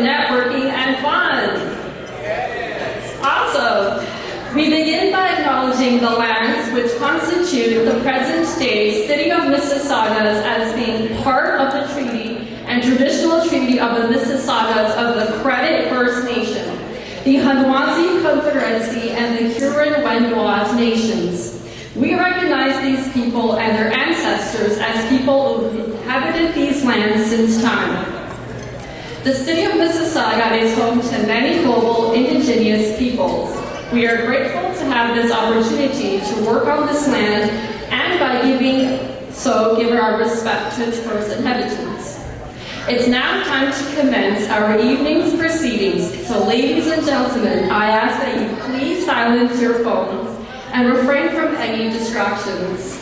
networking and fun. Also, we begin by acknowledging the lands which constitute the present-day City of Mississaugas as being part of the treaty and traditional treaty of the Mississaugas of the Credit First Nation, the Hanwanzi Confederacy, and the Huron-Wendat nations. We recognize these people and their ancestors as people who inhabited these lands since time. The City of Mississauga is home to many global indigenous peoples. We are grateful to have this opportunity to work on this land and by giving so give our respect to its first inhabitants. It's now time to commence our evening's proceedings, so ladies and gentlemen, I ask that you please silence your phones and refrain from any distractions.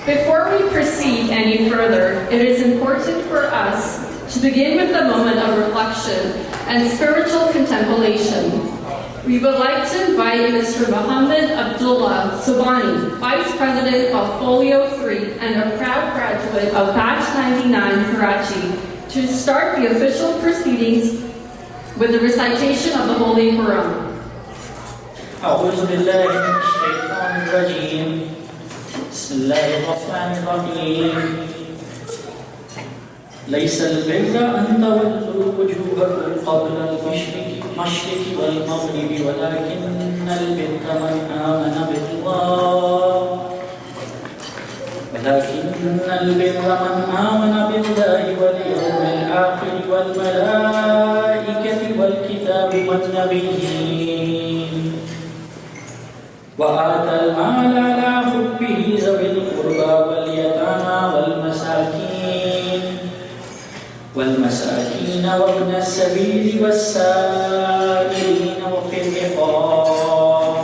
Before we proceed any further, it is important for us to begin with a moment of reflection and spiritual contemplation. We would like to invite Mr. Muhammad Abdullah Subani, Vice President of Folio 3 and a proud graduate of Batch 99 Karachi, to start the official proceedings with the recitation of the Holy Quran. أعوذ بالله من الشيطان الرجيم بسم الله الرحمن الرحيم ليس البر أن تولوا وجوهكم قبل المشرق والمغرب ولكن البر من آمن بالله واليوم الآخر والملائكة والكتاب والنبيين وآتى المال على حبه ذوي القربى واليتامى والمساكين وابن السبيل والسائلين وفي الرقاب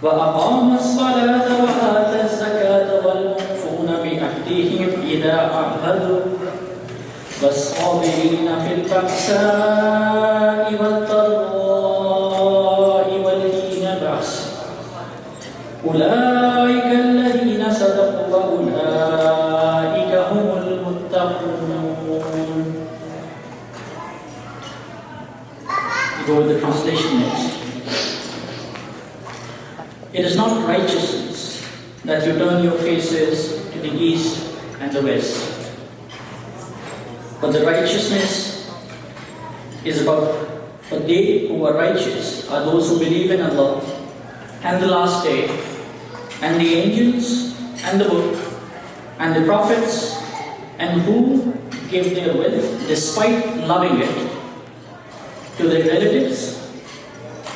وأقام الصلاة وآتى الزكاة والموفون بعهدهم إذا عاهدوا والصابرين في البأساء والضراء والحين بأس أولئك الذين صدقوا وأولئك هم المتقون. Go with the translation next. It is not righteousness that you turn your faces to the east and the west, but the righteousness is about they who are righteous are those who believe in Allah and the last day and the angels and the book and the prophets, and who give their wealth despite loving it to their relatives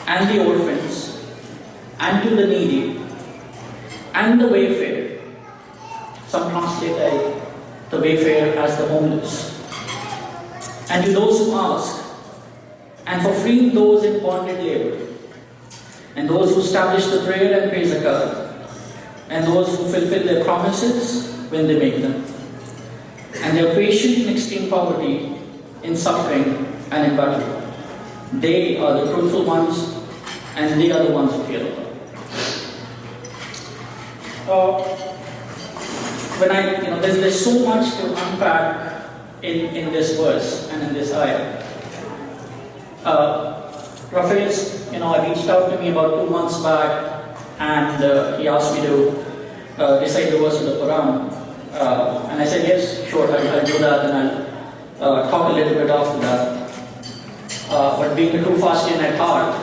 and the orphans and to the needy and the wayfarer. Some translate the wayfarer as the homeless. And to those who ask, and for freeing those in bonded labor, and those who establish the prayer and pay zakat, and those who fulfill their promises when they make them, and they are patient in extreme poverty, in suffering and in battle. They are the fruitful ones, and they are the ones who fear Allah. There's so much to unpack in this verse and in this ayah. Rafiz, reached out to me about 2 months back, and he asked me to recite the verse of the Quran. And I said, yes, sure, I'll do that, and I'll talk a little bit after that. But being a true Fastian at heart,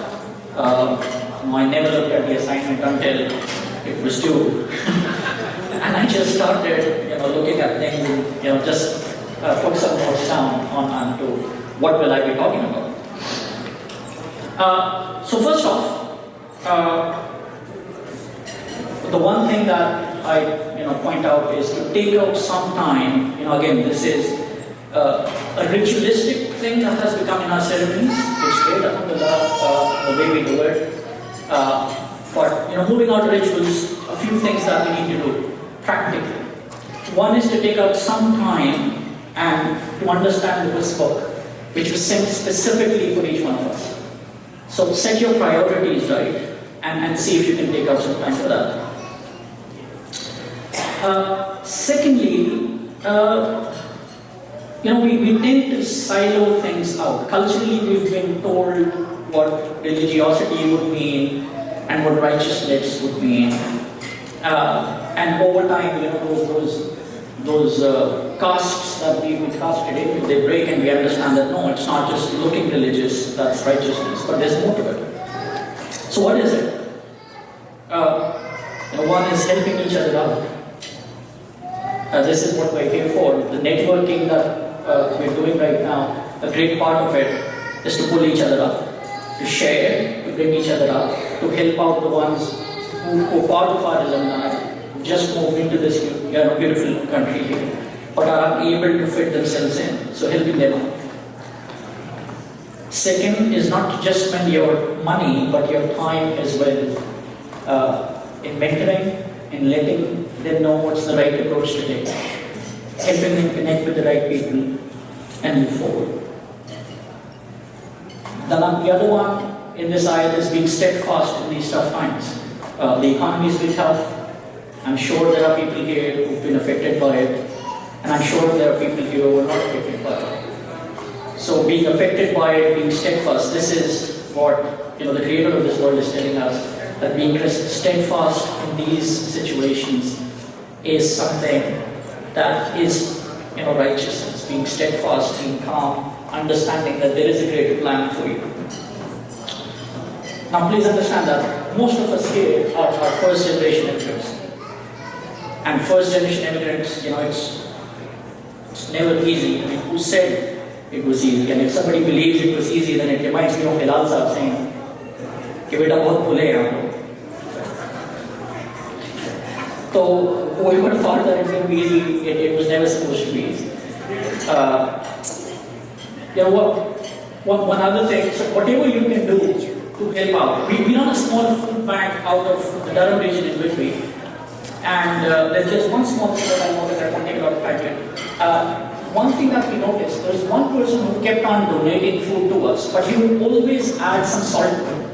I never looked at the assignment until it was due. And I just started, looking at things and, just put some notes down on to what will I be talking about. So first off, the one thing that I point out is to take out some time. Again, this is a ritualistic thing that has become in our ceremonies. It's great, alhamdulillah, the way we do it. But moving on to rituals, a few things that we need to do practically. One is to take out some time and to understand this book, which was sent specifically for each one of us. So set your priorities right and see if you can take out some time for that. Secondly, we tend to silo things out. Culturally, we've been told what religiosity would mean and what righteousness would mean. And over time, those castes that we've been casted into, they break and we understand that no, it's not just looking religious, that's righteousness, but there's more to it. So what is it? One is helping each other out. This is what we're here for. The networking that we're doing right now, a great part of it is to pull each other up, to share, to bring each other up, to help out the ones who are part of our alumni, who just moved into this beautiful country here, but are unable to fit themselves in, so helping them out. Second is not to just spend your money, but your time as well, in mentoring, in letting them know what's the right approach to take, helping them connect with the right people and move forward. The other one in this ayat is being steadfast in these tough times. The economy is been tough. I'm sure there are people here who've been affected by it, and I'm sure there are people here who are not affected by it. So being affected by it, being steadfast, this is what the creator of this world is telling us, that being steadfast in these situations is something that is righteousness, being steadfast, being calm, understanding that there is a greater plan for you. Now please understand that most of us here are first generation immigrants. And first generation immigrants, it's never easy. I mean, who said it was easy? And if somebody believes it was easy, then it reminds me of Faisal sahab saying, कि बेटा बहुत भूले हैं हम लोग. So whoever thought that it's going to be easy, it was never supposed to be easy. One other thing, so whatever you can do to help out. We run a small food bank out of the Durham region in Whitby, and there's just one small thing that I noticed. I won't take a lot of time here. One thing that we noticed, there's one person who kept on donating food to us, but he would always add some salt to it.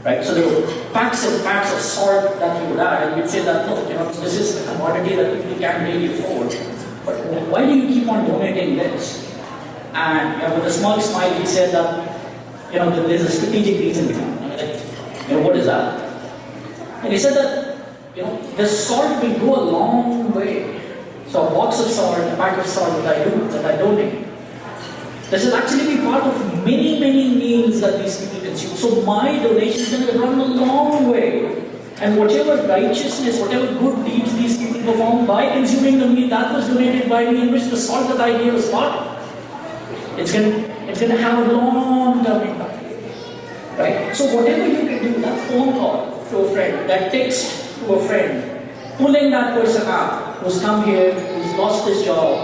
Right? So there were packs and packs of salt that he would add, and we'd say that, look, this is a commodity that people can't really afford. But why do you keep on donating this? And with a small smile, he said that, there's a strategic reason behind it. What is that? And he said that, the salt will go a long way. So a box of salt, a pack of salt that I donate, this will actually be part of many, many meals that these people consume. So my donation is going to run a long way. And whatever righteousness, whatever good deeds these people perform by consuming the meat that was donated by me, in which the salt that I gave was part of, it's going to have a long-term impact. Right? So whatever you can do, that phone call to a friend, that text to a friend, pulling that person up who's come here, who's lost his job,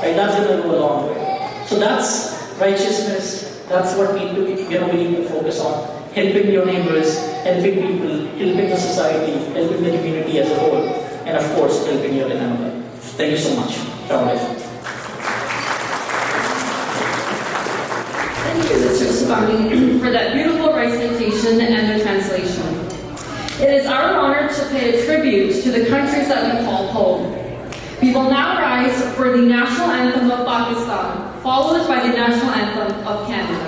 right? That's going to go a long way. So that's righteousness. That's what we need to focus on. Helping your neighbors, helping people, helping the society, helping the community as a whole, and of course, helping your alumni. Thank you so much. Thank you, Mr. Sabani, for that beautiful recitation and the translation. It is our honor to pay a tribute to the countries that we call home. We will now rise for the national anthem of Pakistan, followed by the national anthem of Canada.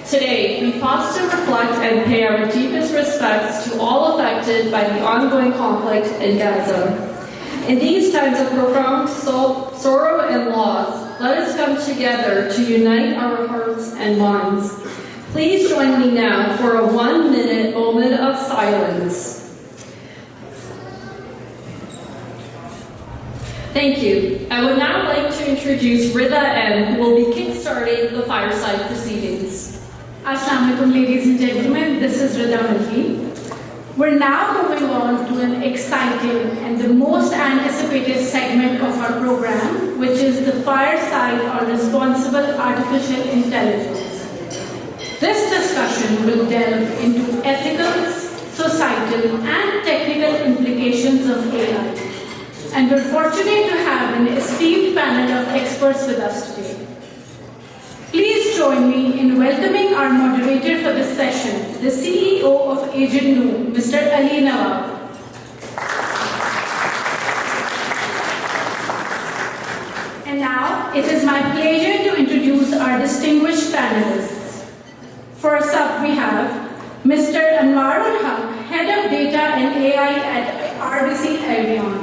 Today, we pause to reflect and pay our deepest respects to all affected by the ongoing conflict in Gaza. In these times of profound sorrow and loss, let us come together to unite our hearts and minds. Please join me now for a 1-minute moment of silence. Thank you. I would now like to introduce Rida M, who will be kickstarting the Fireside proceedings. Assalamu alaikum, ladies and gentlemen. This is Rida. We're now moving on to an exciting and the most anticipated segment of our program, which is the Fireside on Responsible Artificial Intelligence. This discussion will delve into ethical, societal, and technical implications of AI. And we're fortunate to have an esteemed panel of experts with us today. Please join me in welcoming our moderator for this session, the CEO of Agent Noor, Mr. Ali Nawab. And now, it is my pleasure to introduce our distinguished panelists. First up, we have Mr. Anwarul Haq, Head of Data and AI at RBC Albion.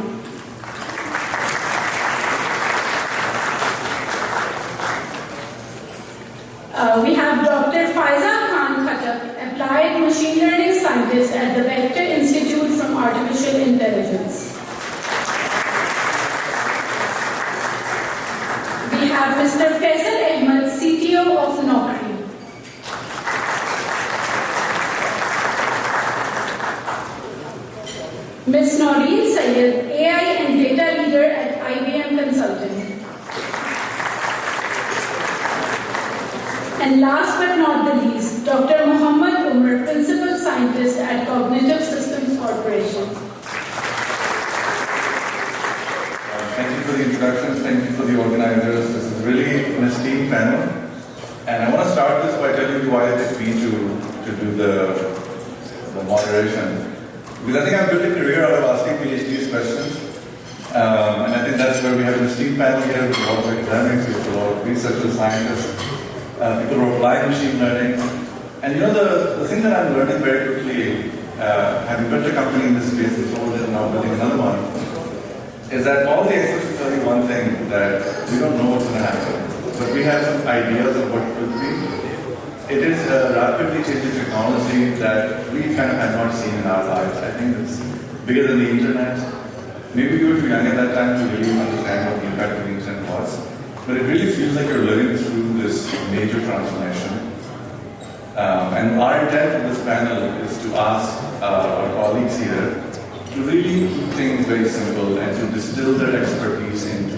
We have Dr. Faiza Khattak, Applied Machine Learning Scientist at the Vector Institute from Artificial Intelligence. We have Mr. Faisal Ahmed, CTO of Knockri. Ms. Noureen Syed, AI and Data Leader at IBM Consulting. And last but not the least, Dr. Muhammad Umar, Principal Scientist at Cognitive Systems Corporation. Thank you for the introductions, thank you for the organizers. This is really an esteemed panel. And I want to start this by telling you why I picked me to do the moderation. Because I think I've built a career out of asking PhDs questions. And I think that's where we have an esteemed panel here with a lot of academics, with a lot of researchers, scientists. People who apply machine learning. And you know, the thing that I'm learning very quickly, having built a company in this space and sold it and now building another one, is that all the experts will tell you one thing, that we don't know what's going to happen. But we have some ideas of what it could be. It is a rapidly changing technology that we kind of have not seen in our lives. I think it's bigger than the internet. Maybe you were too young at that time to really understand what the impact of the internet was. But it really feels like you're living through this major transformation. And our intent for this panel is to ask our colleagues here to really keep things very simple and to distill their expertise into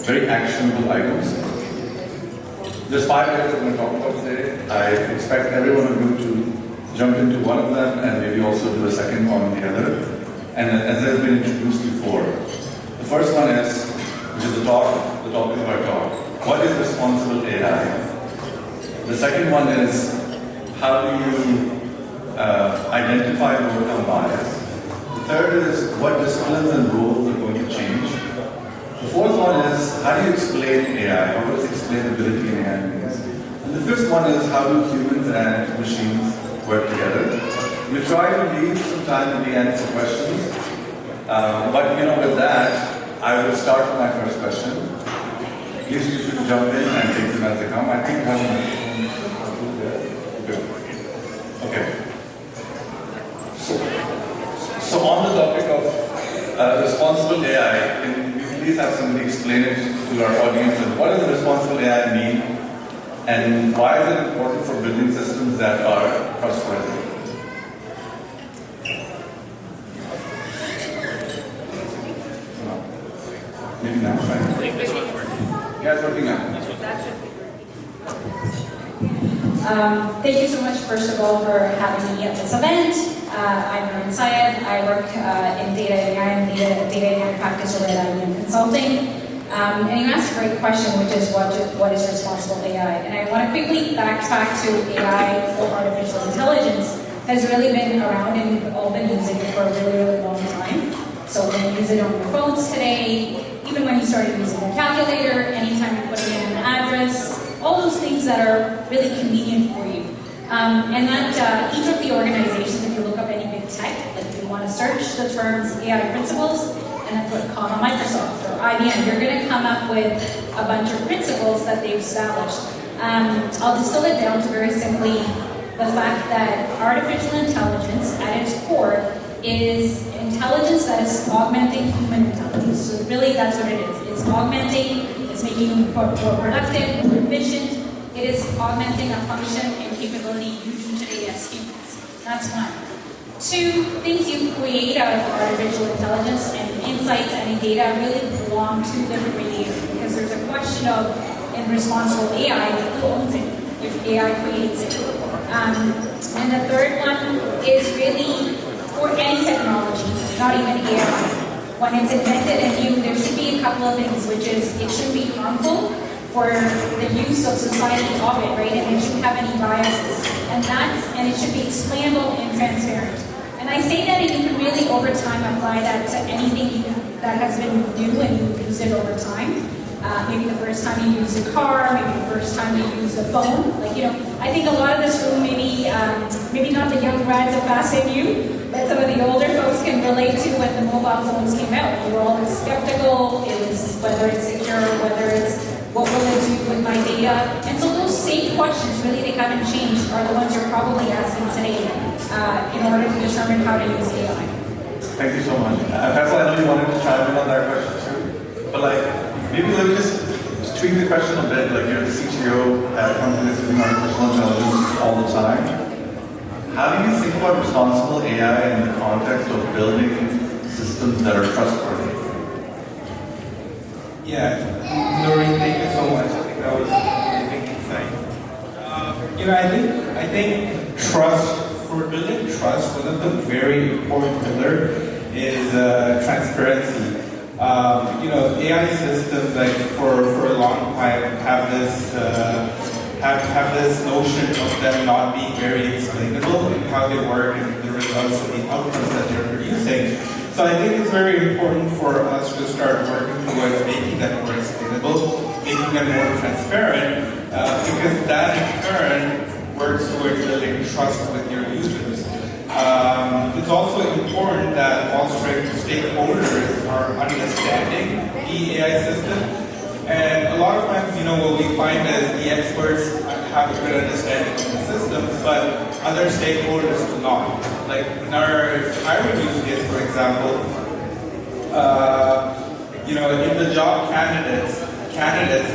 very actionable items. There's 5 areas we're going to talk about today. I expect every one of you to jump into one of them and maybe also do a second on the other. And as has been introduced before, the first one is, which is the topic of our talk. What is responsible AI? The second one is, how do you identify and overcome bias? The third is, what disciplines and roles are going to change? The fourth one is, how do you explain AI? What does explainability in AI mean? And the fifth one is, how do humans and machines work together? We try to leave some time at the end for questions. But you know, with that, I will start with my first question. Please feel free to jump in and take them as they come. I think I have Okay. So on the topic of responsible AI, can we please have somebody explain it to our audience? And what does responsible AI mean? And why is it important for building systems that are trustworthy? Maybe not, right? I think this one's working. Yeah, it's working now. Thank you so much, first of all, for having me at this event. I'm Syed. I work in data and AI practice over at IBM Consulting. And you asked a great question, which is what is responsible AI? And I want to quickly backtrack to AI or artificial intelligence has really been around and we've all been using it for a really, really long time. So when you use it on your phones today, even when you started using a calculator, anytime you're putting in an address, all those things that are really convenient for you. And that each of the organizations, if you look up any big tech, like if you want to search the terms AI principles, and then put comma Microsoft or IBM, you're going to come up with a bunch of principles that they've established. I'll distill it down to very simply the fact that artificial intelligence at its core is intelligence that is augmenting human intelligence. So really that's what it is. It's augmenting, it's making you more productive, more efficient. It is augmenting a function and capability you do today as humans. That's one. Two, things you create out of artificial intelligence and insights and data really belong to the creator, because there's a question of, in responsible AI, who owns it if AI creates it. And the third one is really for any technology, not even AI. When it's invented and new, there should be a couple of things, which is it shouldn't be harmful for the use of society of it, right? And it shouldn't have any biases. And it should be explainable and transparent. And I say that, and you can really over time apply that to anything that has been new and you've used it over time. Maybe the first time you used a car, maybe the first time you used a phone. Like, I think a lot of this room, maybe not the young grads of FAST-NUCES, but some of the older folks can relate to when the mobile phones came out. We were all skeptical. It was whether it's secure, whether it's what will it do with my data. And so those same questions, really, they haven't changed, are the ones you're probably asking today in order to determine how to use AI. Thank you so much. Faisal, I know you wanted to chime in on that question too, but maybe let me just tweak the question a bit. You're the CTO at companies using artificial intelligence all the time. How do you think about responsible AI in the context of building systems that are trustworthy? Yeah, Noureen, thank you so much. I think that was a big insight. I think trust, for building trust, one of the very important pillars is transparency. AI systems, for a long time, have this notion of them not being very explainable in how they work and the results and the outcomes that they're producing. So I think it's very important for us to start working towards making them more explainable, making them more transparent, because that in turn works towards building trust with your users. It's also important that all stakeholders are understanding the AI system. And a lot of times, what we find is the experts have a good understanding of the system, but other stakeholders do not. Like in our hiring use case, for example, in the job candidates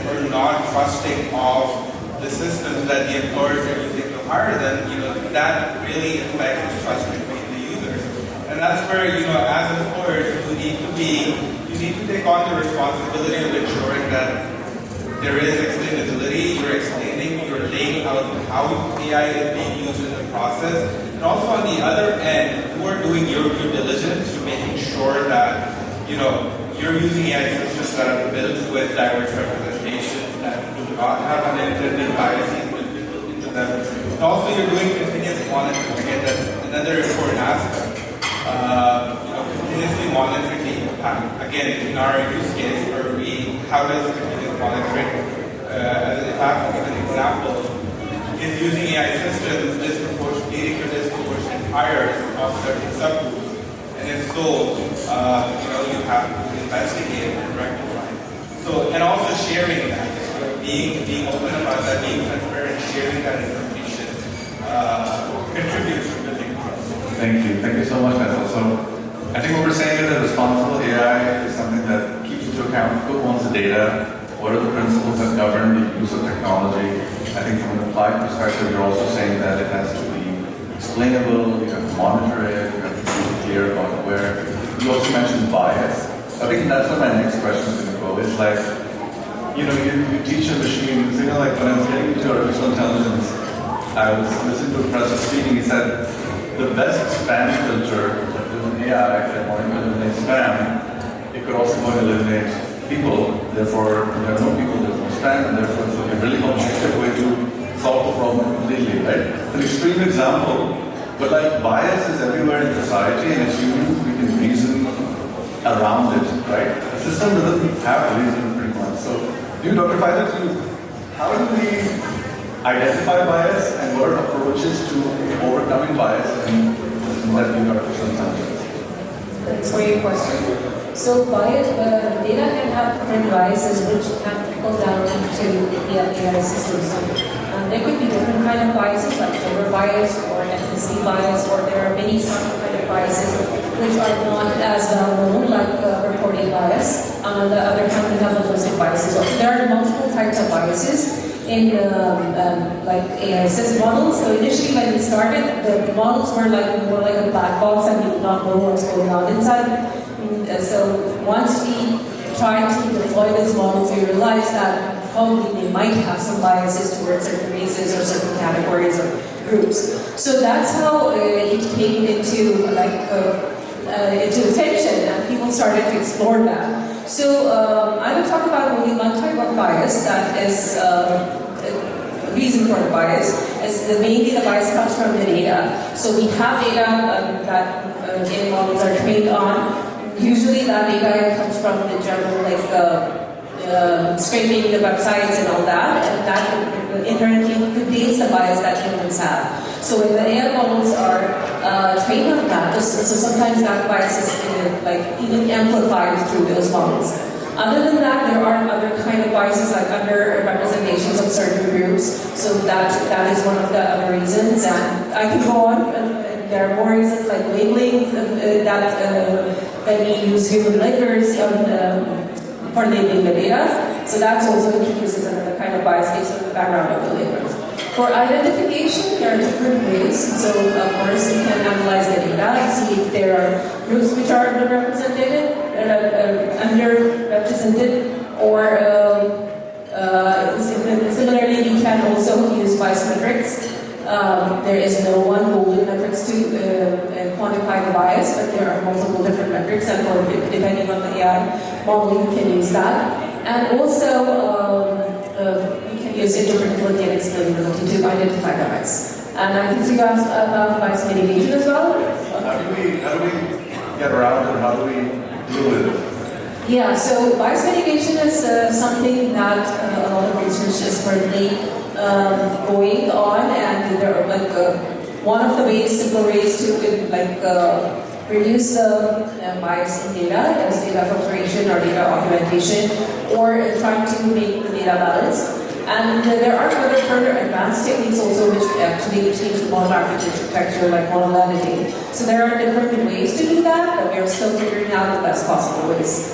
are not trusting of the systems that the employers are using to hire them. That really affects the trust between the users. And that's where, as employers, you need to take on the responsibility of ensuring that there is explainability, you're laying out how AI is being used in the process. And also on the other end, you are doing your due diligence to making sure that, you're using AI systems that are built with diverse representation, that do not have unintended biases built into them. And also you're doing continuous monitoring. Again, that's another important aspect. Continuously monitoring the impact. Again, in our use case, how does continuous monitoring, if I have to give an example, is using AI systems leading to disproportionate hires of certain subgroups. And if so, you have to investigate and rectify. So, and also sharing that, being open about that, being transparent, sharing that information contributes to building trust. Thank you so much, Faisal. So, I think what we're saying is that responsible AI is something that keeps into account who owns the data, what are the principles that govern the use of technology. I think from an applied perspective, you're also saying that it has to be explainable, you have to monitor it, you have to be clear about where. You also mentioned bias. I think that's where my next question is going to go. It's you teach a machine, when I was getting into artificial intelligence, I was listening to a professor speaking, he said, the best spam filter is an AI that wanted to eliminate spam. It could also go and eliminate people, therefore there are no people, there's no spam, and therefore it's a really objective way to solve the problem completely, right? It's an extreme example, but bias is everywhere in society, and as humans we can reason around it, right? The system doesn't have reason pretty much. So, Dr. Faisal, how do we identify bias, and what are approaches that being artificial intelligence? Thanks for your question. So data can have different biases which can trickle down into the AI system. So there could be different kind of biases like gender bias or ethnicity bias, or there are many subtle kind of biases which are not as well known, like reporting bias. On the other hand, we have linguistic biases. So there are multiple types of biases in like AI system models. So initially when we started, the models were like more like a black box and we did not know what's going on inside. So once we tried to deploy this model, we realized that probably they might have some biases towards certain races or certain categories or groups. So that's how it came into into attention, and people started to explore that. So I will talk about only one type of bias that is a reason for the bias. Is mainly the bias comes from the data. So we have data that AI models are trained on. Usually that data comes from the general scraping the websites and all that, and that inherently contains the bias that humans have. So when the AI models are trained on that, so sometimes that bias is even amplified through those models. Other than that, there are other kind of biases like under-representations of certain groups. So that is one of the other reasons, and I can go on. There are more reasons like labeling that when we use human linkers for labeling the data. So that's also introduces another kind of bias based on the background of the labelers. For identification, there are different ways. So of course, you can analyze the data and see if there are groups which are underrepresented, or similarly, you can also use bias metrics. There is no one golden metrics to quantify the bias, but there are multiple different metrics, and depending on the AI model, you can use that. And also, you can use interpretability and explainability to identify the bias. And I think you asked about bias mitigation as well. How do we get around it? How do we deal with it? Yeah, so bias mitigation is something that a lot of research is currently going on, and there are one of the simple ways to reduce the bias in data is data filtration or data augmentation, or trying to make the data balanced. And there are other further advanced techniques also which actually change the model architecture, like model editing. So there are different ways to do that, but we are still figuring out the best possible ways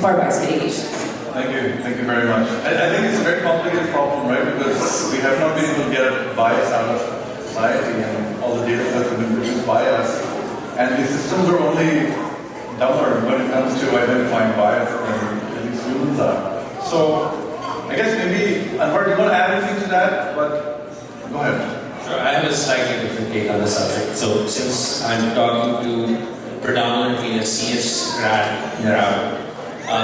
for bias mitigation. Thank you very much. I think it's a very complicated problem, right? Because we have not been able to get bias out of society and all the data that have been produced by us. And the systems are only dumber when it comes to identifying bias than at least humans are. So I guess maybe, Anwar, do you want to add anything to that? But go ahead. Sure, I have a slightly different take on the subject. So since I'm talking to predominantly a CS grad now,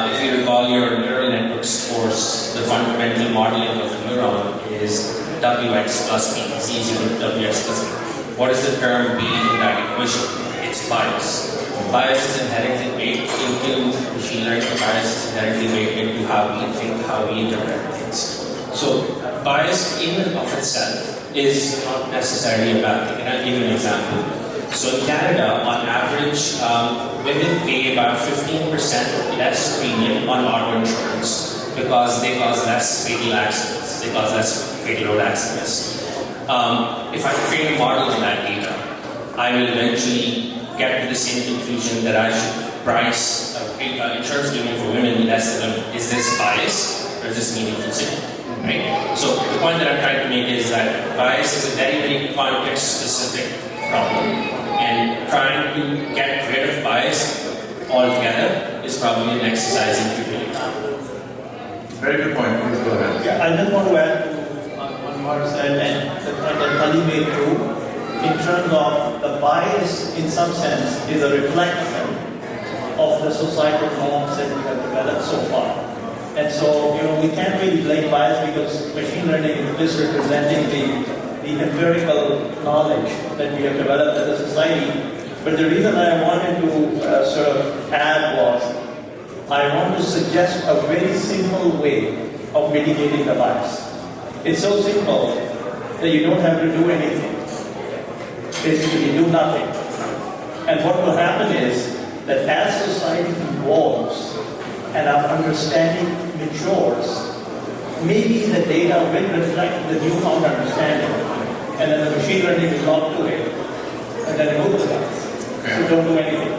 if you recall your neural networks course, the fundamental modeling of a neuron is Wx plus B, C is equal to Wx plus B. What is the term B in that equation? It's bias. Bias is inherently baked into machine learning. Bias is inherently baked into how we think, how we interpret things. So bias in and of itself is not necessarily a bad thing. And I'll give you an example. So in Canada, on average, women pay about 15% less premium on auto insurance because they cause less fatal accidents. They cause less fatal road accidents. If I train a model on that data, I will eventually get to the same conclusion that I should price insurance premium for women less than women. Is this bias or is this meaningful signal? Right? So the point that I'm trying to make is that bias is a very, very context-specific problem. And trying to get rid of bias altogether is probably an exercise in futility. Very good point. Please go ahead. Yeah, I just want to add on what you said, and that Khalid made too, in terms of the bias, in some sense, is a reflection of the societal norms that we have developed so far. And so, we can't really blame bias because machine learning is just representing the empirical knowledge that we have developed as a society. But the reason I wanted to sort of add was, I want to suggest a very simple way of mitigating the bias. It's so simple that you don't have to do anything. Basically, do nothing. And what will happen is that as society evolves and our understanding matures, maybe the data will reflect the newfound understanding, and then the machine learning will lock to it, and then remove the bias. So don't do anything.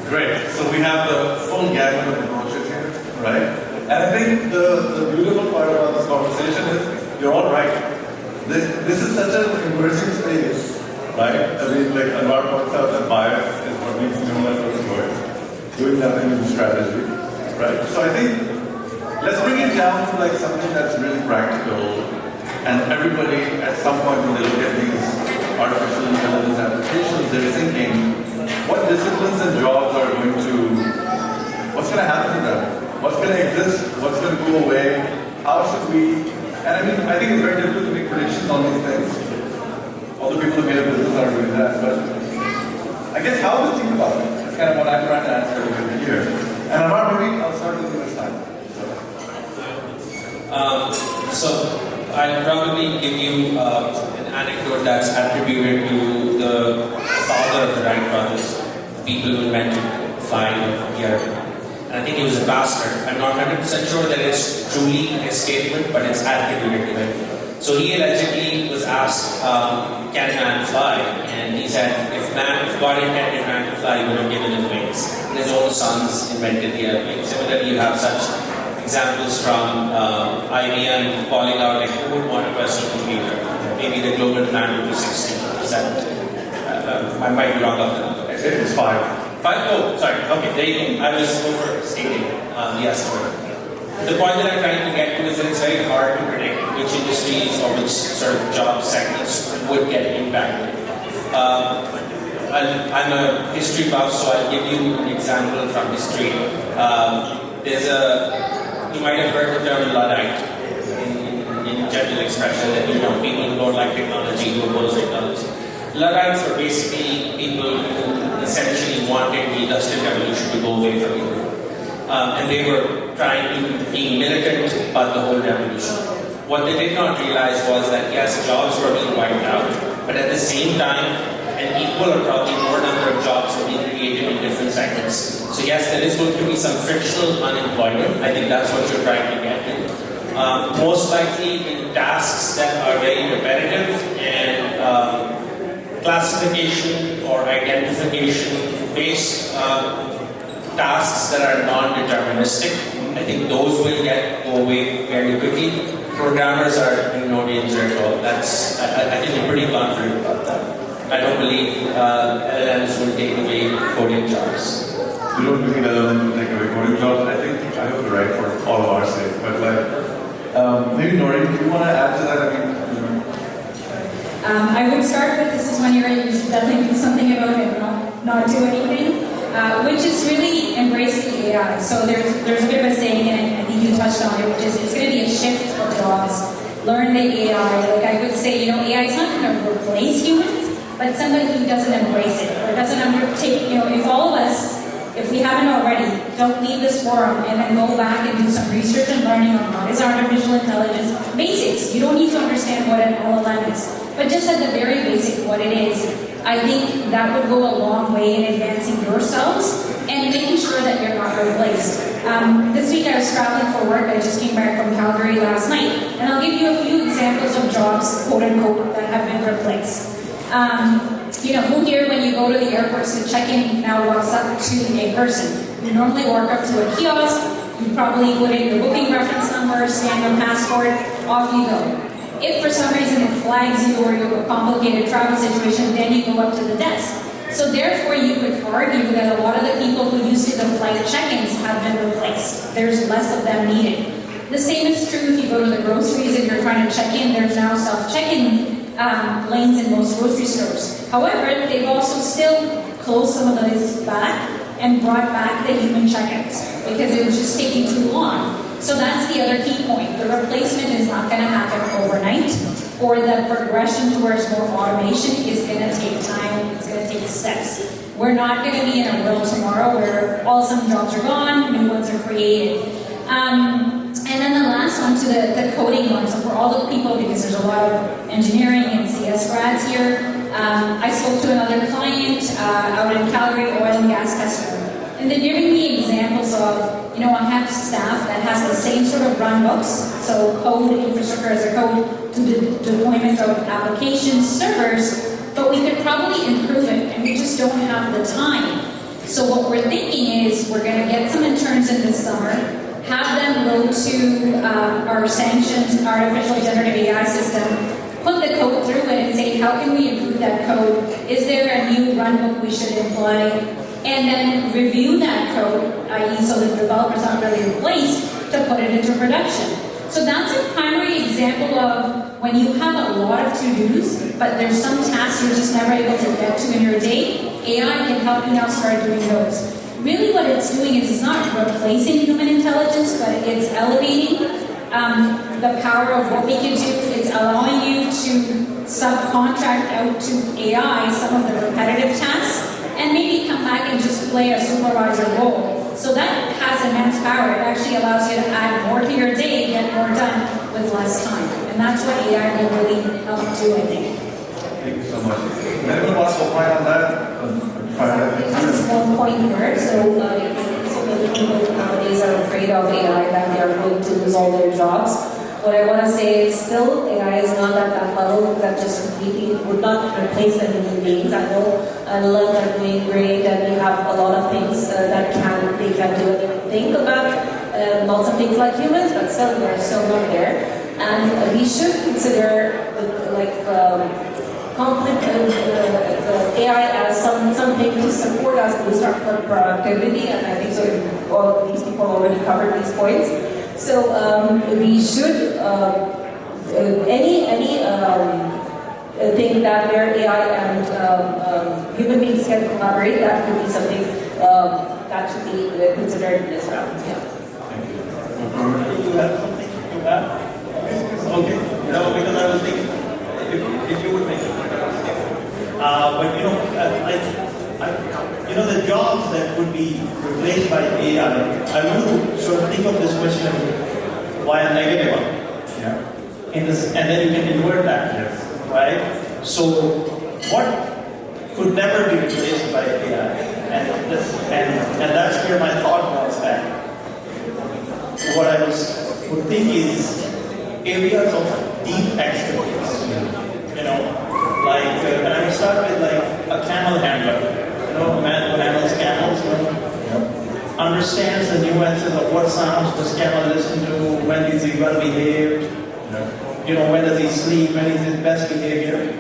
Great. So we have the full gamut of approaches here, right? And I think the beautiful part about this conversation is you're all right. This is such an emerging space, right? I mean, like Anwar points out that bias is what makes neural networks work. Doing nothing is a strategy, right? So I think let's bring it down to like something that's really practical, and everybody at some point when they look at these artificial intelligence applications, they're thinking, what disciplines and jobs are going to, what's going to happen to them? What's going to exist? What's going to go away? How should we, and I mean, I think it's very difficult to make predictions on these things. All the people who made a business are doing that, but I guess how to think about it? That's kind of what I'm trying to answer over here. And Anwar, maybe I'll start with you this time. So I'll probably give you an anecdote that's attributed to the father of the Wright brothers, people who invented flying here. And I think he was a pastor. I'm not 100% sure that it's truly a statement, but it's attributed to him. So he allegedly was asked, can man fly? And he said, if God intended man to fly, he would have given him wings. And his own sons invented the airplane. Similarly, you have such examples from IBM calling out like, who would want a personal computer? Maybe the global demand would be 60%. I might be wrong on the number. It's 5. 5? Oh, sorry. Okay, there you go. I was overstating the estimate. The point that I'm trying to get to is that it's very hard to predict which industries or which sort of job segments would get impacted. I'm a history buff, so I'll give you an example from history. You might have heard the term Luddite in general expression that people who don't like technology, who oppose technology. Luddites were basically people who essentially wanted the industrial revolution to go away from Europe. And they were trying to be militant about the whole revolution. What they did not realize was that yes, jobs were being wiped out, but at the same time, an equal or probably more number of jobs were being created in different segments. So yes, there is going to be some frictional unemployment. I think that's what you're trying to get to. Most likely in tasks that are very repetitive and classification or identification based tasks that are non-deterministic. I think those will go away fairly quickly. Programmers are in no danger at all. I think we're pretty confident about that. I don't believe LLMs will take away coding jobs. You don't believe LLMs will take away coding jobs? I think I hope you're right for all of our sake. But like, maybe Noureen, do you want to add to that? I would start with this is when you're ready, you should definitely do something about it, not do anything, which is really embrace the AI. So there's a bit of a saying, and I think you touched on it, which is it's going to be a shift of jobs. Learn the AI. Like I would say, AI is not going to replace humans, but somebody who doesn't embrace it or doesn't undertake, if all of us, if we haven't already, don't leave this forum and then go back and do some research and learning on what is artificial intelligence, basics. You don't need to understand what an LLM is. But just at the very basic, what it is, I think that would go a long way in advancing yourselves and making sure that you're not replaced. This week I was traveling for work. I just came back from Calgary last night. And I'll give you a few examples of jobs, quote unquote, that have been replaced. Who here, when you go to the airports to check in, now walks up to a person? You normally walk up to a kiosk. You probably put in your booking reference number, scan your passport, off you go. If for some reason it flags you or you have a complicated travel situation, then you go up to the desk. So therefore you could argue that a lot of the people who used to do flight check-ins have been replaced. There's less of them needed. The same is true if you go to the groceries and you're trying to check in, there's now self-check-in lanes in most grocery stores. However, they've also still closed some of those back and brought back the human check-ins because it was just taking too long. So that's the other key point. The replacement is not going to happen overnight, or the progression towards more automation is going to take time, it's going to take steps. We're not going to be in a world tomorrow where all some jobs are gone, new ones are created. And then the last one to the coding one, so for all the people, because there's a lot of engineering and CS grads here, I spoke to another client out in Calgary, oil and gas customer. And they're giving me examples of, I have staff that has the same sort of run books, so code, infrastructure as a code, to the deployment of applications, servers, but we could probably improve it, and we just don't have the time. So what we're thinking is we're going to get some interns in this summer, have them go to our sanctioned artificial generative AI system, put the code through it and say, how can we improve that code? Is there a new runbook we should employ? And then review that code, i.e. so the developers aren't really replaced, to put it into production. So that's a primary example of when you have a lot of to-dos, but there's some tasks you're just never able to get to in your day, AI can help you now start doing those. Really what it's doing is it's not replacing human intelligence, but it's elevating the power of what we can do. It's allowing you to subcontract out to AI some of the repetitive tasks and maybe come back and just play a supervisor role. So that has immense power. It actually allows you to add more to your day, get more done with less time. And that's what AI will really help do, I think. Thank you so much. Anyone wants to opine on that? Just one point here. So many people nowadays are afraid of AI, that they are going to lose all their jobs. What I want to say is still AI is not at that level that just completely would not replace the human beings. I know LLMs are doing great and we have a lot of things that they can do and think about lots of things like humans, but still they're still not there. And we should consider AI as something to support us to boost our productivity, and I think so all of these people already covered these points. So we should any thing that where AI and human beings can collaborate, that could be something that should be considered in this round. Yeah. Thank you. You have something to add? Okay. No, because I was thinking if you would make it. But the jobs that would be replaced by AI, I want to sort of think of this question via negative one. Yeah. And then you can invert that. Yes. Right? So what could never be replaced by AI? And that's where my thought was that what I would think is areas of deep expertise. And I would start with like a camel handler. A man who handles camels, understands the nuances of what sounds does camel listen to, when is he well behaved, when does he sleep, when is his best behavior.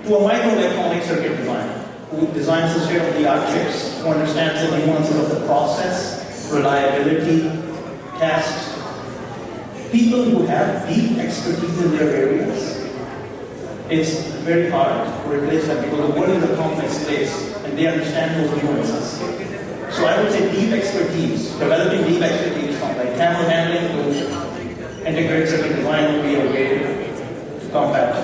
To a microelectronic circuit designer who designs the state-of-the-art chips, who understands the nuances of the process, reliability, test. People who have deep expertise in their areas, it's very hard to replace them because the world is a complex place and they understand those nuances. So I would say deep expertise, developing deep expertise from like camel handling to integrated circuit design would be a way to combat.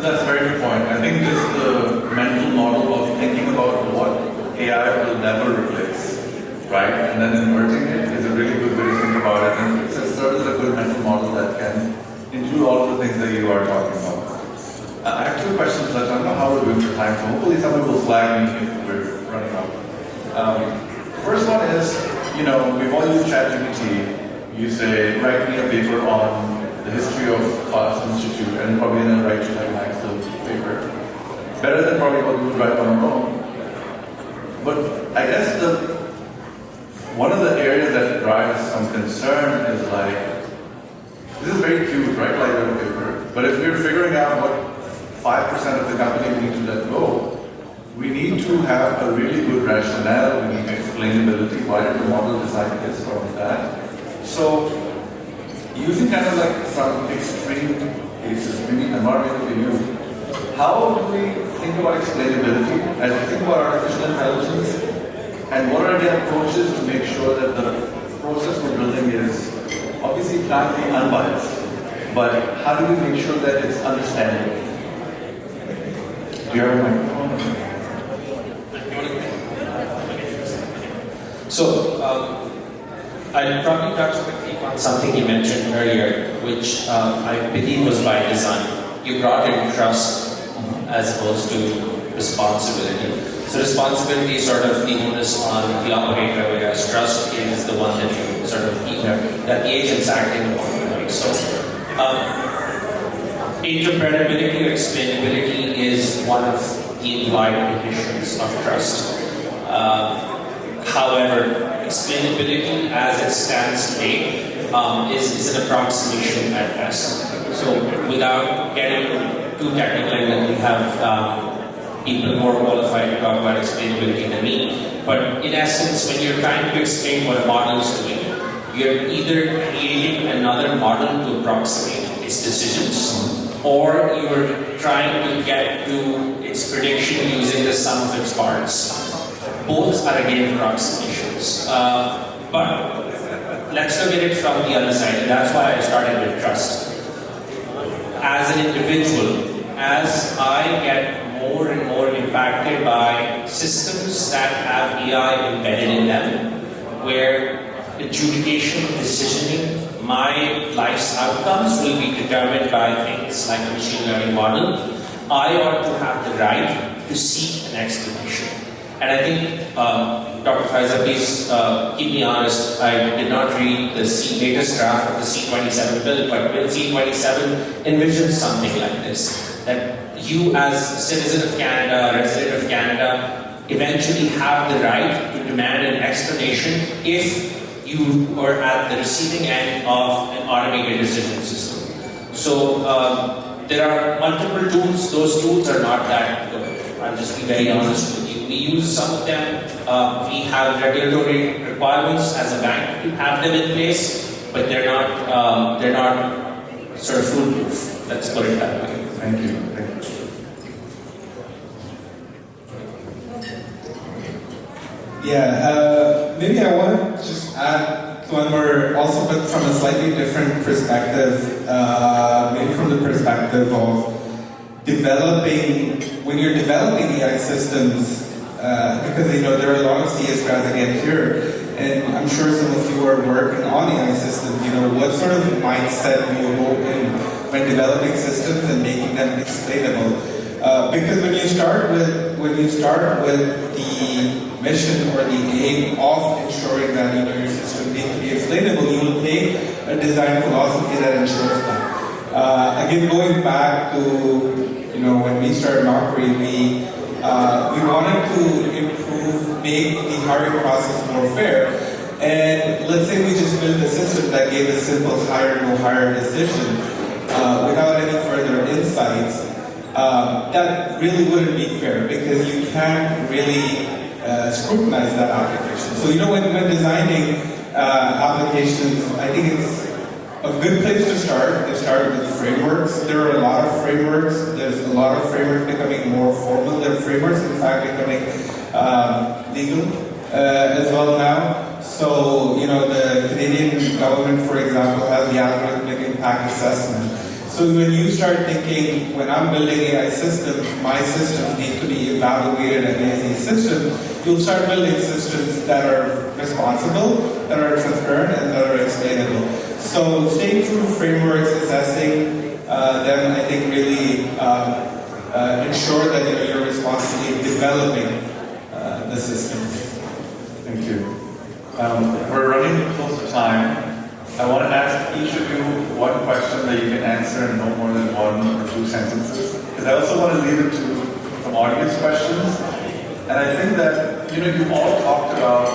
That's a very good point. I think just the mental model of thinking about what AI will never replace, right? And then inverting it is a really good way to think about it. And it serves as a good mental model that can include all of the things that you are talking about. I have two questions left. I don't know how we're doing for time, so hopefully someone will flag me if we're running out. First one is, we've all used ChatGPT. You say, write me a paper on the history of FAST-NUCES, and probably going to write you like an Excel paper. Better than probably what we would write on our own. But I guess one of the areas that drives some concern is this is very cute, right, like a paper. But if we're figuring out what 5% of the company we need to let go, we need to have a really good rationale, we need explainability, why did the model decide this or that. So, using kind of like some extreme cases, maybe environmental for you, how do we think about explainability as we think about artificial intelligence, and what are the approaches to make sure that the process we're building is, obviously it can't be unbiased, but how do we make sure that it's understandable? Do you have a microphone? So, I'll probably touch quickly on something you mentioned earlier, which I believe was by design. You brought in trust as opposed to responsibility. So responsibility is sort of the onus on the operator, whereas trust is the one that you sort of that the agent's acting upon, right? So interpretability or explainability is one of the implied conditions of trust. However, explainability as it stands today is an approximation at best. So without getting too technical, and we have people more qualified to talk about explainability than me, but in essence, when you're trying to explain what a model is doing, you're either creating another model to approximate its decisions, or you're trying to get to its prediction using the sum of its parts. Both are again approximations. But let's look at it from the other side, and that's why I started with trust. As an individual, as I get more and more impacted by systems that have AI embedded in them, where adjudication, decisioning, my life's outcomes will be determined by things like a machine learning model, I ought to have the right to seek an explanation. And I think, Dr. Faiza, please keep me honest, I did not read the latest draft of the C-27 bill, but Bill C-27 envisions something like this, that you as a citizen of Canada, a resident of Canada, eventually have the right to demand an explanation if you are at the receiving end of an automated decision system. So there are multiple tools, those tools are not that good. I'll just be very honest with you. We use some of them. We have regulatory requirements as a bank to have them in place, but they're not sort of foolproof. Let's put it that way. Thank you. Yeah, maybe I want to just add one more, also but from a slightly different perspective, maybe from the perspective of developing, when you're developing AI systems, because there are a lot of CS guys again here, and I'm sure some of you are working on AI systems, what sort of mindset do you hope in when developing systems and making them explainable? Because when you start with the mission or the aim of ensuring that your system needs to be explainable, you will take a design philosophy that ensures that. Again, going back to when we started Knockri, we wanted to make the hiring process more fair. And let's say we just built a system that gave a simple hire, no hire decision without any further insights. That really wouldn't be fair because you can't really scrutinize that application. So when designing applications, I think it's a good place to start. They start with frameworks. There are a lot of frameworks. There's a lot of frameworks becoming more formal. There are frameworks, in fact, becoming legal as well now. So, the Canadian government, for example, has the algorithmic impact assessment. So when you start thinking, when I'm building AI systems, my systems need to be evaluated against these systems, you'll start building systems that are responsible, that are transparent, and that are explainable. So staying true to frameworks, assessing them, I think really ensure that you're responsibly developing the systems. Thank you. We're running close to time. I want to ask each of you one question that you can answer in no more than 1 or 2 sentences. Because I also want to leave it to some audience questions. And I think that, you've all talked about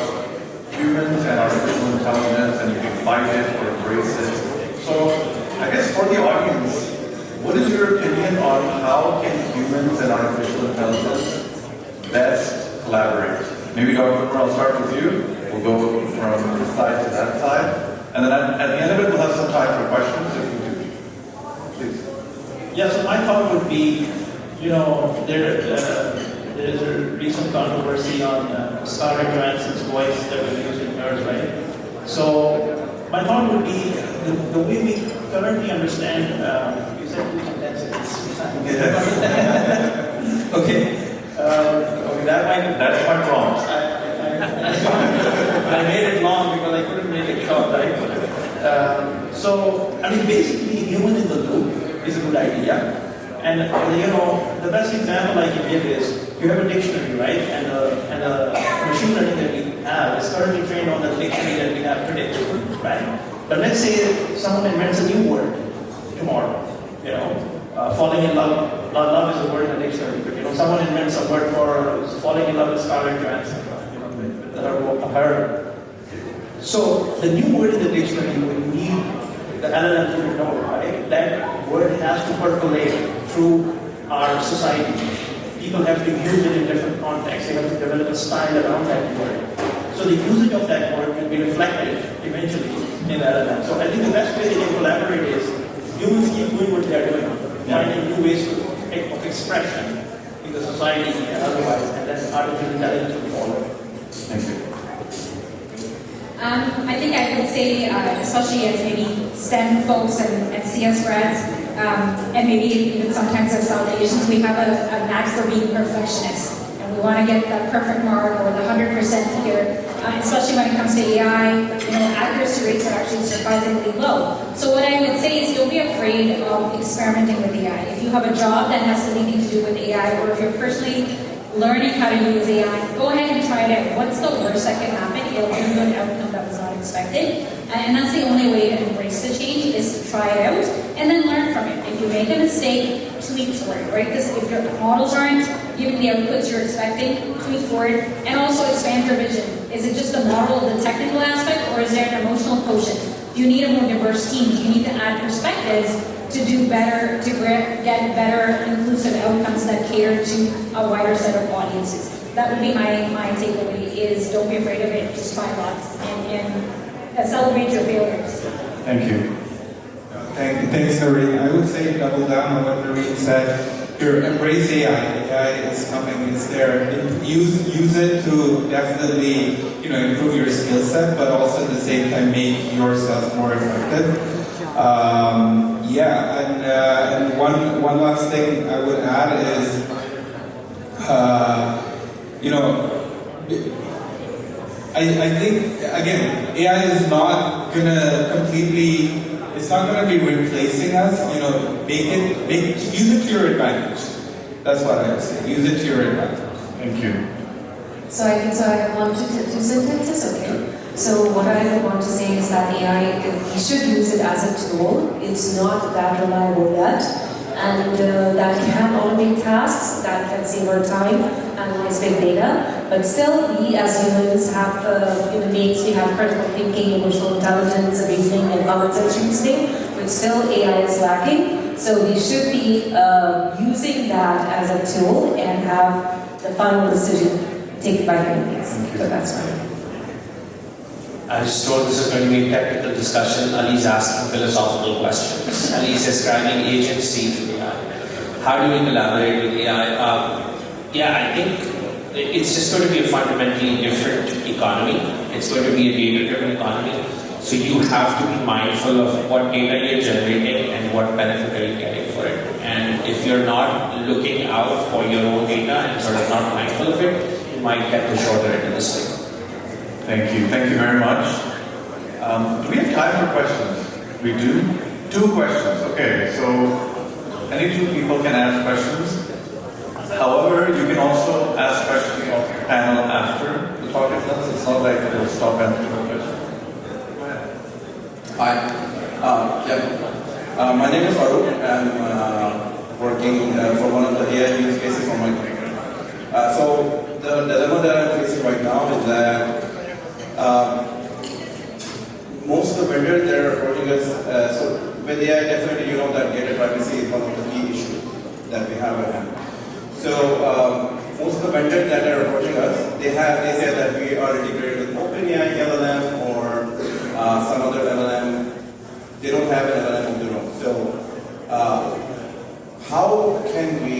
humans and artificial intelligence, and you can fight it or embrace it. So, I guess for the audience, what is your opinion on how can humans and artificial intelligence best collaborate? Maybe Dr. I'll start with you. We'll go from this side to that side. And then at the end of it, we'll have some time for questions if you do. Please. Yeah, so my thought would be, there is a recent controversy on Scarlett Johansson's voice that was used in hers, right? So my thought would be the way we currently understand, you said 2 sentences. Okay. That's my prompt. I made it long because I couldn't make it short, right? So, basically, human in the loop is a good idea. And, the best example I can give is, you have a dictionary, right? And a machine learning that we have is currently trained on the dictionary that we have today, right? But let's say someone invents a new word tomorrow, falling in love. Love is a word in the dictionary, but someone invents a word for falling in love with Scarlett Johansson, with her. So the new word in the dictionary would need the LLM to know, right? That word has to percolate through our society. People have to use it in different contexts. They have to develop a style around that word. So the usage of that word will be reflected eventually in LLM. So I think the best way they can collaborate is humans keep doing what they are doing, finding new ways of expression in the society and otherwise, and then artificial intelligence will follow. Thank you. I think I would say, especially as maybe STEM folks and CS grads, and maybe even sometimes as South Asians, we have a knack for being perfectionists. And we want to get that perfect mark or the 100% here, especially when it comes to AI. Accuracy rates are actually surprisingly low. So what I would say is don't be afraid of experimenting with AI. If you have a job that has anything to do with AI, or if you're personally learning how to use AI, go ahead and try it out. What's the worst that can happen? It'll give you an outcome that was not expected. And that's the only way to embrace the change, is to try it out and then learn from it. If you make a mistake, tweak for it, right? Because if your models aren't giving the outputs you're expecting, tweak for it, and also expand your vision. Is it just a model of the technical aspect, or is there an emotional quotient? Do you need a more diverse team? Do you need to add perspectives to do better, to get better inclusive outcomes that cater to a wider set of audiences? That would be my takeaway, is don't be afraid of it, just try lots and celebrate your failures. Thank you. Thanks, Noureen. I would say double down on what Noureen said. Here, embrace AI. AI is coming, it's there. Use it to definitely, improve your skill set, but also at the same time make yourself more effective. And one last thing I would add is, I think, again, AI is not gonna completely, it's not gonna be replacing us, use it to your advantage. That's what I would say, use it to your advantage. Thank you. So I have one to two sentences, okay? So what I want to say is that AI, we should use it as a tool. It's not that reliable yet. And that can automate tasks, that can save our time, analyze big data. But still, we as humans have, human beings, we have critical thinking, emotional intelligence, reasoning, and common sense reasoning, which still AI is lacking. So we should be using that as a tool and have the final decision taken by human beings. So that's fine. I was told this is going to be a technical discussion. Ali's asking philosophical questions. Ali's ascribing agency to AI. How do we collaborate with AI? I think it's just going to be a fundamentally different economy. It's going to be a data-driven economy. So you have to be mindful of what data you're generating and what benefit are you getting for it. And if you're not looking out for your own data and sort of not mindful of it, you might get the shorter end of the stick. Thank you. Thank you very much. Do we have time for questions? We do? 2 questions. Okay, so any 2 people can ask questions. However, you can also ask questions of the panel after the talk is done. So it's not like they'll stop answering the question. Go ahead. Hi. My name is Honourable. I'm working for one of the AI use cases for my company. So the dilemma that I'm facing right now is that most of the vendors that are approaching us, so with AI, definitely you know that data privacy is one of the key issues that we have at hand. So most of the vendors that are approaching us, they say that we are integrated with OpenAI LLM or some other LLM. They don't have an LLM of their own. So how can we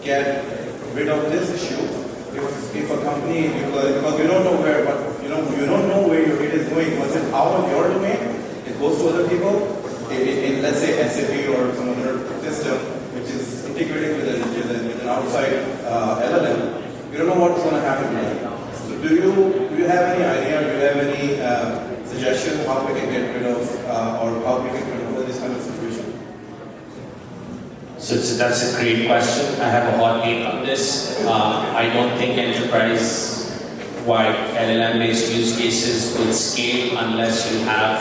get rid of this issue? If a company, because you don't know where, you don't know where your data is going. Once it's out of your domain, it goes to other people. In let's say SAP or some other system, which is integrated with an outside LLM. You don't know what's going to happen to that. So do you have any idea? Do you have any suggestion how we can get rid of or how we can control this kind of situation? So that's a great question. I have a hot take on this. I don't think enterprise-wide LLM-based use cases will scale unless you have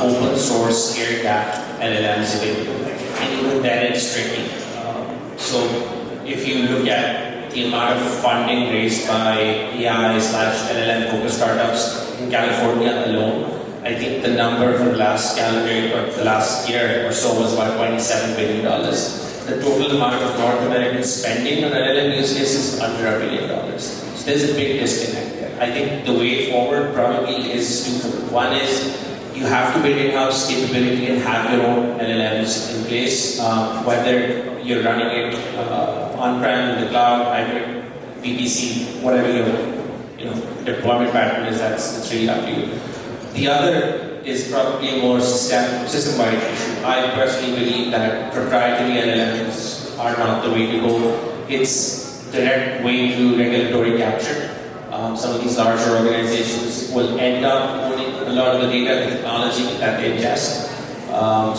open source air-gapped LLMs available. And even then it's tricky. So if you look at the amount of funding raised by AI/LLM focused startups in California alone, I think the number for the last calendar or the last year or so was about $27 billion. The total amount of North American spending on LLM use cases is under $1 billion. So there's a big disconnect there. I think the way forward probably is twofold. One is you have to build in-house capability and have your own LLMs in place, whether you're running it on-prem, in the cloud, hybrid, VPC, whatever your deployment pattern is, that's really up to you. The other is probably a more system-wide issue. I personally believe that proprietary LLMs are not the way to go. It's direct way to regulatory capture. Some of these larger organizations will end up owning a lot of the data and technology that they ingest.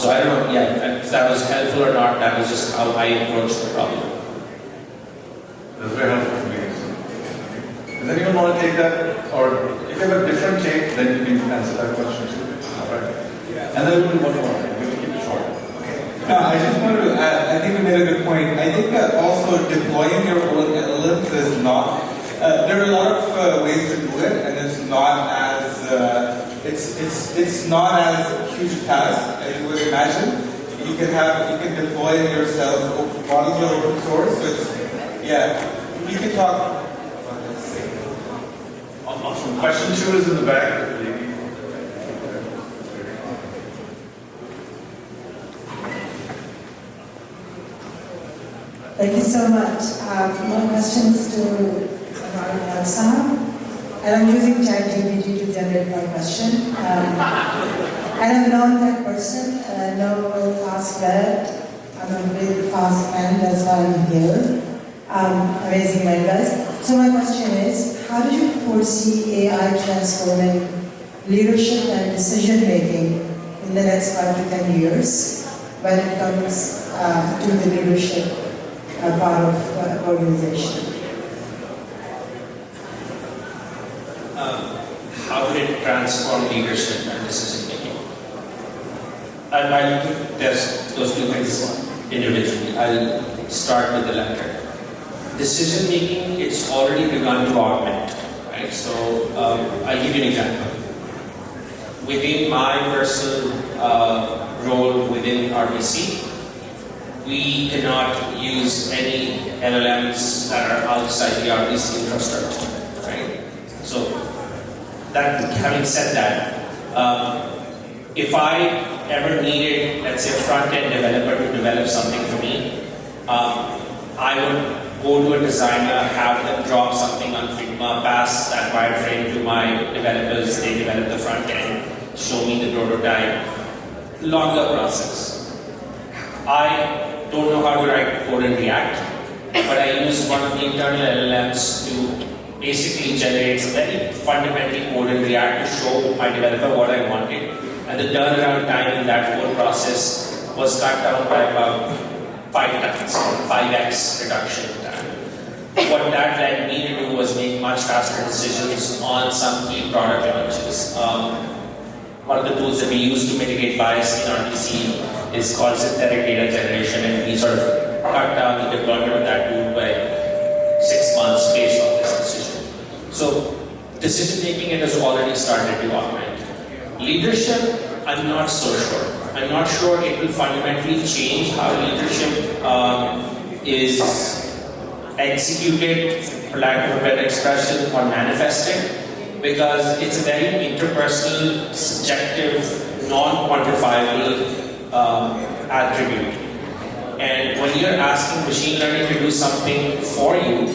So I don't know, if that was helpful or not, that was just how I approached the problem. That's very helpful for me. Does anyone want to take that? Or if you have a different take, then you can answer that question too. All right. And then we'll do one more. We'll keep it short. No, I just wanted to add, I think you made a good point. I think that also deploying your own LLMs is not, there are a lot of ways to do it, and it's not as, it's not as huge a task as you would imagine. You can deploy it yourself. Models are open source, so it's, we can talk. Awesome. Question 2 is in the back. Thank you so much. My question is to Honourable Salma, and I'm using ChatGPT to generate my question. And I'm a non-tech person, and I know fast web. I'm a big fast fan, that's why I'm here. Amazing members. So my question is, how do you foresee AI transforming leadership and decision making in the next 5 to 10 years when it comes to the leadership part of the organization? How would it transform leadership and decision making? I'll test those two things individually. I'll start with the latter. Decision making, it's already begun to augment, right? So I'll give you an example. Within my personal role within RBC, we cannot use any LLMs that are outside the RBC infrastructure, right? So having said that, if I ever needed, let's say, a front-end developer to develop something for me, I would go to a designer, have them drop something on Figma, pass that wireframe to my developers, they develop the front end, show me the prototype. Longer process. I don't know how to write code in React, but I use one of the internal LLMs to basically generate some very fundamental code in React to show my developer what I wanted. And the turnaround time in that whole process was cut down by about 5 times, 5x reduction in time. What that led me to do was make much faster decisions on some key product launches. One of the tools that we use to mitigate bias in RBC is called synthetic data generation, and we sort of cut down the deployment of that tool by 6 months based on this decision. So decision making, it has already started to augment. Leadership, I'm not so sure. I'm not sure it will fundamentally change how leadership is executed, for lack of a better expression, or manifested, because it's a very interpersonal, subjective, non-quantifiable attribute. And when you're asking machine learning to do something for you,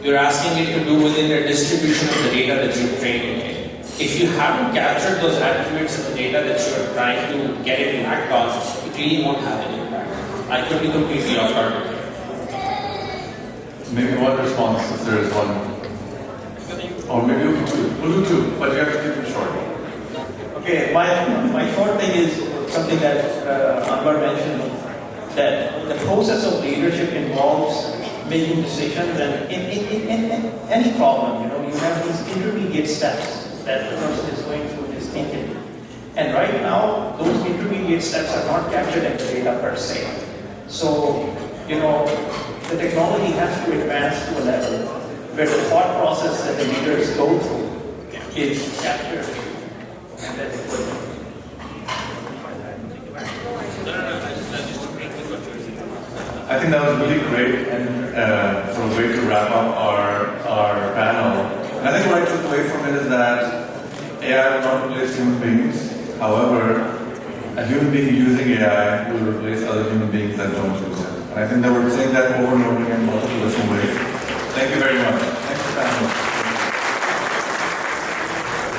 you're asking it to do within the distribution of the data that you've trained it in. If you haven't captured those attributes of the data that you're trying to get it to act on, it really won't have an impact. I could be completely off target. Maybe one response if there is one. Or maybe we'll do two. We'll do two, but you have to keep it short. Okay, my short thing is something that Anwar mentioned. that the process of leadership involves making decisions, and in any problem, you have these intermediate steps that the person is going through his thinking. And right now, those intermediate steps are not captured in the data per se. So, the technology has to advance to a level where the thought process that the leaders go through is captured and then put. I think that was really great and sort of way to wrap up our panel. And I think what I took away from it is that AI will not replace human beings. However, a human being using AI will replace other human beings that don't use it. And I think that we're saying that over and over again in multiple different ways. Thank you very much. Thanks for panel.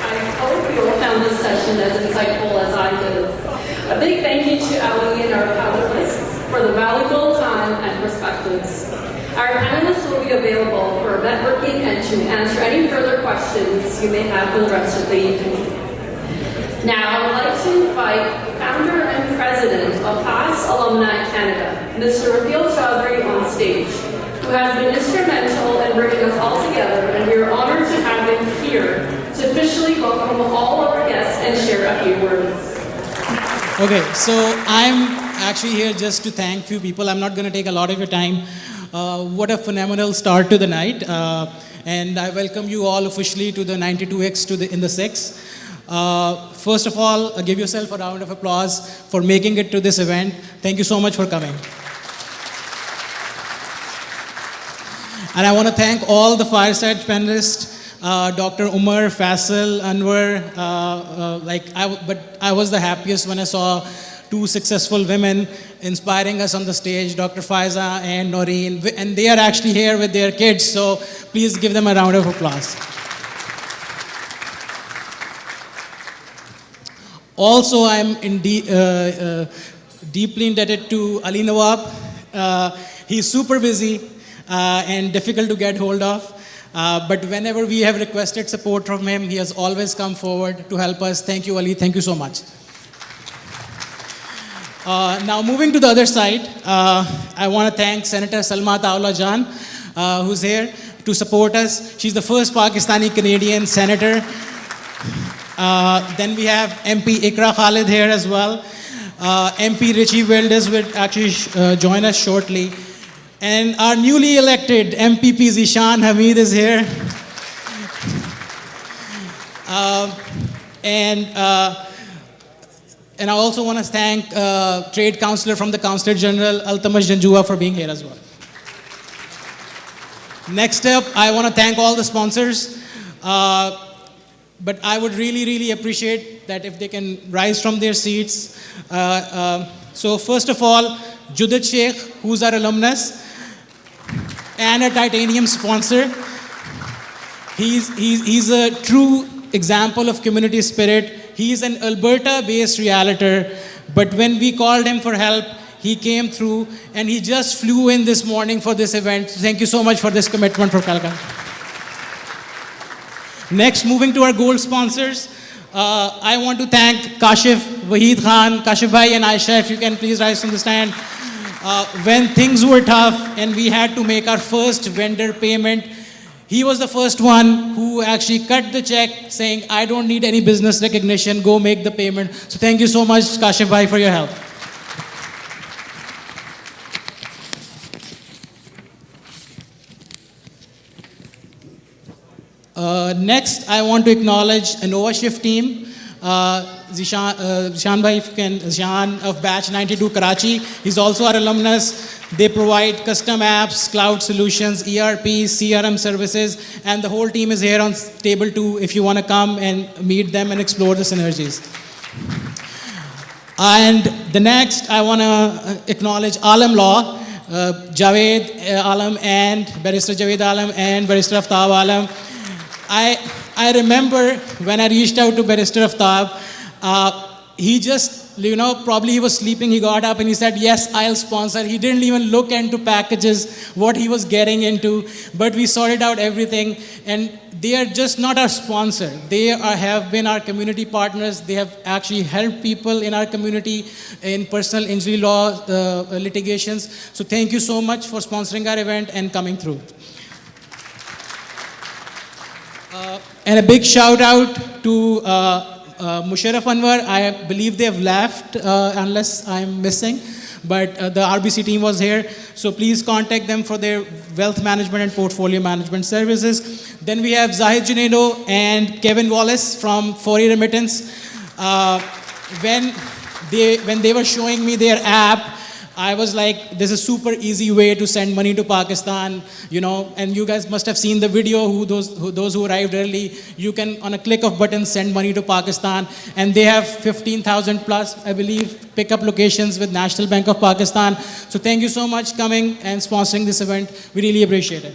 I hope you all found this session as insightful as I did. A big thank you to Ali and our panelists for the valuable time and perspectives. Our panelists will be available for networking and to answer any further questions you may have for the rest of the evening. Now, I would like to invite founder and president of FAST Alumni Canada, Mr. Rafeel Chaudhry, on stage, who has been instrumental in bringing us all together, and we are honored to have him here to officially welcome all of our guests and share a few words. Okay, so I'm actually here just to thank a few people. I'm not going to take a lot of your time. What a phenomenal start to the night. And I welcome you all officially to the 92X in the 6. First of all, give yourself a round of applause for making it to this event. Thank you so much for coming. And I want to thank all the Fireside panelists, Dr. Umar, Faisal, Anwar. But I was the happiest when I saw two successful women inspiring us on the stage, Dr. Faiza and Noureen. And they are actually here with their kids, so please give them a round of applause. Also, I'm deeply indebted to Ali Nawab. He's super busy and difficult to get hold of. But whenever we have requested support from him, he has always come forward to help us. Thank you, Ali. Thank you so much. Now, moving to the other side, I want to thank Senator Salma Ataullahjan, who's here to support us. She's the first Pakistani-Canadian senator. Then we have MP Iqra Khalid here as well. MP Rechie Valdez will actually join us shortly. And our newly elected MPP Zishan Hamid is here. And I also want to thank Trade Councillor from the Consulate General, Altamash Janjua, for being here as well. Next up, I want to thank all the sponsors. But I would really, really appreciate that if they can rise from their seats. So first of all, Judith Sheikh, who's our alumnus, and a titanium sponsor. He's a true example of community spirit. He's an Alberta-based realtor, but when we called him for help, he came through, and he just flew in this morning for this event. Thank you so much for this commitment for Calcutta. Next, moving to our gold sponsors, I want to thank Kashif, Wahid Khan, Kashif Bhai and Aisha, if you can please rise from the stand. When things were tough and we had to make our first vendor payment, he was the first one who actually cut the check saying, I don't need any business recognition, go make the payment. So thank you so much, Kashif Bhai, for your help. Next, I want to acknowledge a Nova Shift team. Zishan Bhai, if you can, Zishan of Batch 92 Karachi. He's also our alumnus. They provide custom apps, cloud solutions, ERP, CRM services, and the whole team is here on table 2 if you want to come and meet them and explore the synergies. And the next, I want to acknowledge Alam Law, Javed Alam and Barrister Javed Alam and Barrister Aftab Alam. I remember when I reached out to Barrister Aftab, he just probably he was sleeping, he got up and he said, yes, I'll sponsor. He didn't even look into packages, what he was getting into, but we sorted out everything. And they are just not our sponsor. They have been our community partners. They have actually helped people in our community in personal injury law litigations. So thank you so much for sponsoring our event and coming through. And a big shout out to Musharraf Anwar. I believe they have left, unless I'm missing. But the RBC team was here. So please contact them for their wealth management and portfolio management services. Then we have Zahid Junaid and Kevin Wallace from Foreign Remittance. When they were showing me their app, I was like, this is a super easy way to send money to Pakistan, and you guys must have seen the video, those who arrived early. You can, on a click of button, send money to Pakistan. And they have 15,000 plus, I believe, pickup locations with National Bank of Pakistan. So thank you so much coming and sponsoring this event. We really appreciate it.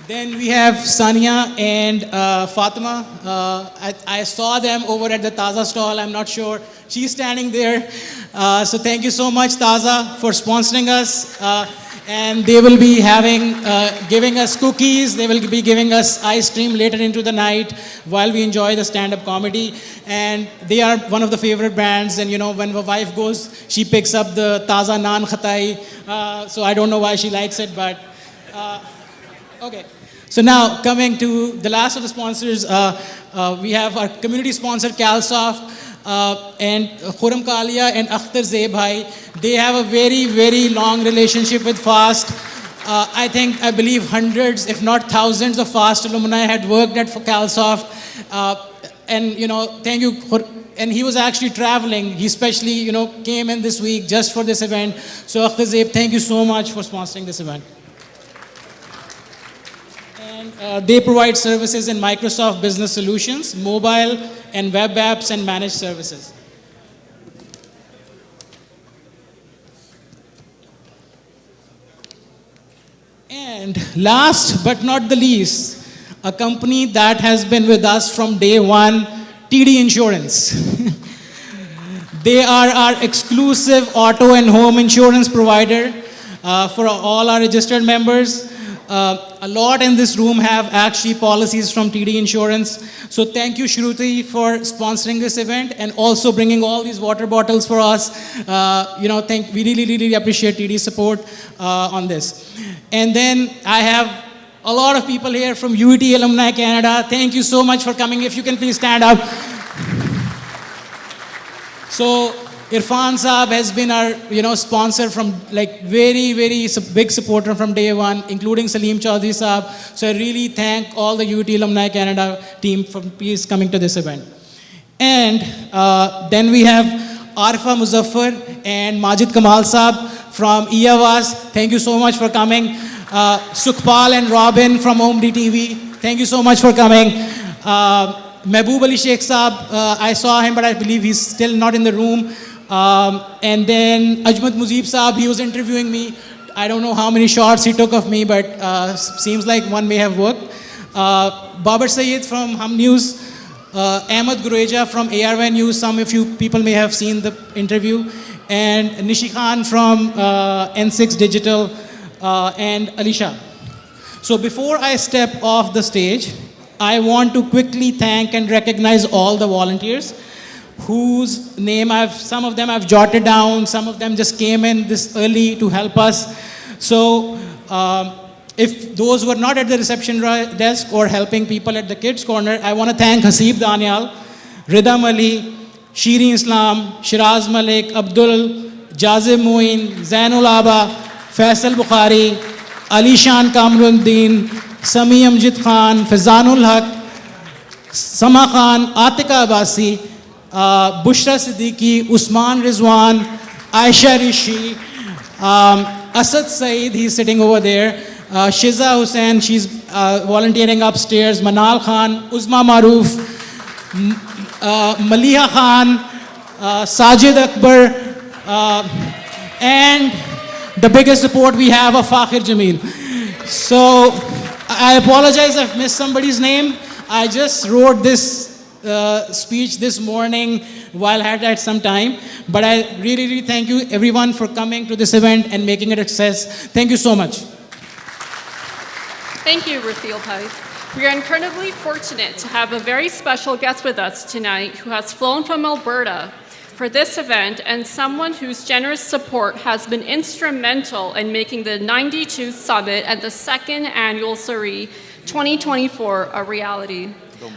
Then we have Sania and Fatima. I saw them over at the Taza stall. I'm not sure. She's standing there. So thank you so much, Taza, for sponsoring us. And they will be giving us cookies. They will be giving us ice cream later into the night while we enjoy the stand-up comedy. And they are one of the favorite brands. And when my wife goes, she picks up the Taza Naan Khatai. So I don't know why she likes it, but okay. So now, coming to the last of the sponsors, we have our community sponsor, Calsoft, and Khurram Kalia and Akhtar Zebhai. They have a very, very long relationship with FAST. I believe hundreds, if not thousands of FAST alumni had worked at Calsoft. And, thank you. And he was actually traveling. He especially, came in this week just for this event. So Akhtar Zeb, thank you so much for sponsoring this event. They provide services in Microsoft Business Solutions, mobile and web apps, and managed services. And last but not the least, a company that has been with us from day one, TD Insurance. They are our exclusive auto and home insurance provider for all our registered members. A lot in this room have actually policies from TD Insurance. So thank you, Shruti, for sponsoring this event and also bringing all these water bottles for us. We really, really appreciate TD's support on this. And then I have a lot of people here from UET Alumni Canada. Thank you so much for coming. If you can please stand up. So Irfan Saab has been our, sponsor from very, very big supporter from day one, including Salim Chaudhry Saab. So I really thank all the UT Alumni Canada team for please coming to this event. And then we have Arifa Muzaffar and Majid Kamal Saab from Iyawaz. Thank you so much for coming. Sukhpal and Robin from OMD TV. Thank you so much for coming. Mehboob Ali Sheikh Saab, I saw him, but I believe he's still not in the room. And then Ajmat Mujib Saab, he was interviewing me. I don't know how many shots he took of me, but seems like one may have worked. Babar Syed from Hum News, Ahmed Gureja from ARY News, some of you people may have seen the interview, and Nishi Khan from N6 Digital, and Alisha. So before I step off the stage, I want to quickly thank and recognize all the volunteers whose name some of them I've jotted down, some of them just came in this early to help us. So if those were not at the reception desk or helping people at the kids corner, I want to thank Hasib Danial, Ridham Ali, Shireen Islam, Shiraz Malik, Abdul, Jazim Moin, Zainul Aba, Faisal Bukhari, Ali Shan Kamruddin, Sami Amjid Khan, Fazanul Haq, Sama Khan, Atika Abasi, Bushra Siddiqui, Usman Rizwan, Aisha Rishi, Asad Saeed, he's sitting over there, Shiza Hussain, she's volunteering upstairs, Manal Khan, Uzma Maroof, Maliha Khan, Sajid Akbar, and the biggest support we have of Fakhir Jameel. So I apologize if I've missed somebody's name. I just wrote this speech this morning while I had had some time. But I really, really thank you everyone for coming to this event and making it a success. Thank you so much. Thank you, Rafiel Pai. We are incredibly fortunate to have a very special guest with us tonight who has flown from Alberta for this event and someone whose generous support has been instrumental in making the 92 Summit and the second Annual Soirée 2024 a reality.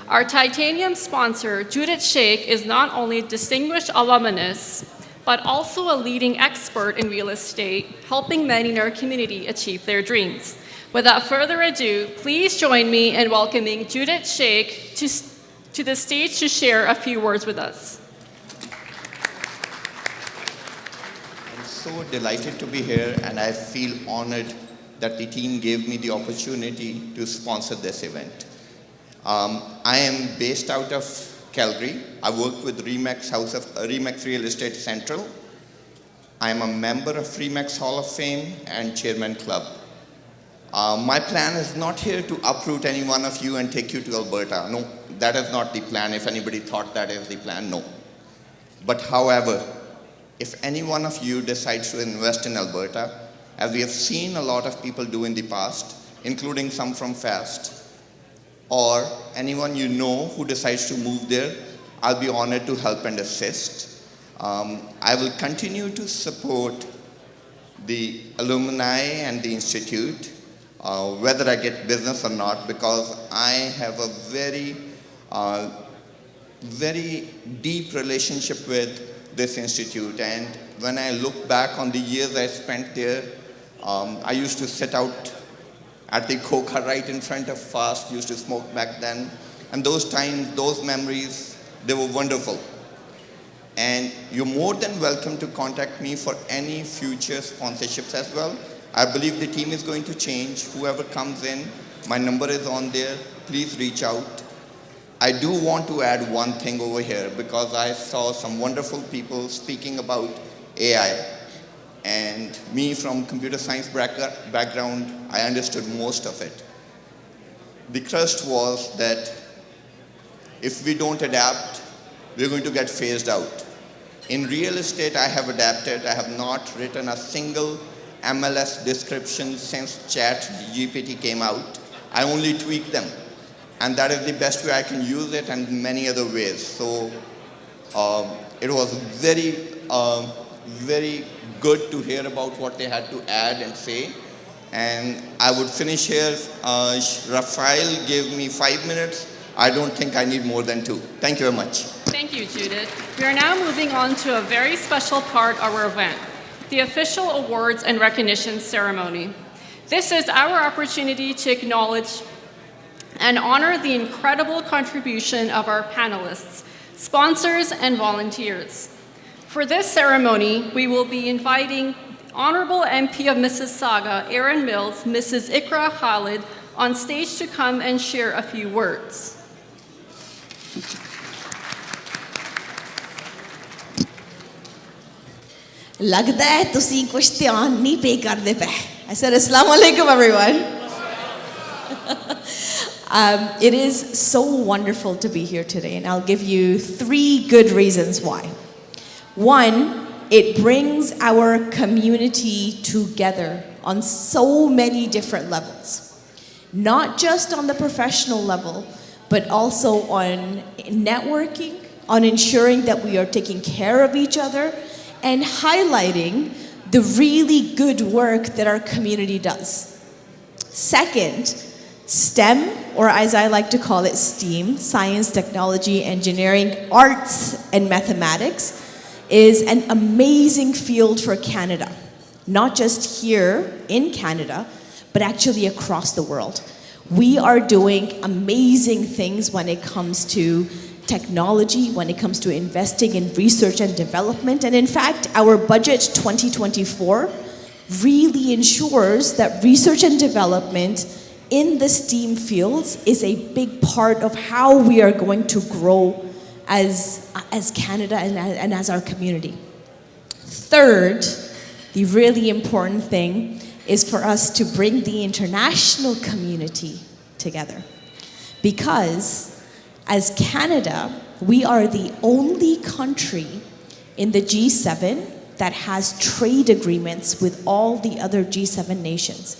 Our titanium sponsor, Judith Sheikh, is not only a distinguished alumnus, but also a leading expert in real estate, helping many in our community achieve their dreams. Without further ado, please join me in welcoming Judith Sheikh to the stage to share a few words with us. I'm so delighted to be here, and I feel honored that the team gave me the opportunity to sponsor this event. I am based out of Calgary. I work with Remax Real Estate Central. I am a member of Remax Hall of Fame and Chairman Club. My plan is not here to uproot any one of you and take you to Alberta. No, that is not the plan. If anybody thought that is the plan, no. But however, if any one of you decides to invest in Alberta, as we have seen a lot of people do in the past, including some from FAST, or anyone you know who decides to move there, I'll be honored to help and assist. I will continue to support the alumni and the institute, whether I get business or not, because I have a very, very deep relationship with this institute. And when I look back on the years I spent there, I used to sit out at the coca right in front of FAST, used to smoke back then. And those times, those memories, they were wonderful. And you're more than welcome to contact me for any future sponsorships as well. I believe the team is going to change. Whoever comes in, my number is on there. Please reach out. I do want to add one thing over here, because I saw some wonderful people speaking about AI. And me, from computer science background, I understood most of it. The crust was that if we don't adapt, we're going to get phased out. In real estate, I have adapted. I have not written a single MLS description since ChatGPT came out. I only tweak them. And that is the best way I can use it, and many other ways. So it was very good to hear about what they had to add and say. And I would finish here. Rafael gave me 5 minutes. I don't think I need more than 2. Thank you very much. Thank you, Judith. We are now moving on to a very special part of our event, the official awards and recognition ceremony. This is our opportunity to acknowledge and honor the incredible contribution of our panelists, sponsors, and volunteers. For this ceremony, we will be inviting Honourable MP of Mississauga, Erin Mills, Mrs. Iqra Khalid, on stage to come and share a few words. लगता है तुसी कुछ ध्यान नहीं पे करदे पे. I said Assalamu alaikum everyone. It is so wonderful to be here today, and I'll give you 3 good reasons why. 1, it brings our community together on so many different levels. Not just on the professional level, but also on networking, on ensuring that we are taking care of each other, and highlighting the really good work that our community does. 2nd, STEM, or as I like to call it, STEAM, science, technology, engineering, arts, and mathematics, is an amazing field for Canada. Not just here in Canada, but actually across the world. We are doing amazing things when it comes to technology, when it comes to investing in research and development. And in fact, our budget 2024 really ensures that research and development in the STEAM fields is a big part of how we are going to grow as Canada and as our community. 3rd, the really important thing is for us to bring the international community together. Because As Canada, we are the only country in the G7 that has trade agreements with all the other G7 nations.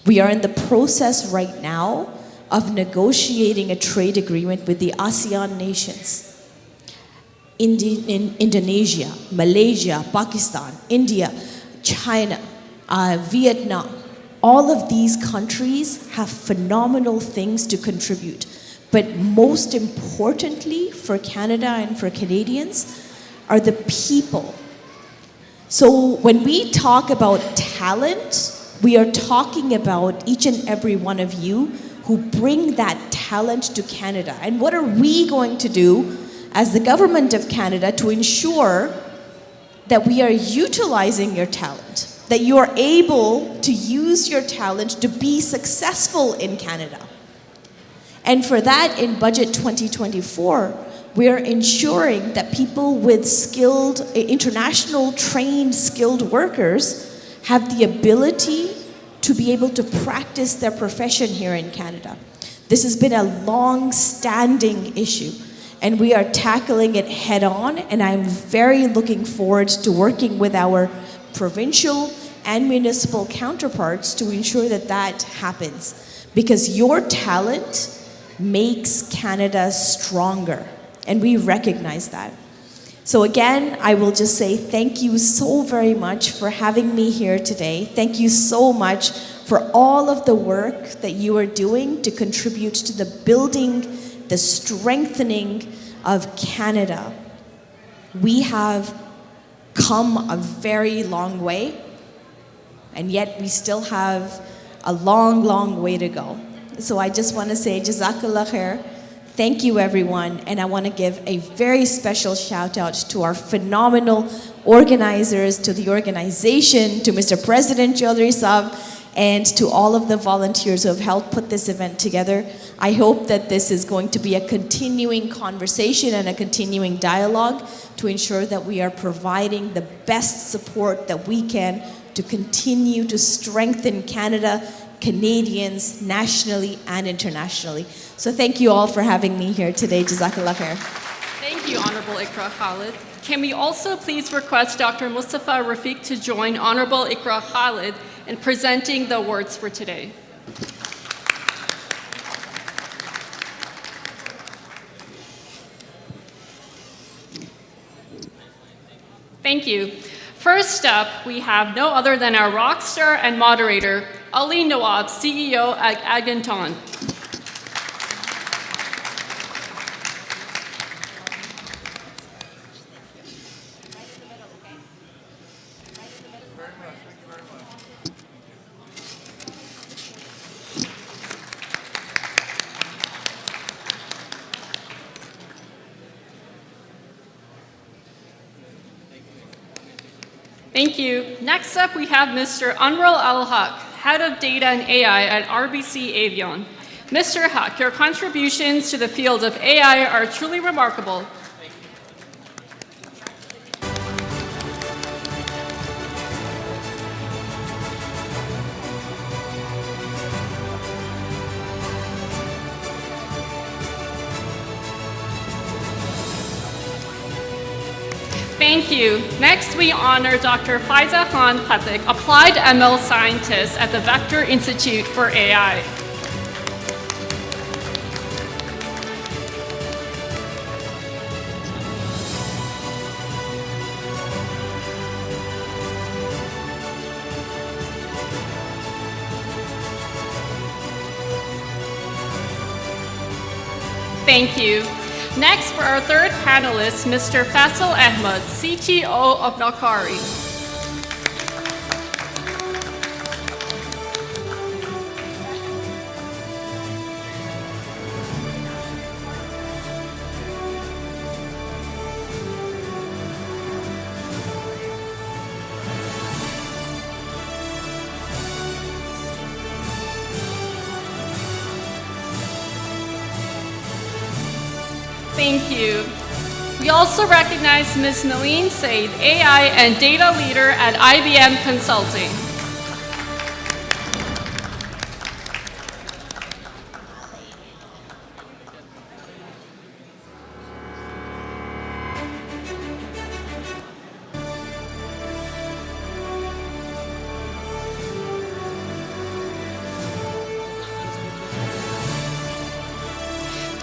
We are in the process right now of negotiating a trade agreement with the ASEAN nations. In Indonesia, Malaysia, Pakistan, India, China, Vietnam, all of these countries have phenomenal things to contribute. But most importantly for Canada and for Canadians are the people. So when we talk about talent, we are talking about each and every one of you who bring that talent to Canada. And what are we going to do as the government of Canada to ensure that we are utilizing your talent, that you are able to use your talent to be successful in Canada? And for that, in Budget 2024, we're ensuring that people with skilled, international trained skilled workers have the ability to be able to practice their profession here in Canada. This has been a long-standing issue, and we are tackling it head-on, and I'm very looking forward to working with our provincial and municipal counterparts to ensure that that happens. Because your talent makes Canada stronger, and we recognize that. So again, I will just say thank you so very much for having me here today. Thank you so much for all of the work that you are doing to contribute to the building, the strengthening of Canada. We have come a very long way, and yet we still have a long, long way to go. So I just want to say Jazakallah khair. Thank you, everyone, and I want to give a very special shout out to our phenomenal organizers, to the organization, to Mr. President Chaudhry Saab, and to all of the volunteers who have helped put this event together. I hope that this is going to be a continuing conversation and a continuing dialogue to ensure that we are providing the best support that we can to continue to strengthen Canada, Canadians, nationally and internationally. So thank you all for having me here today. Jazakallah khair. Thank you, Honourable Iqra Khalid. Can we also please request Dr. Mustafa Rafiq to join Honourable Iqra Khalid in presenting the awards for today? Thank you. First up, we have no other than our rock star and moderator, Ali Nawab, CEO at Agenton. Thank you. Next up, we have Mr. Anwar Al-Haq, Head of Data and AI at RBC Avion. Mr. Haq, your contributions to the field of AI are truly remarkable. Thank you. Next, we honor Dr. Faiza Khan Khattak, Applied ML Scientist at the Vector Institute for AI. Thank you. Next, for our third panelist, Mr. Faisal Ahmed, CTO of Knockri. Thank you. We also recognize Ms. Noureen Syed, AI and Data Leader at IBM Consulting.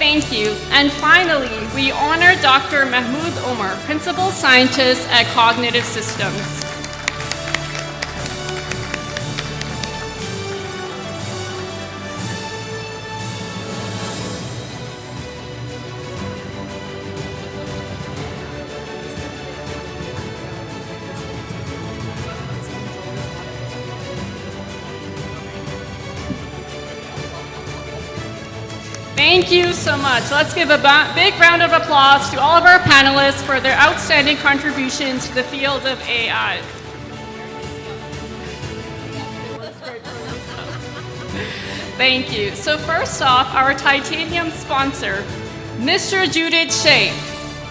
Thank you. And finally, we honor Dr. Mahmoud Omar, Principal Scientist at Cognitive Systems. Thank you so much. Let's give a big round of applause to all of our panelists for their outstanding contributions to the field of AI. Thank you. So first off, our titanium sponsor, Mr. Judith Sheikh.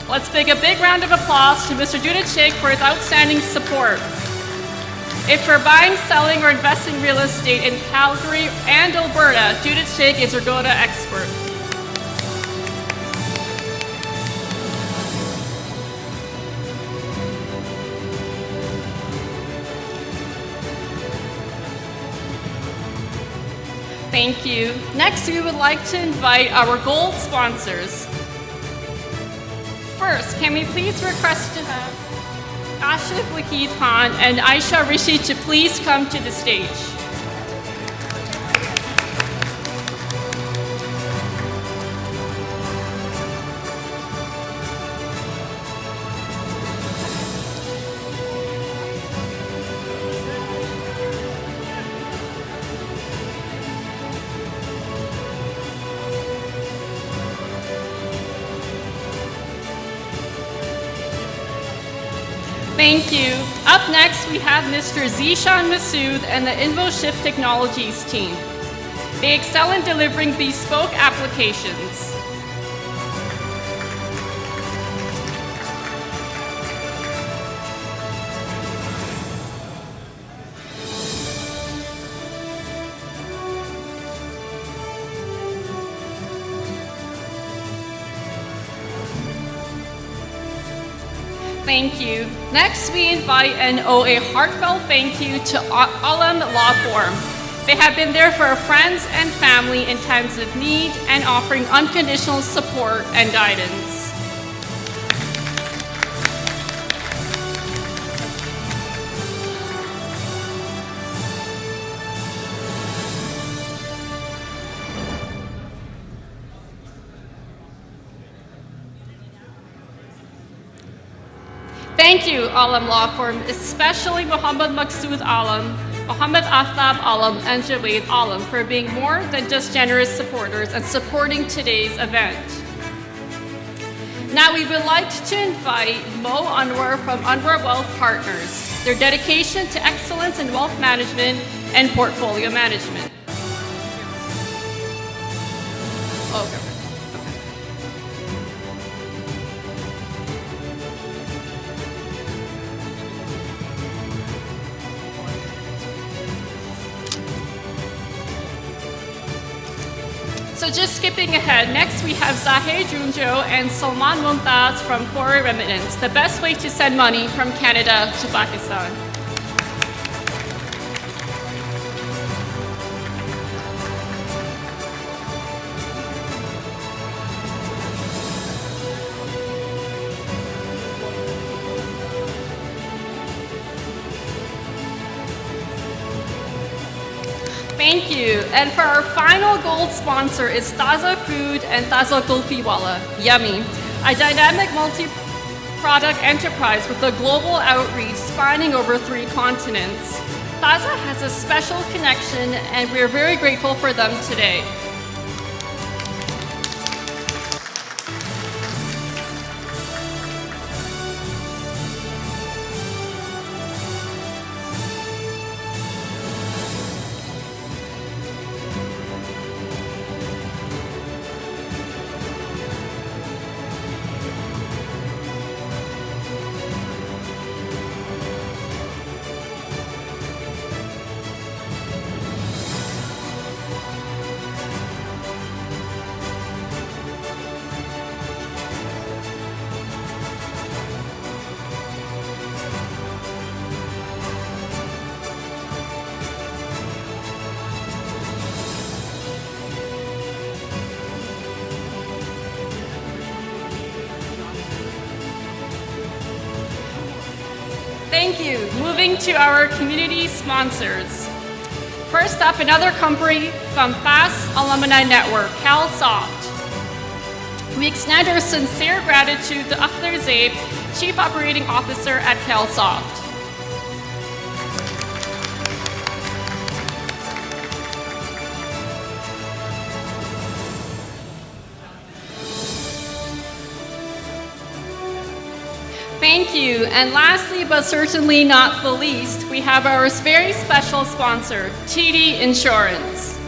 Let's give a big round of applause to Mr. Judith Sheikh for his outstanding support. If you're buying, selling, or investing real estate in Calgary and Alberta, Judith Sheikh is your go-to expert. Thank you. Next, we would like to invite our gold sponsors. First, can we please request to have Ashif Wahid Khan and Aisha Rechie to please come to the stage. Thank you. Up next, we have Mr. Zishan Masood and the InvoShift Technologies team. They excel in delivering bespoke applications. Thank you. Next, we invite and owe a heartfelt thank you to Alumni Law Firm. They have been there for our friends and family in times of need and offering unconditional support and guidance. Thank you, Alam Law Firm, especially Muhammad Maqsood Alam, Muhammad Aftab Alam, and Javed Alam for being more than just generous supporters and supporting today's event. Now we would like to invite Mo Anwar from Anwar Wealth Partners, their dedication to excellence in wealth management and portfolio management. Okay. So just skipping ahead, next we have Zahir Junjo and Salman Mumtaz from Foreign Remittance, the best way to send money from Canada to Pakistan. Thank you. And for our final gold sponsor is Taza Food and Taza Kulfi Wala, Yummy, a dynamic multi-product enterprise with a global outreach spanning over 3 continents. Taza has a special connection and we're very grateful for them today. Thank you. Moving to our community sponsors. First up, another company from FAST Alumni Network, CalSoft. We extend our sincere gratitude to Iqra Zaid, Chief Operating Officer at CalSoft. Thank you. And lastly, but certainly not the least, we have our very special sponsor, TD Insurance.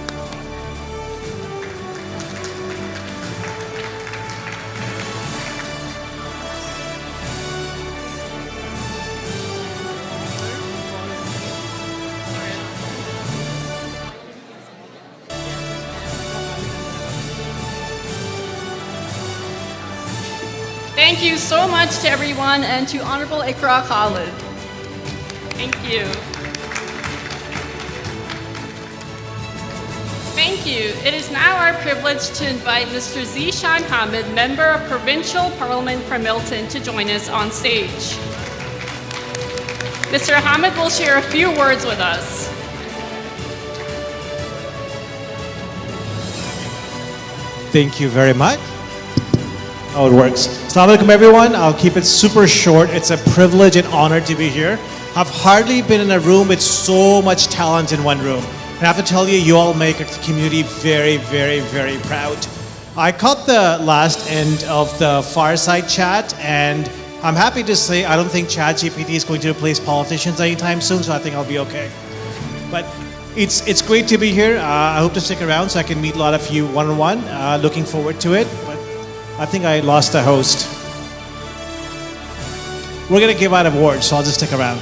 Thank you so much to everyone and to Honourable Iqra Khalid. Thank you. Thank you. It is now our privilege to invite Mr. Zishan Hamid, Member of Provincial Parliament from Milton, to join us on stage. Mr. Hamid will share a few words with us. Thank you very much. How it works. Assalamu alaikum everyone. I'll keep it super short. It's a privilege and honor to be here. I've hardly been in a room with so much talent in one room. And I have to tell you, you all make the community very, very, very proud. I caught the last end of the Fireside chat, and I'm happy to say I don't think ChatGPT is going to replace politicians anytime soon, so I think I'll be okay. But it's great to be here. I hope to stick around so I can meet a lot of you one-on-one. Looking forward to it. I think I lost the host. We're going to give out awards, so I'll just stick around.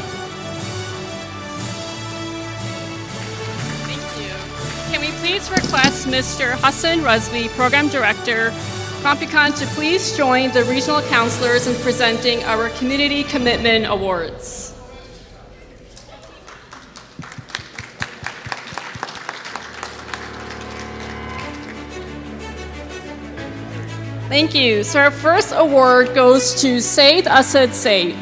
Thank you. Can we please request Mr. Hassan Razvi, Program Director, Compucon, to please join the regional councillors in presenting our Community Commitment Awards. Thank you. So our first award goes to Syed Asad Syed.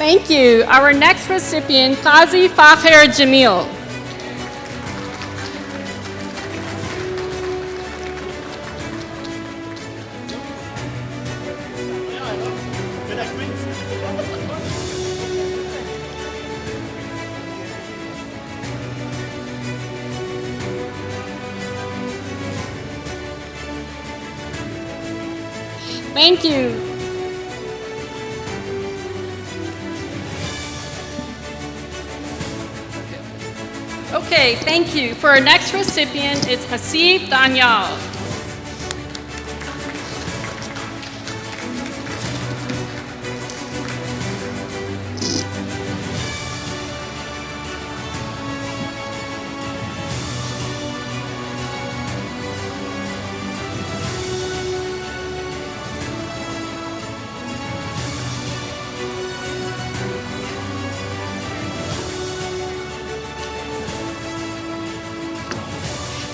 Thank you. Our next recipient, Qazi Fakhir Jamil. Thank you. Okay, thank you. For our next recipient, it's Hasib Danyal.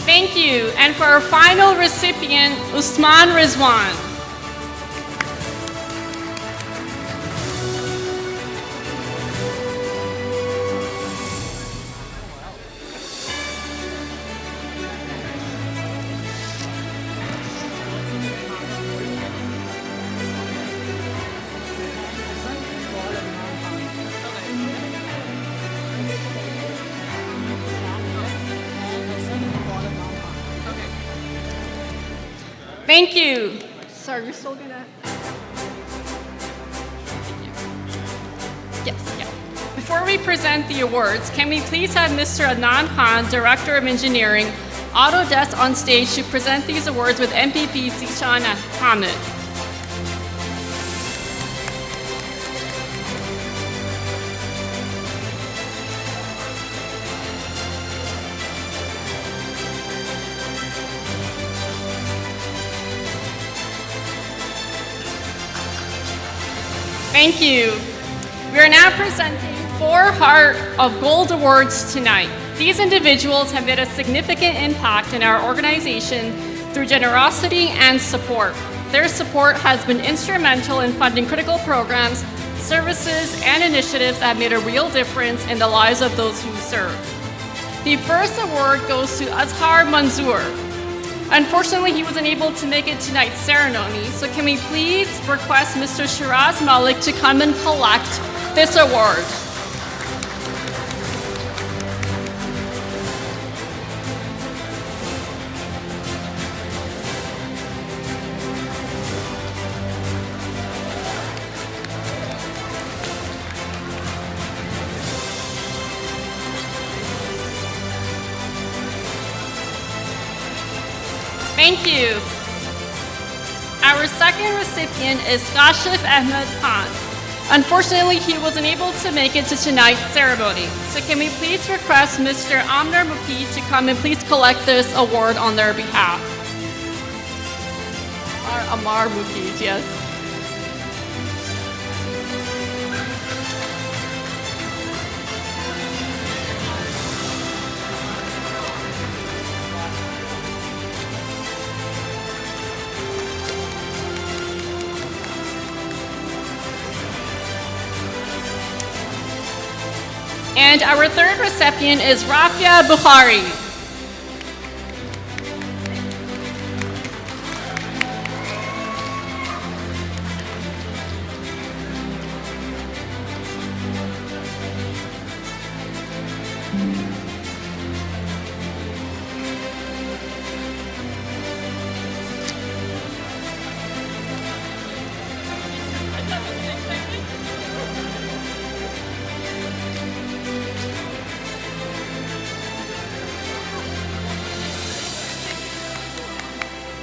Thank you. And for our final recipient, Usman Rizwan. Thank you. Sorry, we're still gonna. Yes, yeah. Before we present the awards, can we please have Mr. Adnan Khan, Director of Engineering, Autodesk on stage to present these awards with MPP Zishan Hamid. Thank you. We are now presenting 4 Heart of Gold Awards tonight. These individuals have made a significant impact in our organization through generosity and support. Their support has been instrumental in funding critical programs, services, and initiatives that have made a real difference in the lives of those who serve. The first award goes to Azhar Manzoor. Unfortunately, he wasn't able to make it tonight's ceremony, so can we please request Mr. Shiraz Malik to come and collect this award? Thank you. Our second recipient is Kashif Ahmed Khan. Unfortunately, he wasn't able to make it to tonight's ceremony. So can we please request Mr. Amnar Muki to come and please collect this award on their behalf? Amar Muki, yes. And our third recipient is Rafia Bukhari.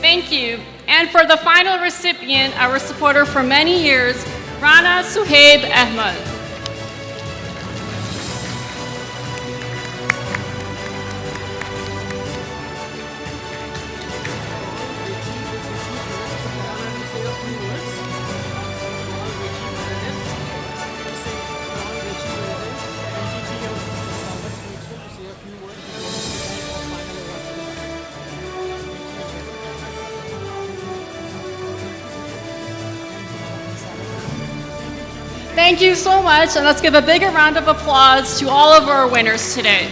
Thank you. And for the final recipient, our supporter for many years, Rana Suhaib Ahmed. Thank you so much, and let's give a bigger round of applause to all of our winners today.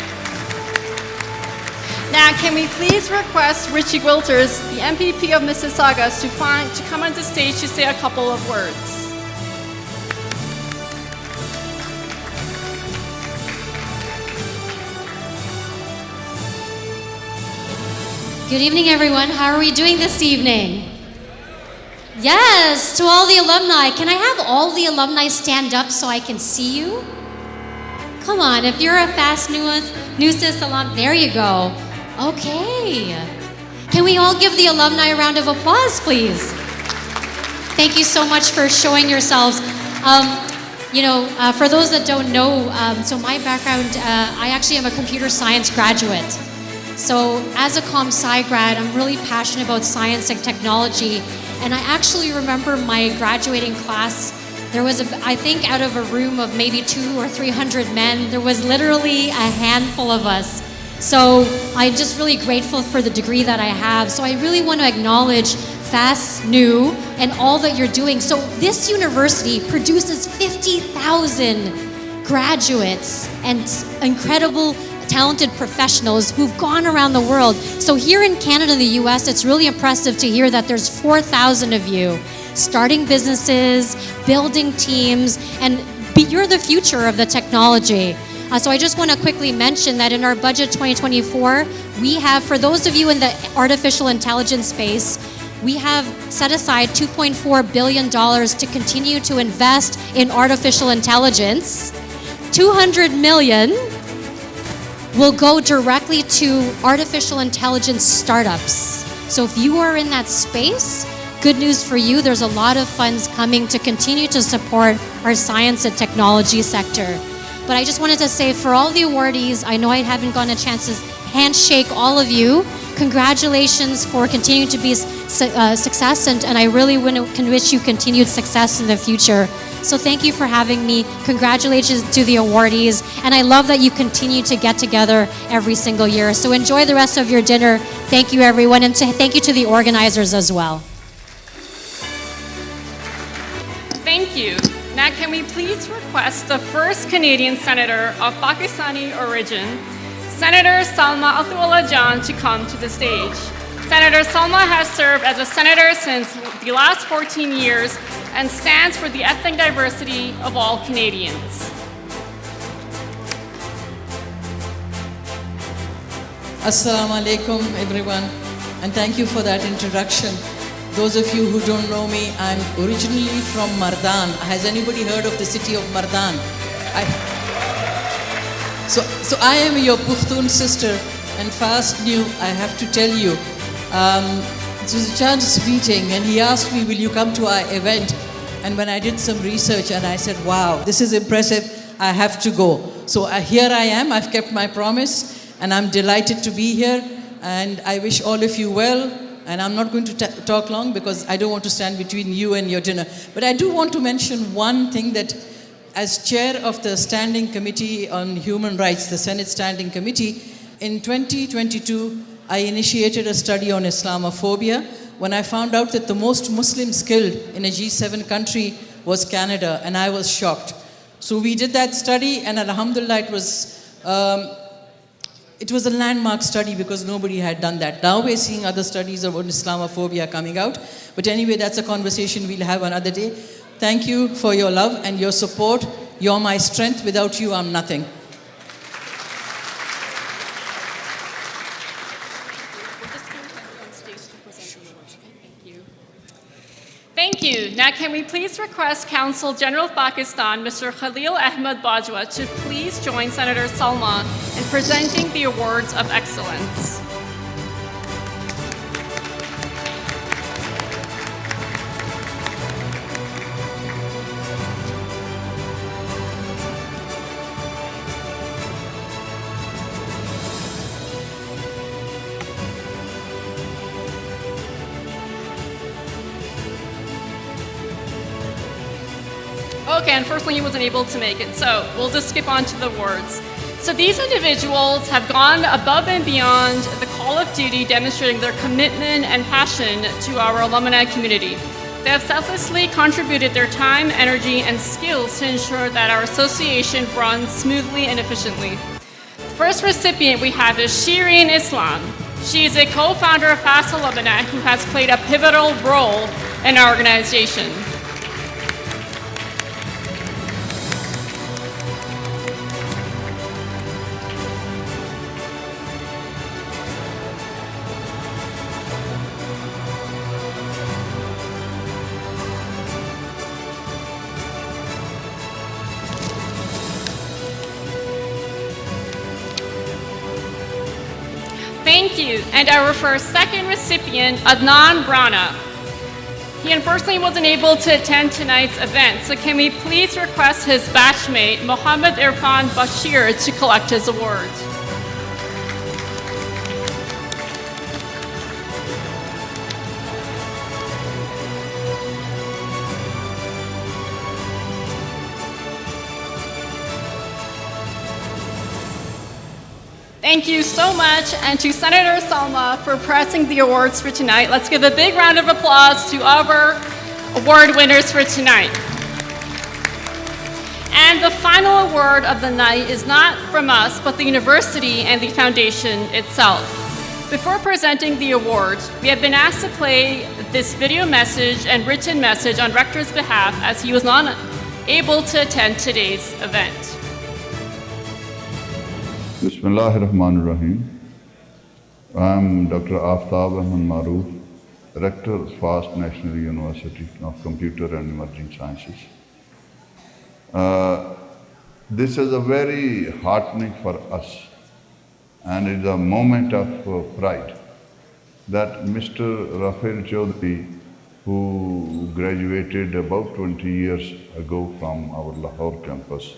Now, can we please request Rechie Wilters, the MPP of Mississauga, to come on the stage to say a couple of words. Good evening, everyone. How are we doing this evening? Yes, to all the alumni. Can I have all the alumni stand up so I can see you? Come on, if you're a FAST-NUCES alum, there you go. Okay. Can we all give the alumni a round of applause, please? Thank you so much for showing yourselves. For those that don't know, so my background, I actually am a computer science graduate. So as a comp-sci grad, I'm really passionate about science and technology. And I actually remember my graduating class, there was, I think out of a room of maybe 200 or 300 men, there was literally a handful of us. So I'm just really grateful for the degree that I have. So I really want to acknowledge FAST-NU and all that you're doing. So this university produces 50,000 graduates and incredible talented professionals who've gone around the world. So here in Canada and the US, it's really impressive to hear that there's 4,000 of you starting businesses, building teams, and you're the future of the technology. So I just want to quickly mention that in our budget 2024, we have, for those of you in the artificial intelligence space, we have set aside $2.4 billion to continue to invest in artificial intelligence. 200 million will go directly to artificial intelligence startups. So if you are in that space, good news for you, there's a lot of funds coming to continue to support our science and technology sector. But I just wanted to say for all the awardees, I know I haven't gotten a chance to handshake all of you, congratulations for continuing to be success, and I really can wish you continued success in the future. So thank you for having me. Congratulations to the awardees, and I love that you continue to get together every single year. So enjoy the rest of your dinner. Thank you, everyone, and thank you to the organizers as well. Thank you. Now can we please request the first Canadian Senator of Pakistani origin, Senator Salma Ataullahjan, to come to the stage. Senator Salma has served as a senator since the last 14 years and stands for the ethnic diversity of all Canadians. Assalamu alaikum, everyone, and thank you for that introduction. Those of you who don't know me, I'm originally from Mardan. Has anybody heard of the city of Mardan? So I am your Pushtun sister, and FAST-NUCES, I have to tell you, it was a chance meeting, and he asked me, will you come to our event? And when I did some research, and I said, wow, this is impressive, I have to go. So here I am, I've kept my promise, and I'm delighted to be here, and I wish all of you well. And I'm not going to talk long because I don't want to stand between you and your dinner. But I do want to mention one thing, that as chair of the Standing Committee on Human Rights, the Senate Standing Committee, in 2022, I initiated a study on Islamophobia when I found out that the most Muslims killed in a G7 country was Canada, and I was shocked. So we did that study, and alhamdulillah, it was a landmark study because nobody had done that. Now we're seeing other studies about Islamophobia coming out. But anyway, that's a conversation we'll have another day. Thank you for your love and your support. You're my strength. Without you, I'm nothing. Thank you. Now can we please request Consul General of Pakistan, Mr. Khalid Ahmed Bajwa, to please join Senator Salma in presenting the Awards of Excellence. Okay, unfortunately he wasn't able to make it, so we'll just skip on to the awards. So these individuals have gone above and beyond the call of duty, demonstrating their commitment and passion to our alumni community. They have selflessly contributed their time, energy, and skills to ensure that our association runs smoothly and efficiently. The first recipient we have is Shireen Islam. She is a co-founder of FAST Alumni who has played a pivotal role in our organization. Thank you. And our first second recipient, Adnan Brana. He unfortunately wasn't able to attend tonight's event, so can we please request his batchmate, Mohammed Irfan Bashir, to collect his award. Thank you so much, and to Senator Salma for pressing the awards for tonight. Let's give a big round of applause to our award winners for tonight. And the final award of the night is not from us, but the university and the foundation itself. Before presenting the award, we have been asked to play this video message and written message on Rector's behalf, as he was not able to attend today's event. Bismillahirrahmanirrahim. I'm Dr. Ahmed, Rector of FAST National University of Computer and Emerging Sciences. This is a very heartening for us, and it's a moment of pride that Mr. Rafael Chaudhary, who graduated about 20 years ago from our Lahore campus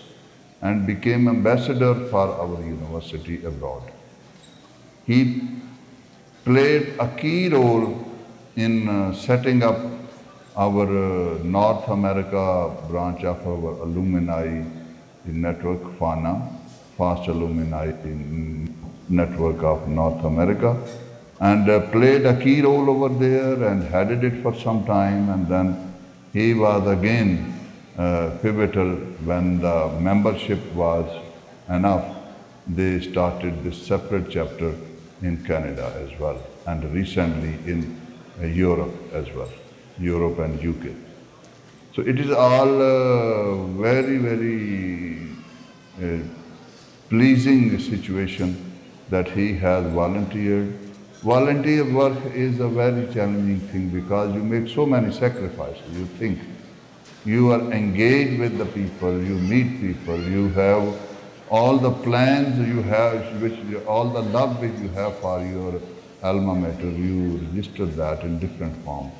and became ambassador for our university abroad. He played a key role in setting up our North America branch of our alumni network, FANA, Fast Alumni Network of North America, and played a key role over there and headed it for some time, and then he was again pivotal when the membership was enough. They started this separate chapter in Canada as well, and recently in Europe as well, Europe and UK. So it is all very, very pleasing situation that he has volunteered. Volunteer work is a very challenging thing because you make so many sacrifices. You think, you are engaged with the people, you meet people, you have all the plans you have, all the love which you have for your alma mater, you register that in different forms.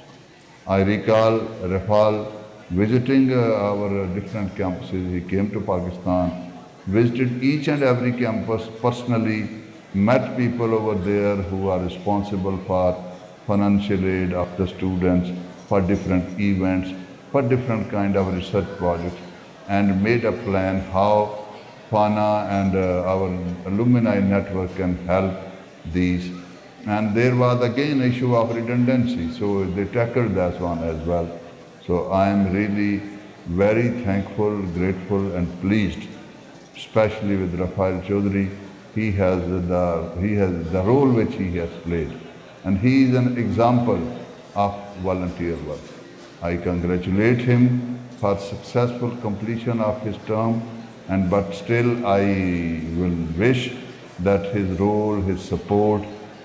I recall Rafal visiting our different campuses. He came to Pakistan, visited each and every campus personally, met people over there who are responsible for financial aid of the students, for different events, for different kind of research projects, and made a plan how FANA and our alumni network can help these. And there was again an issue of redundancy, so they tackled that one as well. So I am really very thankful, grateful and pleased, especially with Rafael Chaudhry. He has the role which he has played, and he is an example of volunteer work. I congratulate him for successful completion of his term, but still I will wish that his role, his support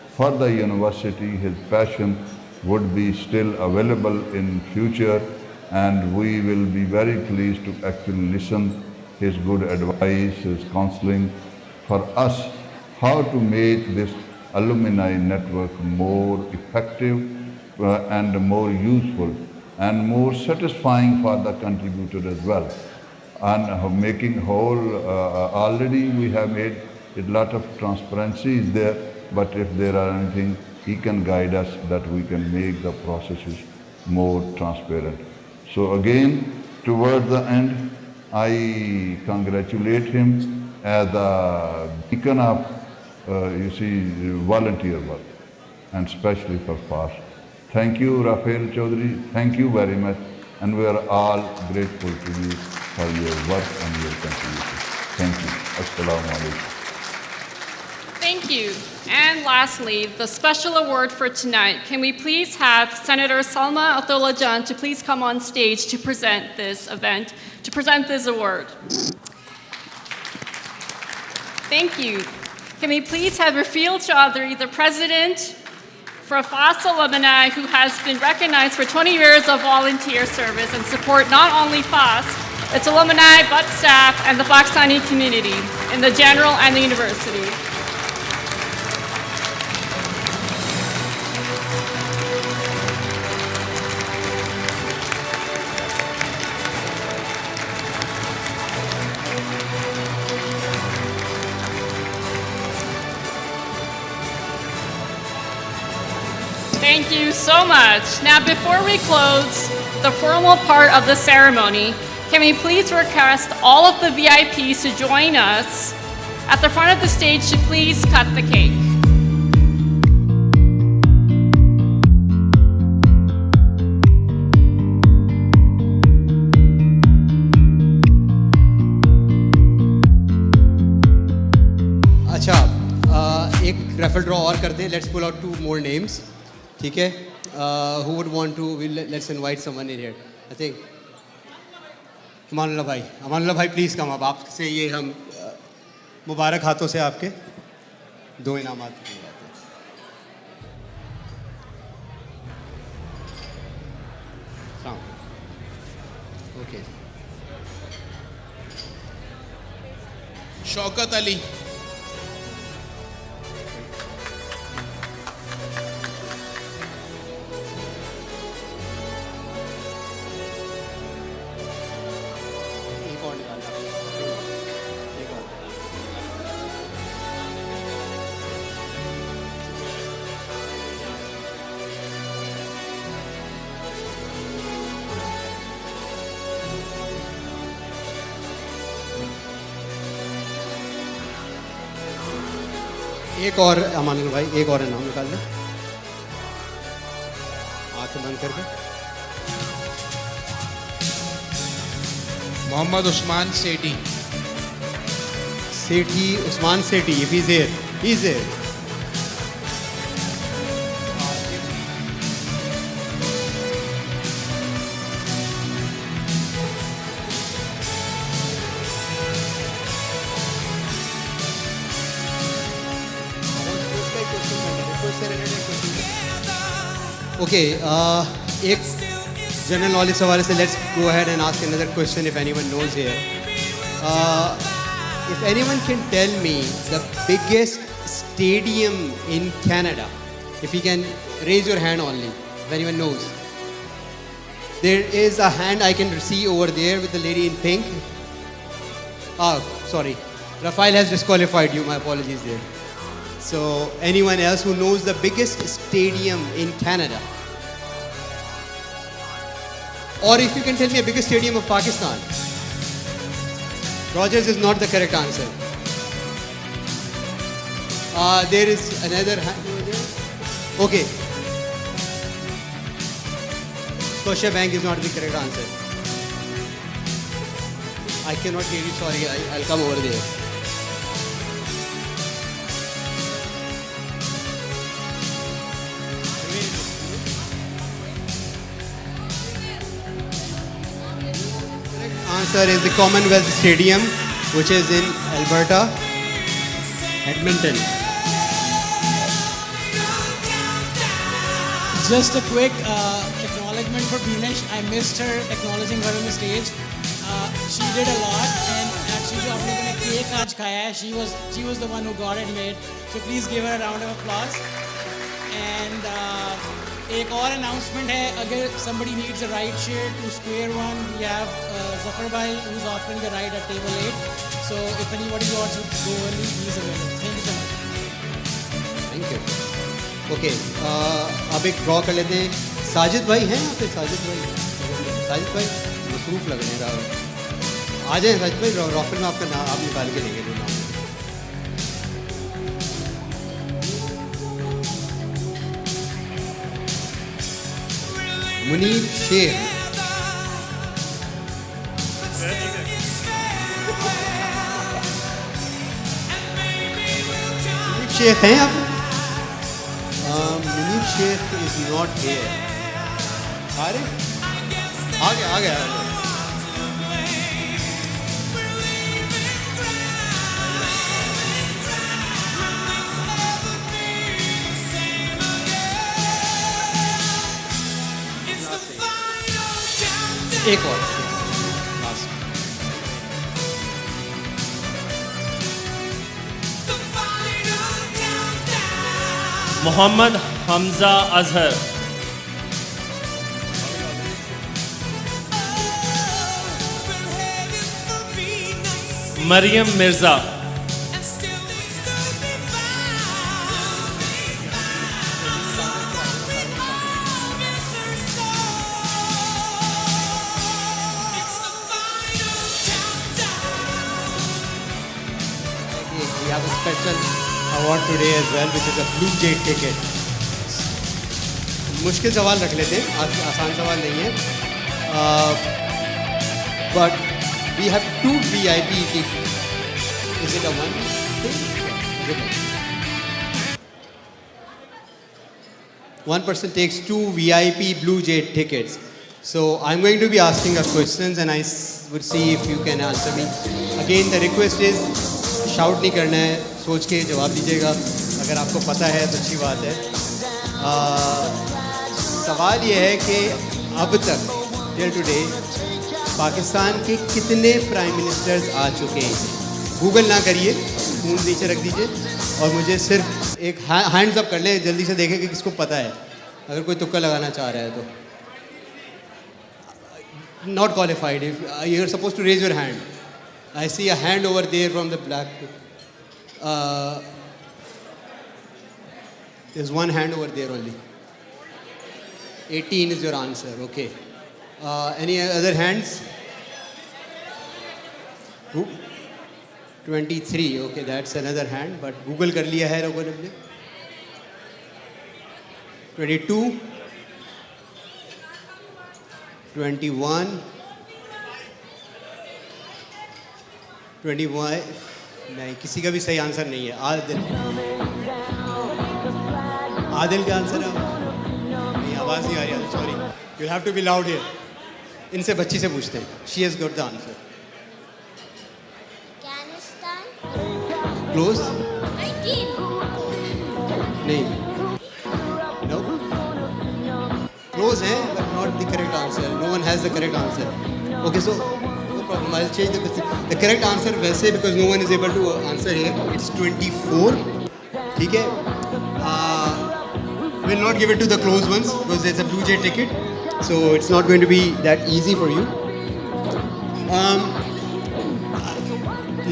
for the university, his passion would be still available in future, and we will be very pleased to actually listen his good advice, his counseling for us how to make this alumni network more effective and more useful and more satisfying for the contributor as well. And making whole, already we have made a lot of transparency is there, but if there are anything, he can guide us that we can make the processes more transparent. So again, towards the end, I congratulate him as a beacon of, volunteer work, and especially for FAST. Thank you, Rafael Chaudhry. Thank you very much, and we are all grateful to you for your work and your contribution. Thank you. Assalamu alaikum. Thank you. And lastly, the special award for tonight. Can we please have Senator Salma Ataullahjan to please come on stage to present this event, to present this award. Thank you. Can we please have Rafael Chaudhry, the president for FAST Alumni, who has been recognized for 20 years of volunteer service and support not only FAST, its alumni, but staff and the Pakistani community in the general and the university. Thank you so much. Now, before we close the formal part of the ceremony, can we please request all of the VIPs to join us at the front of the stage to please cut the cake. अच्छा, एक raffle draw और कर दें. Let's pull out 2 more names. ठीक है? Who would want to? Let's invite someone in here. I think. Amanullah भाई please कम अब आपसे ये हम मुबारक हाथों से आपके 2 इनामात दिए जाते हैं. ओके. शौकत अली. एक और अमानुल भाई, एक और नाम निकाल लें, आंखें बंद करके। मोहम्मद उस्मान सेठी। Sethi, Usman Sethi, if he's here. He's there. Okay, एक जनरल नॉलेज सवाल से let's go ahead and ask another question if anyone knows here. If anyone can tell me the biggest stadium in Canada, if you can raise your hand only, if anyone knows. There is a hand I can see over there with the lady in pink. Sorry, Rafael has disqualified you, my apologies there. So anyone else who knows the biggest stadium in Canada? Or if you can tell me a biggest stadium of Pakistan. Rogers is not the correct answer. There is another hand over there. Okay. Scotia Bank is not the correct answer. I cannot hear you, sorry, I'll come over there. Answer is the Commonwealth Stadium, which is in Alberta, Edmonton. Just a quick acknowledgement for Binesh. I missed her acknowledging her on the stage. She did a lot, and actually आप लोगों ने cake आज खाया है. She was the one who got it made. So please give her a round of applause. And एक और announcement है, अगर somebody needs a ride share to Square One, we have Zafar Bhai who's offering the ride at table 8. So if anybody wants to go early, he's available. Thank you so much. Thank you. Okay, अब एक draw कर लेते हैं. साजिद भाई हैं यहाँ पे? साजिद भाई मसरूफ लग रहे हैं राहुल. आ जाएं साजिद भाई, रॉफल में आपका नाम आप निकाल के देंगे. मुनीब शेख. मुनीब शेख हैं आप? Munib Sheikh is not here. आ रहे? आ गया. एक और Mohammad Hamza Azhar. Maryam Mirza. We have a special award today as well, which is a Blue Jay ticket. मुश्किल सवाल रख लेते हैं, आसान सवाल नहीं है. But we have 2 VIP tickets. Is it a one thing? One person takes 2 VIP Blue Jay tickets. So I'm going to be asking us questions and I would see if you can answer me. Again, the request is shout नहीं करना है, सोच के जवाब दीजिएगा. अगर आपको पता है तो अच्छी बात है. सवाल ये है कि अब तक टिल टुडे पाकिस्तान के कितने प्राइम मिनिस्टर्स आ चुके हैं? गूगल ना करिए, फ़ोन नीचे रख दीजिए और मुझे सिर्फ एक हैंड्स अप कर लें, जल्दी से देखें कि किसको पता है. अगर कोई तुक्का लगाना चाह रहा है तो. Not qualified. If you're supposed to raise your hand. I see a hand over there from the black. There's one hand over there only. 18 is your answer. Okay. Any other hands? Who? 23, okay, that's another hand, but Google कर लिया है लोगों ने अपने. 22, 21, 21, नहीं किसी का भी सही आंसर नहीं है. आदिल का आंसर है? नहीं, आवाज़ नहीं आ रही. Sorry, you'll have to be loud here. इनसे बच्ची से पूछते हैं. She has got the answer. Close? 19. नहीं. No? Close है, but not the correct answer. No one has the correct answer. Okay, so no problem. I'll change the question. The correct answer वैसे because no one is able to answer here. It's 24. ठीक है? We'll not give it to the close ones because there's a Blue Jay ticket. So it's not going to be that easy for you.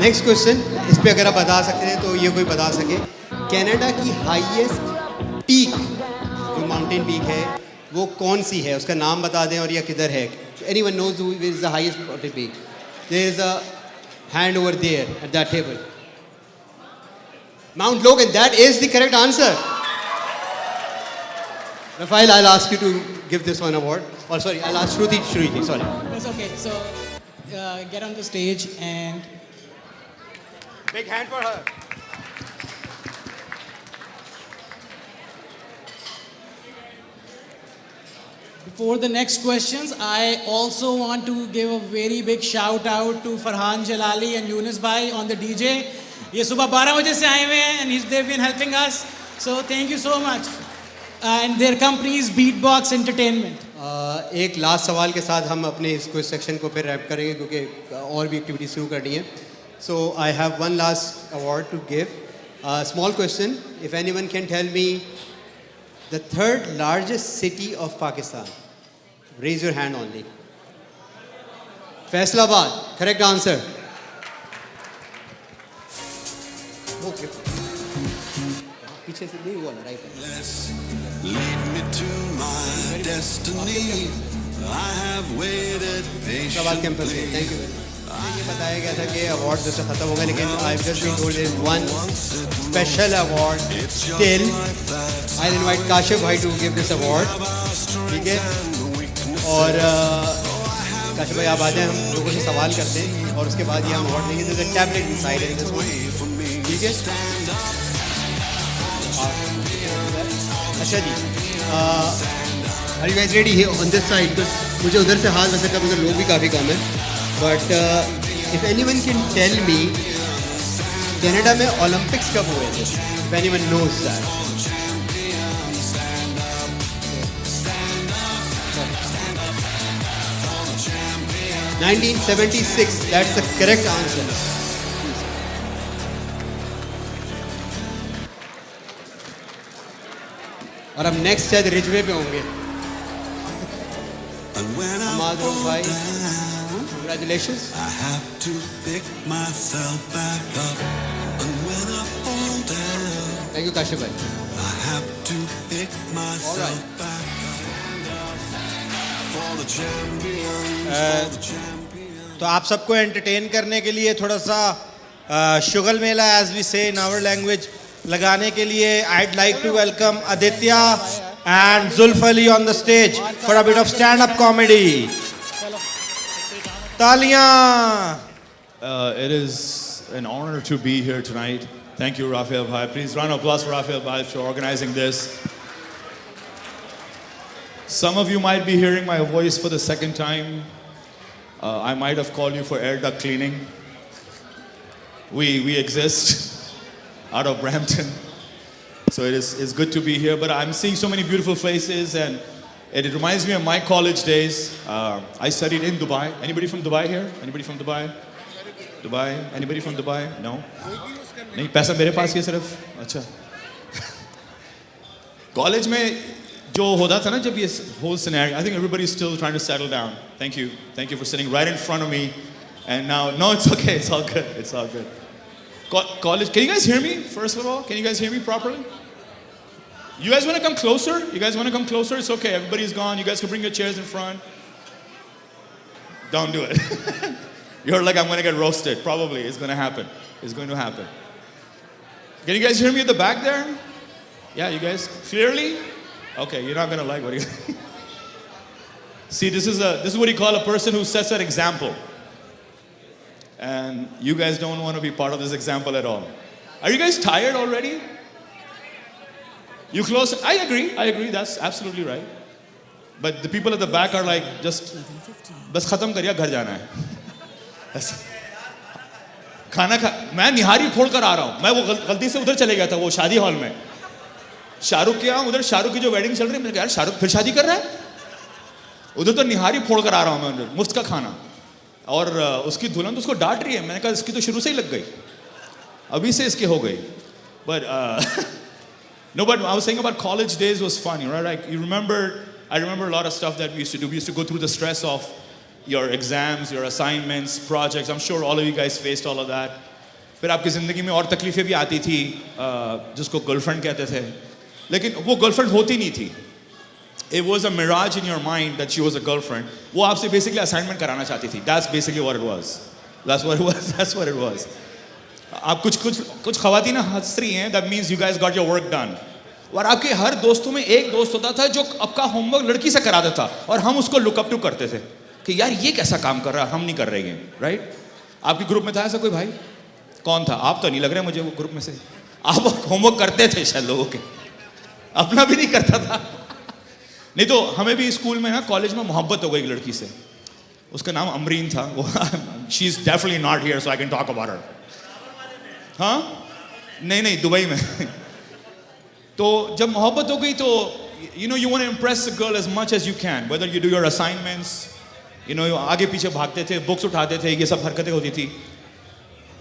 Next question. इस पे अगर आप बता सकते हैं तो ये कोई बता सके. कनाडा की हाईएस्ट पीक जो माउंटेन पीक है वो कौन सी है? उसका नाम बता दें और या किधर है. Anyone knows who is the highest mountain peak? There is a hand over there at that table. Mount Logan. That is the correct answer. Rafael, I'll ask you to give this one award. Or sorry, I'll ask Shruti, sorry. That's okay. So get on the stage and big hand for her. Before the next questions, I also want to give a very big shout out to Farhan Jalali and Yunus Bhai on the DJ. ये सुबह 12 बजे से आए हुए हैं and they've been helping us. So thank you so much. And their company is Beatbox Entertainment. एक last सवाल के साथ हम अपने इस क्विज सेक्शन को फिर रैप करेंगे क्योंकि और भी एक्टिविटी शुरू करनी है. So I have one last award to give. Small question. If anyone can tell me the third largest city of Pakistan. Raise your hand only. Faisalabad. Correct answer. Okay. पीछे से नहीं हुआ ना right. Lead me to my destiny. I have waited patiently. Thank you. ये बताया गया था कि अवार्ड जैसे खत्म हो गए लेकिन I've just been told there's one special award still. I'll invite Kashif bhai to give this award. ठीक है? और काशिफ भाई आप आ जाएं, हम लोगों से सवाल करते हैं और उसके बाद ये हम अवार्ड देंगे. There's a tablet inside in this one. ठीक है? अच्छा जी. Are you guys ready here on this side? Because मुझे उधर से हाथ वैसे कब उधर लोग भी काफ़ी कम है. But if anyone can tell me, Canada में ओलंपिक्स कब हुए थे? If anyone knows that. (1976). That's the correct answer. और अब नेक्स्ट शायद रिजवे पे होंगे. Ahmed भाई. Congratulations. I have to pick myself back up, and when I fall down, Thank you, Kashif bhai. I have to pick myself back up for the champion. तो आप सबको entertain करने के लिए थोड़ा सा शुगल मेला एज वी से इन आवर लैंग्वेज लगाने के लिए I'd like to welcome Aditya and Zulfali on the stage for a bit of stand-up comedy. Taliyan! It is an honor to be here tonight. Thank you, Rafael Bhai. Please round of applause for Rafael Bhai for organizing this. Some of you might be hearing my voice for the second time. I might have called you for air duct cleaning. We exist out of Brampton. So it's good to be here. But I'm seeing so many beautiful faces and it reminds me of my college days. I studied in Dubai. Anybody from Dubai here? Anybody from Dubai? Dubai? Anybody from Dubai? No? नहीं पैसा मेरे पास ये सिर्फ अच्छा college में जो होता था ना जब ये whole scenario, I think everybody is still trying to settle down. Thank you for sitting right in front of me. And now, no, it's okay, it's all good, it's all good. College, can you guys hear me? First of all, can you guys hear me properly? You guys want to come closer? You guys want to come closer? It's okay, everybody's gone. You guys can bring your chairs in front. Don't do it. You're like, I'm going to get roasted. Probably. It's going to happen. It's going to happen. Can you guys hear me at the back there? Yeah, you guys? Clearly? Okay, you're not going to like what you... See, this is what you call a person who sets an example. And you guys don't want to be part of this example at all. Are you guys tired already? You close? I agree, that's absolutely right. But the people at the back are like, just, bas khatam kariya, ghar jana hai. खाना खा मैं निहारी फोड़ कर आ रहा हूँ मैं वो गलती से उधर चले गया था वो शादी हॉल में शाहरुख के यहाँ उधर शाहरुख की जो वेडिंग चल रही है मैंने कहा यार शाहरुख फिर शादी कर रहा है उधर तो निहारी फोड़ कर आ रहा हूँ मैं उधर मुफ्त का खाना और उसकी दुल्हन तो उसको डांट रही है मैंने कहा इसकी तो शुरू से ही लग गई अभी से इसकी हो गई but no but I was saying about college days was funny right like I remember a lot of stuff that we used to do we used to go through the stress of your exams your assignments projects I'm sure all of you guys faced all of that फिर आपकी ज़िंदगी में और तकलीफ़ें भी आती थी जिसको गर्लफ्रेंड कहते थे लेकिन वो गर्लफ्रेंड होती नहीं थी it was a mirage in your mind that she was a girlfriend वो आपसे basically assignment कराना चाहती थी that's basically what it was that's what it was आप कुछ ख़वातीन हंस रही हैं that means you guys got your work done और आपके हर दोस्तों में एक दोस्त होता था जो आपका होमवर्क लड़की से करा देता और हम उसको लुक अप टू करते थे कि यार ये कैसा काम कर रहा है हम नहीं कर रहे हैं राइट आपके ग्रुप में था ऐसा कोई भाई कौन था आप तो नहीं लग रहे मुझे वो ग्रुप में से आप होमवर्क करते थे शायद लोगों के अपना भी नहीं करता था नहीं तो हमें भी स्कूल में ना कॉलेज में मोहब्बत हो गई एक लड़की से उसका नाम अमरीन था वो she is definitely not here so I can talk about her हाँ नहीं दुबई में तो जब मोहब्बत हो गई तो you want to impress the girl as much as you can whether you do your assignments आगे पीछे भागते थे बुक्स उठाते थे ये सब हरकतें होती थी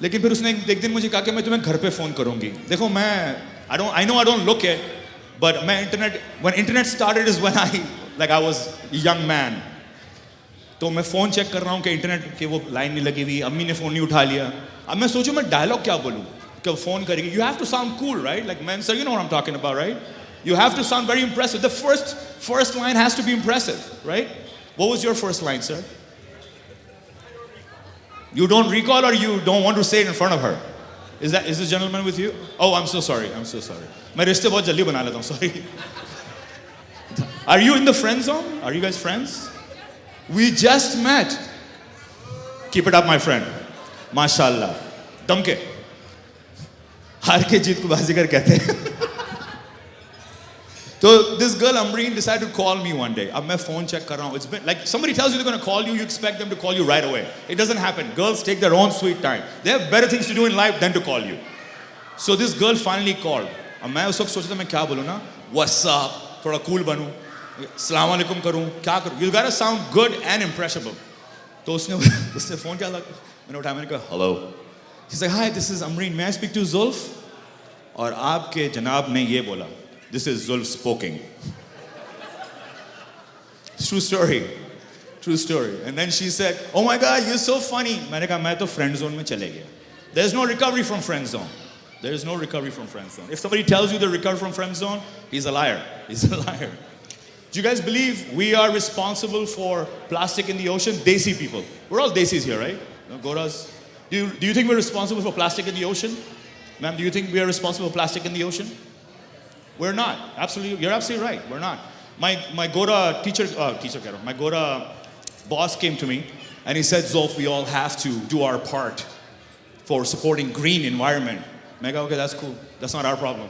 लेकिन फिर उसने एक दिन मुझे कहा कि मैं तुम्हें घर पे फ़ोन करूंगी देखो मैं I know I don't look it but मैं when internet started is when I was a young man तो मैं फ़ोन चेक कर रहा हूँ कि इंटरनेट के वो लाइन नहीं लगी हुई अम्मी ने फ़ोन नहीं उठा लिया अब मैं सोचूं मैं डायलॉग क्या बोलूँ कि फ़ोन करेगी you have to sound cool right like men sir you know what I'm talking about right you have to sound very impressive the first line has to be impressive right what was your first line sir you don't recall or you don't want to say it in front of her is this gentleman with you oh I'm so sorry मैं रिश्ते बहुत जल्दी बना लेता हूँ sorry are you in the friend zone are you guys friends we just met keep it up my friend mashallah दम के हार के जीत को बाजीगर कहते हैं So this girl Amreen decided to call me one day. अब मैं phone check कर रहा हूँ. It's been like somebody tells you they're going to call you, you expect them to call you right away. It doesn't happen. Girls take their own sweet time. They have better things to do in life than to call you. So this girl finally called. अब मैं उस वक्त सोचा था मैं क्या बोलूँ ना? What's up? थोड़ा cool बनूँ. Assalamu alaikum करूँ. क्या करूँ? You gotta sound good and impressionable. तो उसने phone किया मैंने उठाया मैंने कहा hello. She's like hi this is Amreen. May I speak to Zulf? और आपके जनाब ने ये बोला. This is Zulf spoken. It's true story. And then she said, oh my God, you're so funny. मैंने कहा मैं तो friend zone में चले गया. There's no recovery from friend zone. If somebody tells you they recover from friend zone, he's a liar. Do you guys believe we are responsible for plastic in the ocean? Desi people. We're all Desis here, right? No, Goras. Do you think we're responsible for plastic in the ocean? Ma'am, do you think we are responsible for plastic in the ocean? We're not. Absolutely, you're absolutely right. We're not. My Gora my Gora boss came to me and he said, Zulf, we all have to do our part for supporting green environment. I go, okay, that's cool. That's not our problem.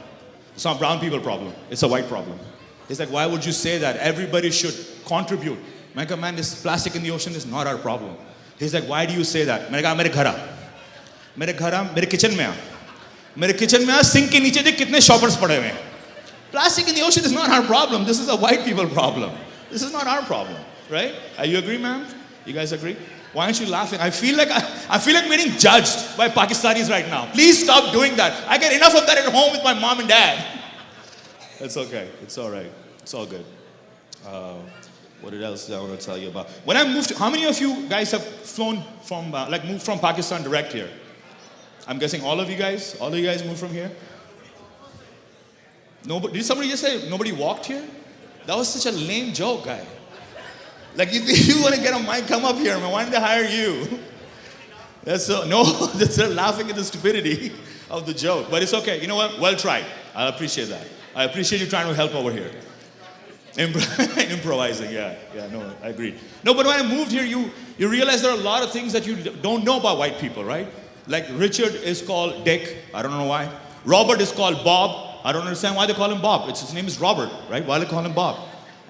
It's not brown people problem. It's a white problem. He's like, why would you say that? Everybody should contribute. I go, man, this plastic in the ocean is not our problem. He's like, why do you say that? I go, मेरे kitchen में sink के नीचे देख कितने shoppers पड़े हुए हैं. Plastic in the ocean is not our problem. This is a white people problem. This is not our problem, right? Are you agree, ma'am? You guys agree? Why aren't you laughing? I feel like I'm getting judged by Pakistanis right now. Please stop doing that. I get enough of that at home with my mom and dad. It's okay. It's all right. It's all good. What else did I want to tell you about? When I moved, how many of you guys have flown from, moved from Pakistan direct here? I'm guessing all of you guys. All of you guys moved from here. Nobody, did somebody just say nobody walked here? That was such a lame joke, guy. Like, if you want to get a mic, come up here, man. Why didn't they hire you? They're laughing at the stupidity of the joke. But it's okay. You know what? Well tried. I appreciate that. I appreciate you trying to help over here. Improvising, yeah, no, I agree. No, but when I moved here, you realize there are a lot of things that you don't know about white people, right? Like Richard is called Dick, I don't know why. Robert is called Bob, I don't understand why they call him Bob. His name is Robert, right? Why they call him Bob?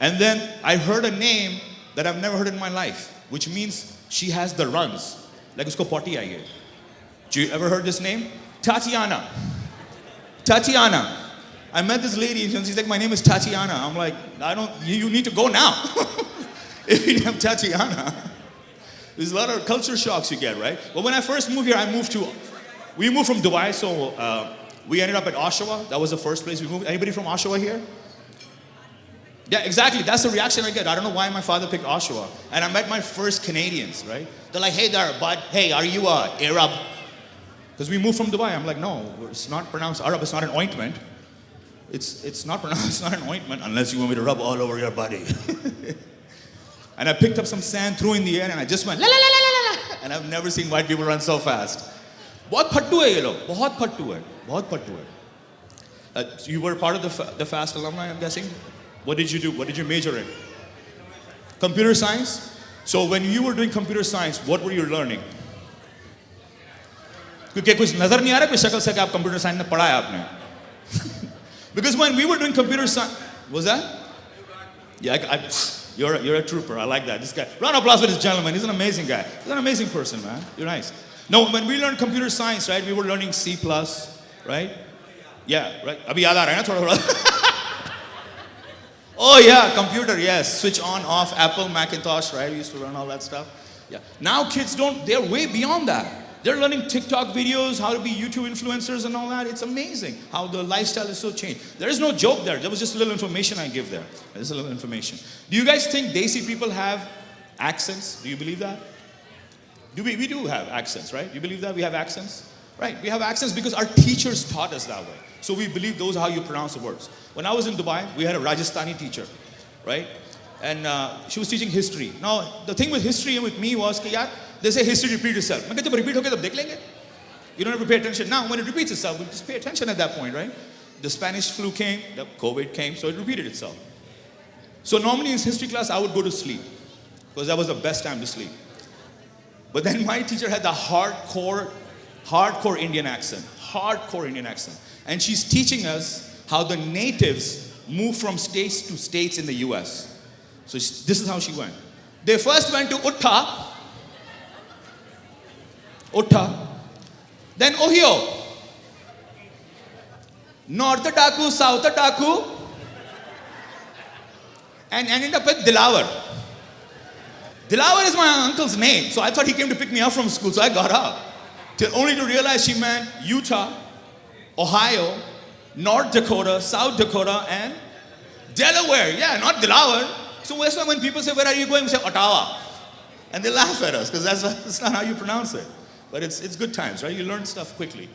And then I heard a name that I've never heard in my life, which means she has the runs. Like usko potty aayi hai. Do you ever heard this name? Tatiana. I met this lady and she's like, my name is Tatiana. I'm like, you need to go now. If you have Tatiana. There's a lot of culture shocks you get, right? But when I first moved here, we moved from Dubai, so we ended up at Oshawa. That was the first place we moved. Anybody from Oshawa here? Yeah, exactly. That's the reaction I get. I don't know why my father picked Oshawa. And I met my first Canadians, right? They're like, hey there, bud. Hey, are you Arab? Because we moved from Dubai. I'm like, no, it's not pronounced Arab. It's not an ointment. It's not pronounced, it's not an ointment unless you want me to rub all over your body. And I picked up some sand, threw in the air, and I just went, la la la la la la. And I've never seen white people run so fast. बहुत फट्टू है ये लोग, बहुत फट्टू है, बहुत फट्टू है. You were part of the FAST alumni, I'm guessing? What did you do? What did you major in? Computer science? So when you were doing computer science, what were you learning? क्योंकि कुछ नजर नहीं आ रहा कोई शक्ल से कि आप computer science में पढ़ा है आपने. Because when we were doing computer science, was that? Yeah, you're a trooper. I like that. This guy. Round of applause for this gentleman. He's an amazing guy. He's an amazing person, man. You're nice. No, when we learned computer science, right? We were learning C+, right? Yeah, right. Abhi yaad aa raha hai na thoda thoda. Oh yeah, computer. Yes, switch on, off. Apple, Macintosh, right? We used to learn all that stuff. Yeah. Now kids don't. They're way beyond that. They're learning TikTok videos, how to be YouTube influencers and all that. It's amazing how the lifestyle is so changed. There is no joke there. There was just a little information I give there. There's a little information. Do you guys think Desi people have accents? Do you believe that? We do have accents, right? You believe that we have accents? Right, we have accents because our teachers taught us that way. So we believe those are how you pronounce the words. When I was in Dubai, we had a Rajasthani teacher, right? And she was teaching history. Now, the thing with history and with me was, they say history repeats itself. You don't have to pay attention. Now, when it repeats itself, we just pay attention at that point, right? The Spanish flu came, the COVID came, so it repeated itself. So normally in history class, I would go to sleep because that was the best time to sleep. But then my teacher had the hardcore Indian accent. Hardcore Indian accent. And she's teaching us how the natives move from states to states in the US. So this is how she went. They first went to Utta, then Ohio, North Taku, South Taku, and ended up with Dilawar. Dilawar is my uncle's name, so I thought he came to pick me up from school, so I got up. Only to realize she meant Utah, Ohio, North Dakota, South Dakota, and Delaware. Yeah, not Dilawar. So that's why when people say, where are you going? We say, Ottawa. And they laugh at us, because that's not how you pronounce it. But it's good times, right? You learn stuff quickly.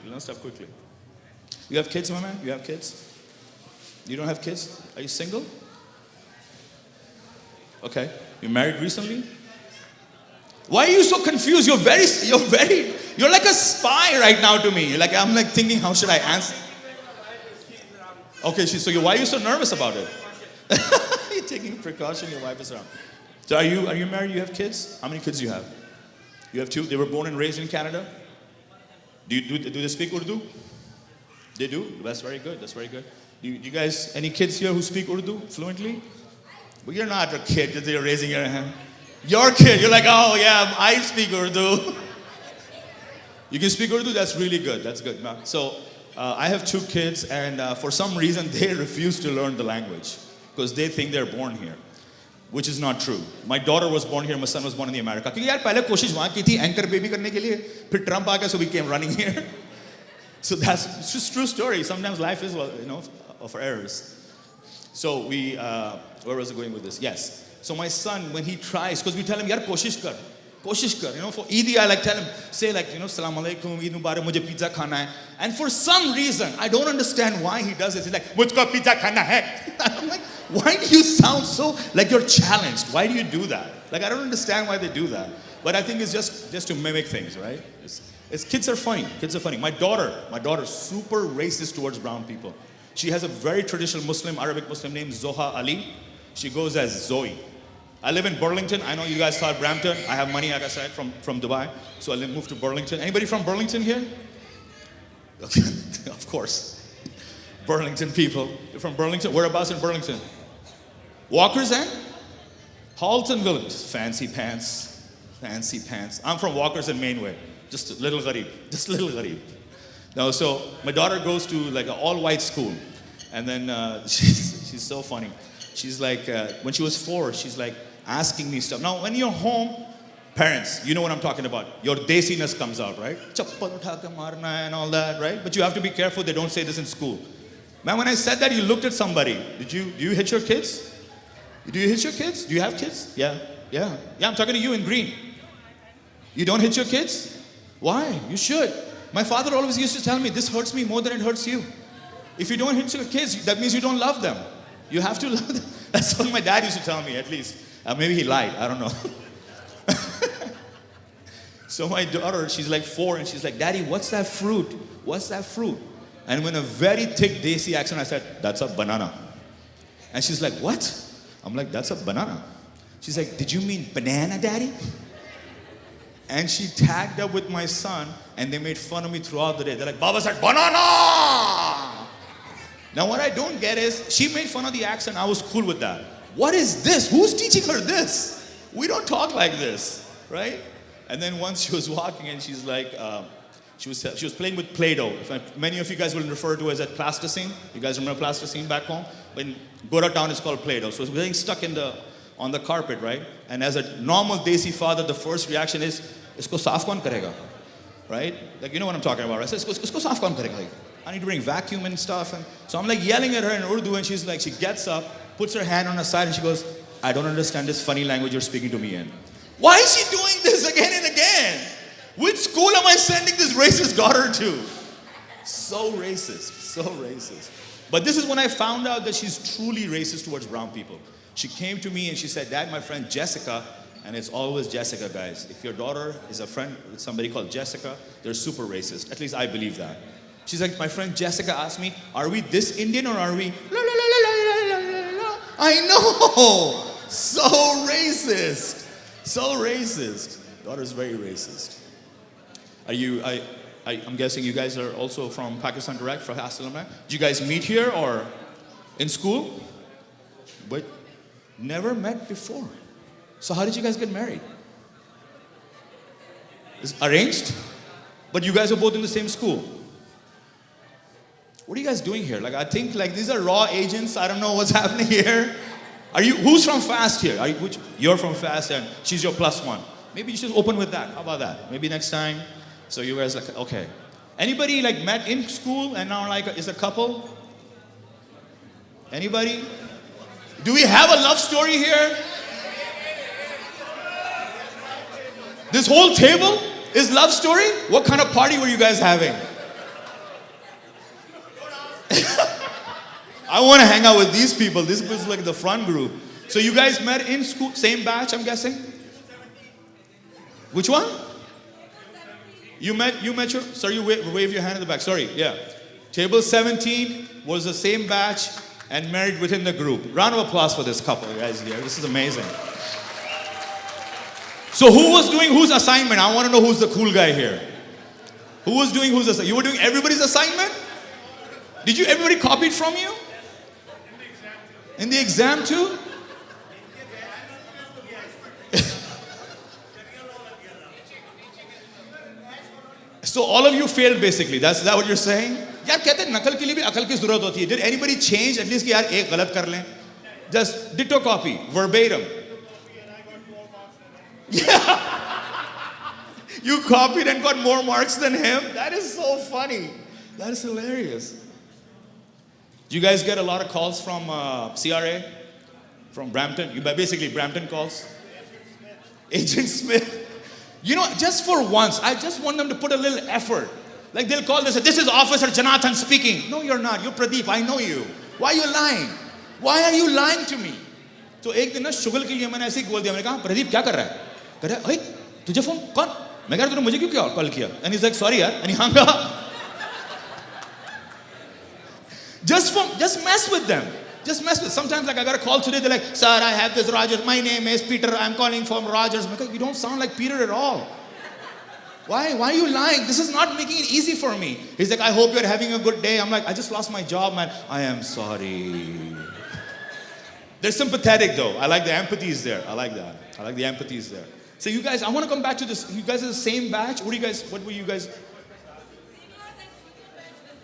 You have kids, my man? You have kids? You don't have kids? Are you single? Okay. You married recently? Why are you so confused? You're like a spy right now to me. I'm like thinking, how should I answer? Okay, so why are you so nervous about it? You're taking precaution, your wife is around. So are you married? You have kids? How many kids do you have? You have 2. They were born and raised in Canada? Do they speak Urdu? They do? That's very good. That's very good. Do you guys, any kids here who speak Urdu fluently? Well, you're not a kid that you're raising your hand. Your kid, you're like, oh yeah, I speak Urdu. You can speak Urdu? That's really good. That's good. So I have 2 kids, and for some reason they refuse to learn the language because they think they're born here, which is not true. My daughter was born here, my son was born in the America. क्योंकि यार पहले कोशिश वहाँ की थी anchor baby करने के लिए, फिर Trump आ गया, so we came running here. So it's just true story. Sometimes life is, of errors. So where was I going with this? Yes. So my son, when he tries, because we tell him, yaar koshish kar. For Eid, I tell him, say Salaam Alaikum, Eid Mubarak, mujhe pizza khana hai. And for some reason, I don't understand why he does this. He's like, mujhko pizza khana hai. I'm like, why do you sound so like you're challenged? Why do you do that? I don't understand why they do that. But I think it's just to mimic things, right? Kids are funny. Kids are funny. My daughter, super racist towards brown people. She has a very traditional Muslim, Arabic Muslim name, Zoha Ali. She goes as Zoe. I live in Burlington. I know you guys thought Brampton. I have money, like I said, from Dubai. So I moved to Burlington. Anybody from Burlington here? Of course. Burlington people. You're from Burlington? Whereabouts in Burlington? Walker's End? Halton Village. Fancy pants. Fancy pants. I'm from Walker's End Mainway. Just a little gharib. Just a little gharib. No, so my daughter goes to like an all-white school. And then she's so funny. She's like, when she was 4, she's like asking me stuff. Now, when you're home, parents, you know what I'm talking about. Your desiness comes out, right? Chappal utha ke marna and all that, right? But you have to be careful they don't say this in school. Man, when I said that, you looked at somebody. Do you hit your kids? Do you hit your kids? Do you have kids? Yeah, I'm talking to you in green. You don't hit your kids? Why? You should. My father always used to tell me, this hurts me more than it hurts you. If you don't hit your kids, that means you don't love them. You have to love them. That's what my dad used to tell me, at least. Maybe he lied, I don't know. So my daughter, she's like 4, and she's like, Daddy, what's that fruit? What's that fruit? And with a very thick Desi accent, I said, that's a banana. And she's like, what? I'm like, that's a banana. She's like, did you mean banana, Daddy? And she tagged up with my son, and they made fun of me throughout the day. They're like, Baba said, banana! Now what I don't get is, she made fun of the accent, I was cool with that. What is this? Who's teaching her this? We don't talk like this, right? And then once she was walking, and she's like, she was playing with Play-Doh. Many of you guys will refer to it as plasticine. You guys remember plasticine back home? In Gora town, it's called Play-Doh. So it's getting stuck on the carpet, right? And as a normal Desi father, the first reaction is, isko saaf kaun karega? Right? Like, you know what I'm talking about, right? So isko saaf kaun karega? Like, I need to bring vacuum and stuff. And so I'm like yelling at her in Urdu, and she's like, she gets up, puts her hand on her side, and she goes, I don't understand this funny language you're speaking to me in. Why is she doing this again and again? Which school am I sending this racist daughter to? So racist, so racist. But this is when I found out that she's truly racist towards brown people. She came to me and she said, Dad, my friend Jessica, and it's always Jessica, guys. If your daughter is a friend with somebody called Jessica, they're super racist. At least I believe that. She's like, my friend Jessica asked me, are we this Indian or are we la la la la la la la la? I know! So racist. So racist. Daughter's very racist. I'm guessing you guys are also from Pakistan Direct, from Alumni. Did you guys meet here or in school? But never met before. So how did you guys get married? Is arranged? But you guys are both in the same school. What are you guys doing here? Like, I think like these are raw agents. I don't know what's happening here. Who's from FAST here? You're from FAST and she's your +1. Maybe you should open with that. How about that? Maybe next time. So you guys like, okay. Anybody like met in school and now like is a couple? Anybody? Do we have a love story here? This whole table is love story? What kind of party were you guys having? I want to hang out with these people. This is like the front group. So you guys met in school, same batch, I'm guessing? Which one? You met your, sorry, you wave your hand in the back. Sorry, yeah. Table 17 was the same batch and married within the group. Round of applause for this couple, guys here. This is amazing. So who was doing whose assignment? I want to know who's the cool guy here. Who was doing whose assignment? You were doing everybody's assignment? Did you, everybody copied from you? In the exam too? So all of you failed basically. That's that what you're saying? यार कहते हैं नकल के लिए भी अकल की जरूरत होती है. Did anybody change at least कि यार एक गलत कर लें? Just ditto copy, verbatim. Yeah. You copied and got more marks than him? That is so funny. That is hilarious. Do you guys get a lot of calls from CRA? From Brampton? Basically Brampton calls? Agent Smith. You know, just for once, I just want them to put a little effort. Like they'll call, they say, this is Officer Jonathan speaking. No, you're not. You're Pradeep. I know you. Why are you lying? Why are you lying to me? So एक दिन ना शुगल के लिए मैंने ऐसे ही बोल दिया. मैंने कहा, प्रदीप क्या कर रहा है? कह रहा है, तुझे फोन कौन? मैं कह रहा तूने मुझे क्यों कॉल किया? And he's like, sorry yaar, and he hung up. Just mess with them. Just mess with. Sometimes like I got a call today, they're like, sir, I have this Rogers. My name is Peter. I'm calling from Rogers. I'm like, you don't sound like Peter at all. Why are you lying? This is not making it easy for me. He's like, I hope you're having a good day. I'm like, I just lost my job, man. I am sorry. They're sympathetic though. I like the empathy is there. I like that. I like the empathy is there. So you guys, I want to come back to this. You guys are the same batch. What were you guys?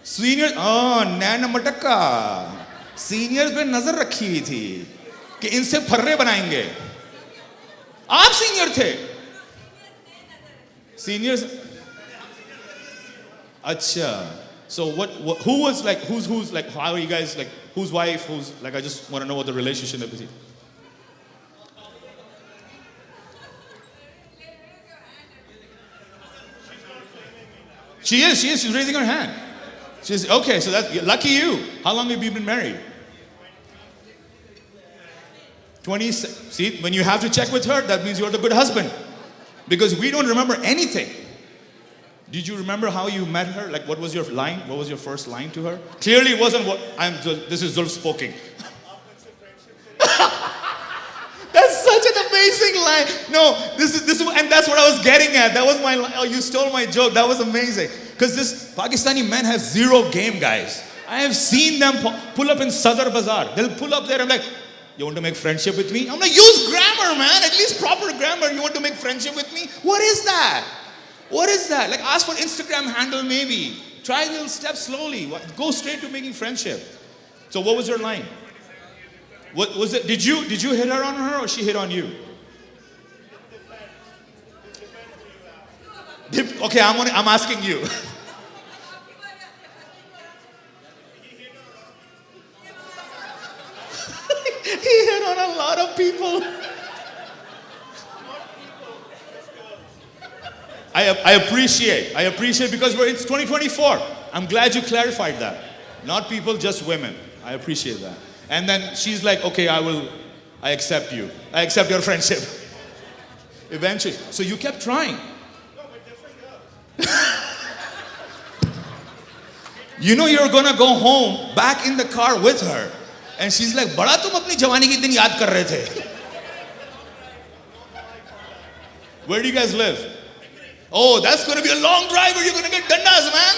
Seniors. Oh, Nana Mataka. Seniors पे नजर रखी हुई थी कि इनसे फर्रे बनाएंगे. आप senior थे. Seniors. Acha. So who was like, who's like, how are you guys like, whose wife, who's like, I just want to know what the relationship is. She's raising her hand. She's, okay, so that's, lucky you. How long have you been married? 20, see, when you have to check with her, that means you're the good husband. Because we don't remember anything. Did you remember how you met her? Like, what was your line? What was your first line to her? Clearly it wasn't this is Zulf speaking. That's such an amazing line. No, this is, and that's what I was getting at. That was my line. Oh, you stole my joke. That was amazing. Because this Pakistani men have zero game, guys. I have seen them pull up in Sadar Bazaar. They'll pull up there. I'm like, you want to make friendship with me? I'm like, use grammar, man. At least proper grammar. You want to make friendship with me? What is that? What is that? Like, ask for Instagram handle maybe. Try little steps slowly. Go straight to making friendship. So what was your line? What was it? Did you hit her on her or she hit on you? Okay, I'm asking you. He hit on a lot of people. I appreciate because it's 2024. I'm glad you clarified that. Not people, just women. I appreciate that. And then she's like, okay, I accept you. I accept your friendship. Eventually. So you kept trying. You know you're gonna go home, back in the car with her. And she's like, बड़ा तुम अपनी जवानी के दिन याद कर रहे थे. Where do you guys live? Oh, that's going to be a long drive or you're going to get dandas, man.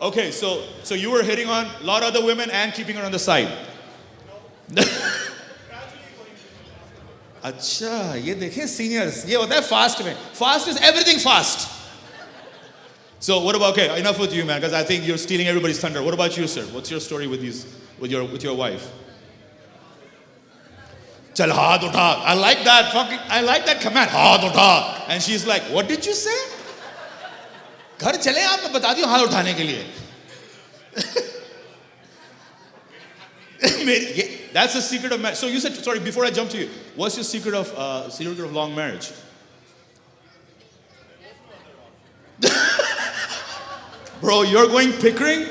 Okay, so you were hitting on a lot of other women and keeping her on the side. Acha, ye dekhe seniors. Ye hota hai fast mein. Fast is everything fast. So what about, okay, enough with you, man, because I think you're stealing everybody's thunder. What about you, sir? What's your story with your wife? Chal haath utha. I like that command. Haath utha. And she's like, what did you say? Ghar chale aap, main bata diyo haath uthane ke liye. That's the secret of marriage. So you said, sorry, before I jump to you, what's your secret of long marriage? Bro, you're going Pickering?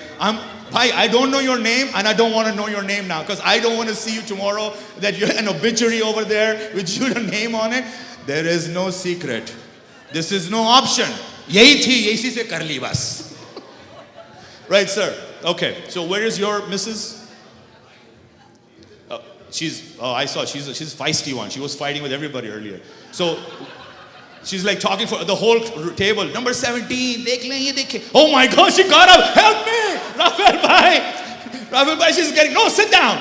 I don't know your name and I don't want to know your name now because I don't want to see you tomorrow that you're an obituary over there with your name on it. There is no secret. This is no option. Yahi thi, yahi se kar li bas. Right, sir. Okay. So where is your Mrs.? I saw. She's a feisty one. She was fighting with everybody earlier. So she's like talking for the whole table. Number 17, dekh le, ye dekhe. Oh my God, she got up. Help me! Rafael bhai, she's getting, no, sit down.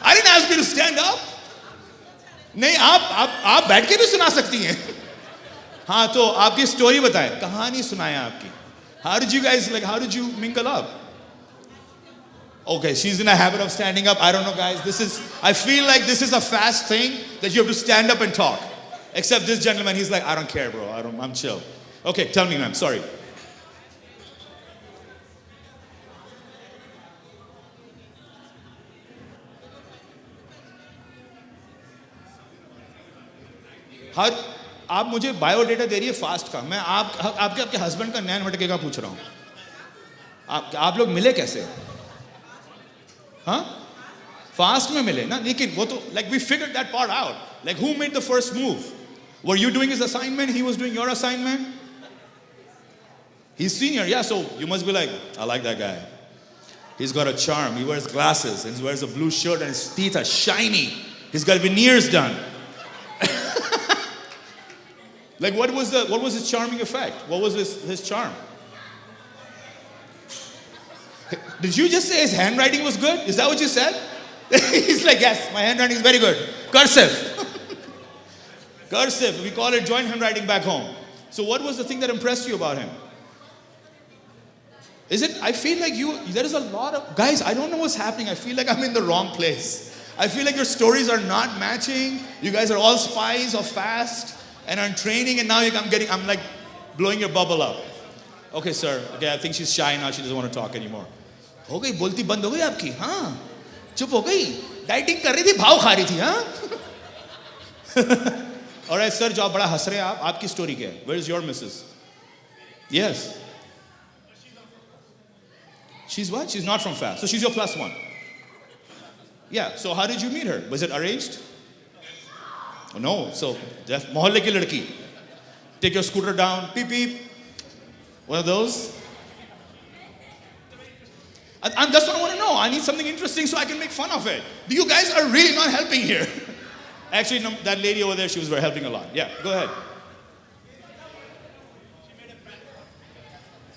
I didn't ask you to stand up. नहीं, आप बैठ के भी सुना सकती हैं. हाँ, तो आपकी story बताएं. कहानी सुनाएं आपकी. How did you mingle up? Okay, she's in a habit of standing up. I don't know, guys. I feel like this is a fast thing that you have to stand up and talk. Except this gentleman, he's like, I don't care, bro. I'm chill. Okay, tell me, ma'am. Sorry. आप मुझे biodata दे रही है fast का. मैं आपके husband का नैन मटके का पूछ रहा हूँ. आप लोग मिले कैसे? हाँ? फास्ट में मिले ना. लेकिन वो तो like we figured that part out. Like who made the first move? Were you doing his assignment? He was doing your assignment? He's senior, yeah, so you must be like, I like that guy. He's got a charm. He wears glasses and he wears a blue shirt and his teeth are shiny. He's got veneers done. Like what was his charming effect? What was his charm? Did you just say his handwriting was good? Is that what you said? He's like, yes, my handwriting is very good. Cursive. Cursive, we call it joint handwriting back home. So what was the thing that impressed you about him? Is it, I feel like there is a lot of, guys, I don't know what's happening. I feel like I'm in the wrong place. I feel like your stories are not matching. You guys are all spies of FAST and are in training, and now I'm like blowing your bubble up. Okay, sir. Okay, I think she's shy now. She doesn't want to talk anymore. हो गई बोलती बंद हो गई आपकी हाँ चुप हो गई डाइटिंग कर रही थी भाव खा रही थी हाँ Alright, sir, जो आप बड़ा हंस रहे हैं आपकी स्टोरी क्या है? Where is your missus? Yes. She's what? She's not from FAST. So she's your plus one. Yeah. So how did you meet her? Was it arranged? Oh, no. So mohalle ki ladki. Take your scooter down. Beep beep. One of those. That's what I want to know. I need something interesting so I can make fun of it. You guys are really not helping here. Actually, no, that lady over there, she was helping a lot. Yeah, go ahead.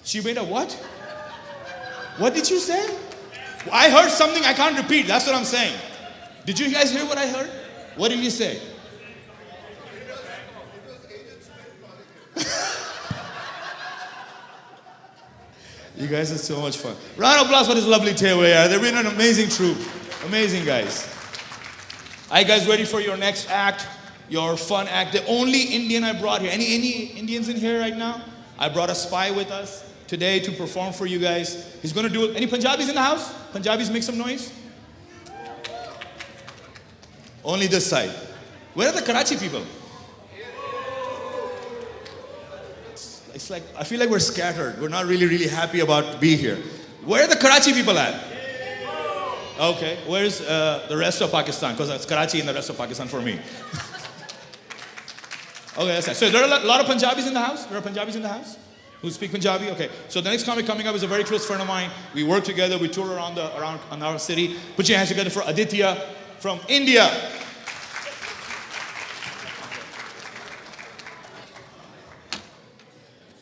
She made a what? What did you say? I heard something I can't repeat. That's what I'm saying. Did you guys hear what I heard? What did you say? You guys are so much fun. Round of applause for this lovely table here. They've been an amazing troupe. Amazing guys. Are you guys ready for your next act? Your fun act. The only Indian I brought here. Any Indians in here right now? I brought a spy with us today to perform for you guys. He's going to do it. Any Punjabis in the house? Punjabis, make some noise. Only this side. Where are the Karachi people? It's like, I feel like we're scattered. We're not really happy about being here. Where are the Karachi people at? Okay, where's the rest of Pakistan? Because it's Karachi and the rest of Pakistan for me. Okay, that's nice. So there are a lot of Punjabis in the house? There are Punjabis in the house who speak Punjabi? Okay, so the next comic coming up is a very close friend of mine. We work together, we tour around our city. Put your hands together for Aditya from India.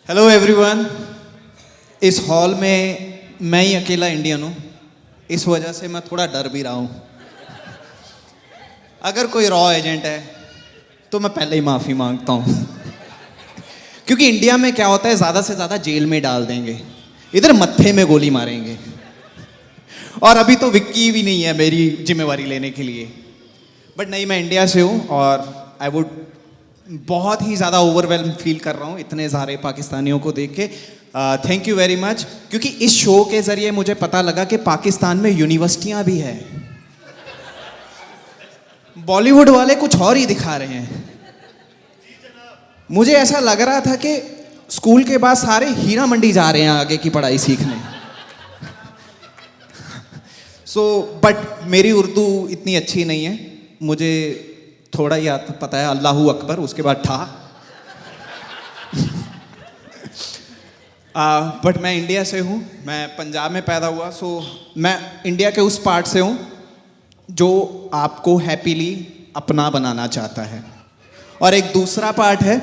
Hello everyone इस hall में मैं ही अकेला Indian हूँ इस वजह से मैं थोड़ा डर भी रहा हूँ अगर कोई रॉ एजेंट है तो मैं पहले ही माफ़ी मांगता हूँ क्योंकि इंडिया में क्या होता है ज़्यादा से ज़्यादा जेल में डाल देंगे इधर मत्थे में गोली मारेंगे और अभी तो विक्की भी नहीं है मेरी जिम्मेवारी लेने के लिए बट नहीं मैं इंडिया से हूँ और आई वुड बहुत ही ज़्यादा ओवरवेल्म फील कर रहा हूँ इतने सारे पाकिस्तानियों को देख के थैंक यू वेरी मच क्योंकि इस शो के ज़रिए मुझे पता लगा कि पाकिस्तान में यूनिवर्सिटियाँ भी है बॉलीवुड वाले कुछ और ही दिखा रहे हैं मुझे ऐसा लग रहा था कि स्कूल के बाद सारे हीरा मंडी जा रहे हैं आगे की पढ़ाई सीखने बट मेरी उर्दू इतनी अच्छी नहीं है मुझे थोड़ा ही पता है अल्लाहू अकबर उसके बाद ठा बट मैं इंडिया से हूँ मैं पंजाब में पैदा हुआ मैं इंडिया के उस पार्ट से हूँ जो आपको हैप्पीली अपना बनाना चाहता है और एक दूसरा पार्ट है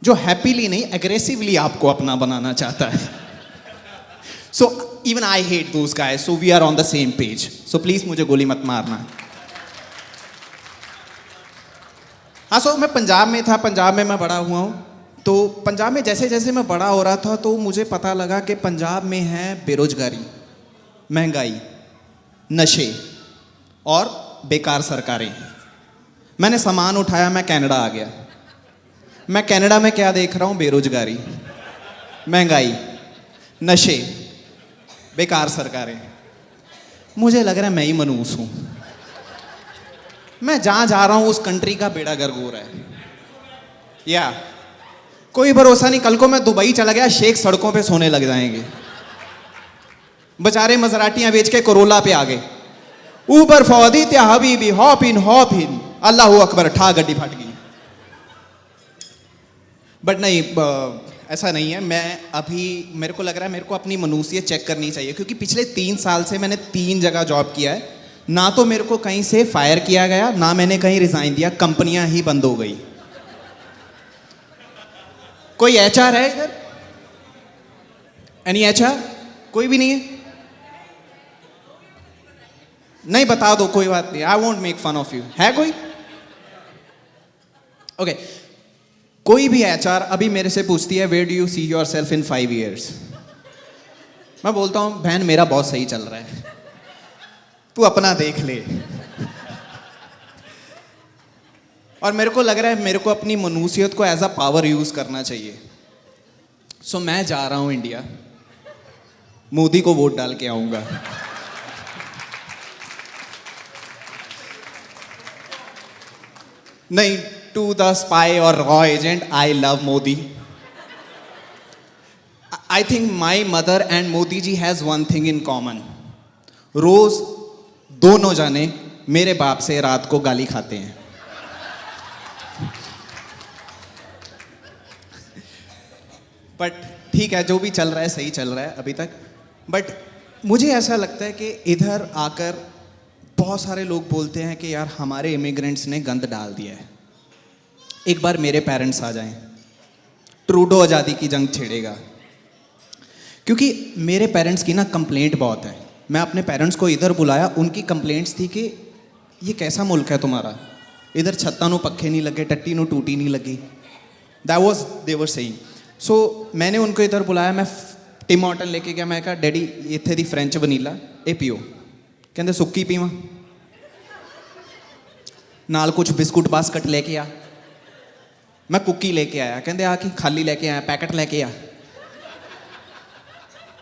जो हैप्पीली नहीं एग्रेसिवली आपको अपना बनाना चाहता है so even I hate those guys so we are on the same page so please मुझे गोली मत मारना हाँ मैं पंजाब में था पंजाब में मैं बड़ा हुआ हूँ तो पंजाब में जैसे जैसे मैं बड़ा हो रहा था तो मुझे पता लगा कि पंजाब में है बेरोजगारी महंगाई नशे और बेकार सरकारें मैंने सामान उठाया मैं कनाडा आ गया मैं कनाडा में क्या देख रहा हूँ बेरोजगारी महंगाई नशे बेकार सरकारें मुझे लग रहा है मैं ही मनूस हूँ मैं जहाँ जा रहा हूँ उस कंट्री का बेड़ा गर्क हो रहा है या कोई भरोसा नहीं कल को मैं दुबई चला गया शेख सड़कों पे सोने लग जाएंगे बेचारे मजराटियां बेच के कोरोला पे आ गए ऊपर फौदी त्या हबीबी हॉप इन अल्लाह अकबर ठा गड्डी फट गई बट नहीं ऐसा नहीं है। मैं अभी मेरे को लग रहा है मेरे को अपनी मनुष्यत चेक करनी चाहिए, क्योंकि पिछले 3 साल से मैंने 3 जगह जॉब किया है। ना तो मेरे को कहीं से फायर किया गया, ना मैंने कहीं रिजाइन दिया, कंपनियां ही बंद हो गई। कोई एचआर है इधर? Any HR? कोई भी नहीं है? नहीं, बता दो, कोई बात नहीं, I won't make fun of you. है कोई? ओके कोई भी एचआर अभी मेरे से पूछती है where do you see yourself in 5 years, मैं बोलता हूं बहन मेरा बहुत सही चल रहा है, तू अपना देख ले। और मेरे को लग रहा है मेरे को अपनी मनुष्यत को एज अ पावर यूज करना चाहिए। सो मैं जा रहा हूं इंडिया, मोदी को वोट डाल के आऊंगा। नहीं, टू द स्पाई और रॉ agent, I love Modi. I think my mother and Modi ji has one thing in common. रोज दोनों जाने मेरे बाप से रात को गाली खाते हैं। बट ठीक है, जो भी चल रहा है सही चल रहा है अभी तक। बट मुझे ऐसा लगता है कि इधर आकर बहुत सारे लोग बोलते हैं कि यार हमारे इमिग्रेंट्स ने गंद डाल दिया है। एक बार मेरे पेरेंट्स आ जाएं, ट्रूडो आज़ादी की जंग छेड़ेगा। क्योंकि मेरे पेरेंट्स की ना कंप्लेंट बहुत है। मैं अपने पेरेंट्स को इधर बुलाया, उनकी कंप्लेंट्स थी कि ये कैसा मुल्क है तुम्हारा, इधर छत्ता नू पक्खे नहीं लगे, टट्टी नू टूटी नहीं लगी। That was they were saying. So मैंने उनको इधर बुलाया, मैं टिम हॉर्टन लेके गया। मैं कहा डैडी इत्थे दी फ्रेंच वनीला ये पियो। कहते सुक्की पीवा, नाल कुछ बिस्कुट बास्कट लेके आ। मैं कुकी लेके आया, कहते आ कि खाली लेके आया, पैकेट लेके आ।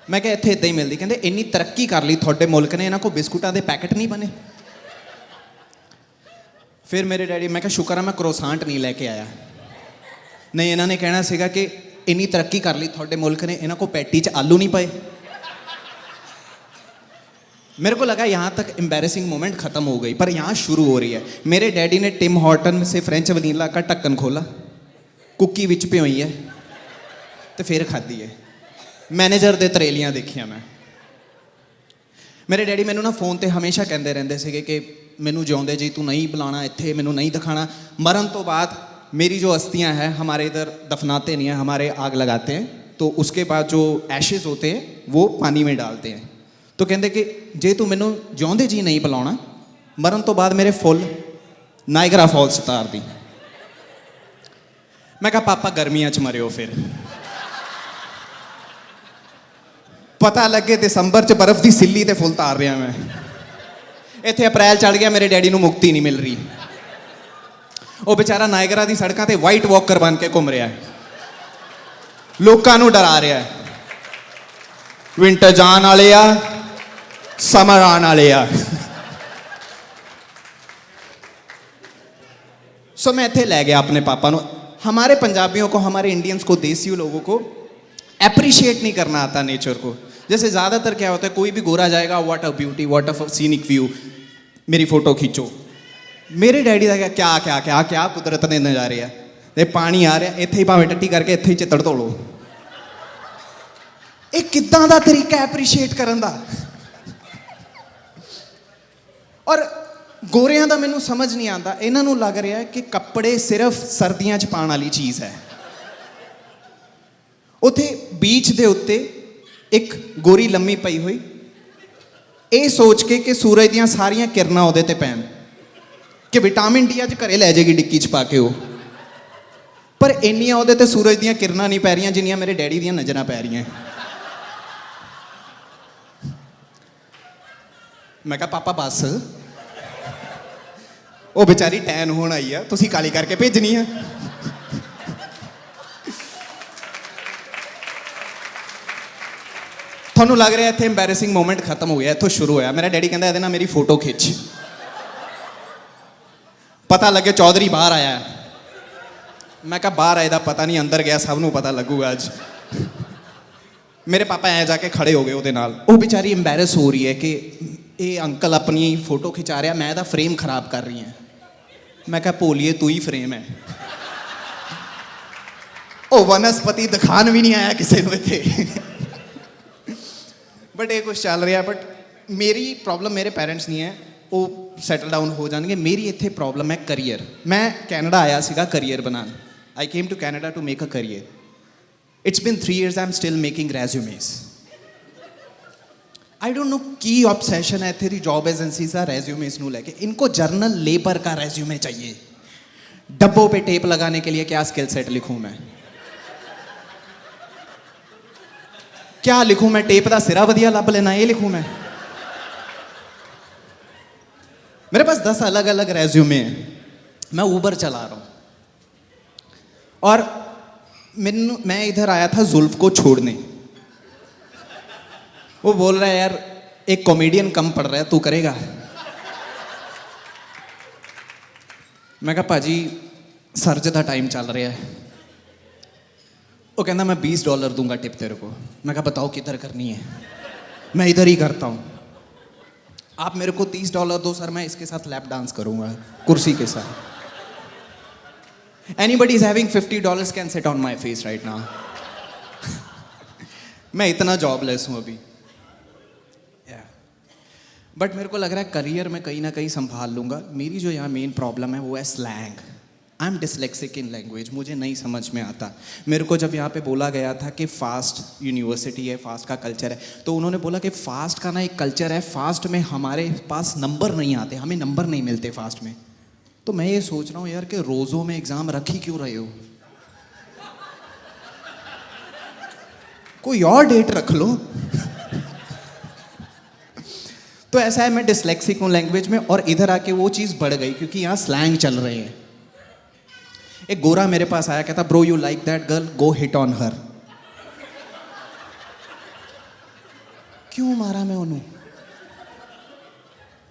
मैं क्या इत्थे इदां ही मिलदी। कहते इन्नी तरक्की कर ली थोड़े मुल्क ने, इन्हां को बिस्कुटां दे पैकेट नहीं बने। फिर मेरे डैडी, मैं क्या शुक्र है मैं क्रोसांट नहीं लेके आया, नहीं इन्हां ने कहना सीगा कि इन्नी तरक्की कर ली थोड़े मुल्क ने, इन्हां को पैटी च आलू नहीं पाए। मेरे को लगा यहाँ तक एम्बैरेसिंग मोमेंट खत्म हो गई, पर यहाँ शुरू हो रही है। मेरे डैडी ने टिम हॉर्टन से फ्रेंच वनीला का ढक्कन खोला, कुकी विच पियोई है तो फिर खाधी है। मैनेजर दे तरेलियां देखियां मैं। मेरे डैडी मैनू ना फोन ते हमेशा कहते रहते थे कि मैनू जिउंदे जी तू नहीं बुलाना इत्थे, मैनू नहीं दिखाना। मरण तो बाद मेरी जो अस्थियां हैं हमारे इधर दफनाते नहीं हैं, हमारे आग लगाते हैं, तो उसके बाद जो एशेज होते हैं वो पानी में डालते हैं। तो कहते कि जे तू मैनू जिउंदे जी नहीं बुलाना, मरण तो बाद मेरे फुल नायगरा फॉल्स उतार दी। मैं कहा पापा गर्मियां च मरियो। फिर पता लगे दिसंबर च बर्फ की सिल्ली ते फुल तार रहा मैं। इत्थे अप्रैल चढ़ गया, मेरे डैडी नू मुक्ति नहीं मिल रही। वो बेचारा नायगरा दी सड़कों ते वाइट वॉकर बन के घूम रहा है, लोगों नू डरा रहा है। विंटर जान वाले आ, समर आने वाले आ। सो मैं इत्थे लै गया अपने पापा नू। हमारे पंजाबियों को, हमारे इंडियंस को, देसी लोगों को एप्रिशिएट नहीं करना आता नेचर को। जैसे ज़्यादातर क्या होता है, कोई भी गोरा जाएगा, what a beauty, what a scenic view, मेरी फोटो खींचो। मेरे डैडी का क्या क्या क्या क्या कुदरत ने नज़ारे आ, ते पानी आ रहा इत्थे ही भावें टट्टी करके इत्थे ही चित्तड़ धो लो। ये किद्दां दा तरीका एप्रीशिएट करन दा। और गोरियां दा मैनू समझ नहीं आता, इन्हां नू लग रहा है कि कपड़े सिर्फ सर्दियां च पाउण वाली चीज़ है। उत्थे बीच दे उत्ते एक गोरी लम्मी पई हुई, ये सोच के कि सूरज दियां सारियां किरनां उहदे ते पैण, कि विटामिन डी अज घरे लै जाएगी डिक्की च पा के वो। पर इन्नियां उहदे ते सूरज दियां किरनां नहीं पै रहियां जिन्नियां मेरे डैडी दियां नज़रां पै रहियां। मैं कहा पापा बस, वो बेचारी टैन होण आई है, तुसीं काली करके भेजनी है। थानू लग रहा है इत्थे एम्बैरेसिंग मोमेंट खत्म हो गया, इत्थों शुरू होया। मेरा डैडी कहता इहदे नाल मेरी फोटो खिच, पता लगे चौधरी बाहर आया है। मैं कहा बाहर आए दा पता नहीं, अंदर गया सब नू पता लगूगा अज। मेरे पापा ऐ जाके खड़े हो गए उहदे नाल। वो बेचारी एम्बैरस हो रही है कि ये अंकल अपनी फोटो खिंचा रहा, मैं इहदा फ्रेम खराब कर रही हैं। मैं कहा भोलिए तू ही फ्रेम है। ओ वनस्पति दिखान भी नहीं आया किसी में थे बट ये कुछ चल रहा है बट मेरी प्रॉब्लम मेरे पेरेंट्स नहीं है वो सैटल डाउन हो जाएंगे मेरी इतने प्रॉब्लम है करियर मैं कैनेडा आया सीगा करियर बनान I came to Canada to make a career it's been 3 years I am still making resumes I don't know की ऑब्सेशन है इतनी जॉब एजेंसी का रेज्यूमेस नू लेके इनको जर्नल लेबर का रेज्यूमे चाहिए डब्बों पे टेप लगाने के लिए क्या स्किल सेट लिखूं मैं क्या लिखूं मैं टेप का सिरा वधिया लब लेना ये लिखूं मैं मेरे पास 10 अलग अलग रेज्यूमे हैं मैं ऊबर चला रहा हूं और मैं इधर आया था जुल्फ को छोड़ने वो बोल रहा है यार एक कॉमेडियन कम पड़ रहा है तू करेगा मैं कहा भाजी सर्ज का टाइम चल रहा है वो कहना मैं $20 दूंगा टिप तेरे को मैं कहा बताओ किधर करनी है मैं इधर ही करता हूँ आप मेरे को $30 दो सर मैं इसके साथ लैप डांस करूंगा कुर्सी के साथ anybody is having $50 can sit on my face right now मैं इतना जॉबलेस हूँ अभी बट मेरे को लग रहा है करियर में कहीं ना कहीं संभाल लूंगा मेरी जो यहाँ मेन प्रॉब्लम है वो है slang I am dyslexic in language मुझे नहीं समझ में आता मेरे को जब यहाँ पे बोला गया था कि फास्ट यूनिवर्सिटी है फास्ट का कल्चर है तो उन्होंने बोला कि फास्ट का ना एक कल्चर है फास्ट में हमारे पास नंबर नहीं आते हमें नंबर नहीं मिलते फास्ट में तो मैं ये सोच रहा हूँ यार कि रोज़ों में एग्ज़ाम रख ही क्यों रहे हो कोई और डेट रख लो तो ऐसा है मैं डिसलेक्सिक हूँ लैंग्वेज में और इधर आके वो चीज़ बढ़ गई क्योंकि यहाँ स्लैंग चल रहे हैं एक गोरा मेरे पास आया कहता bro you like that girl go hit on her क्यों मारा मैं उन्हों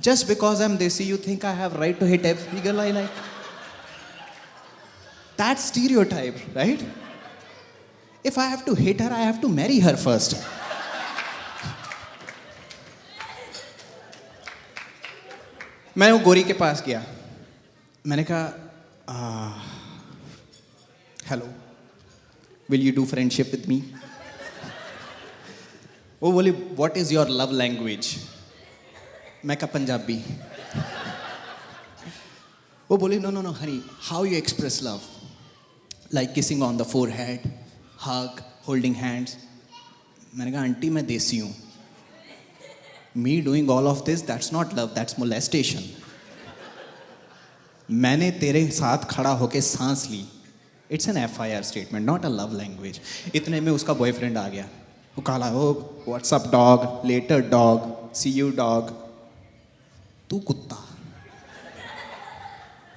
just because I am desi you think I have right to hit every girl I like that stereotype right if I have to hit her I have to marry her first मैं वो गोरी के पास गया मैंने कहा hello will you do friendship with me वो बोली what is your love language मैं कहा पंजाबी वो बोली no no no honey how you express love like kissing on the forehead hug holding hands मैंने कहा आंटी मैं देसी हूँ Me doing all of this, that's not love, that's molestation. मैंने तेरे साथ खड़ा होके सांस ली. It's an FIR statement, not a love language. इतने में उसका बॉयफ्रेंड आ गया. वो काला हो, what's up dog, later dog, see you dog. तू कुत्ता.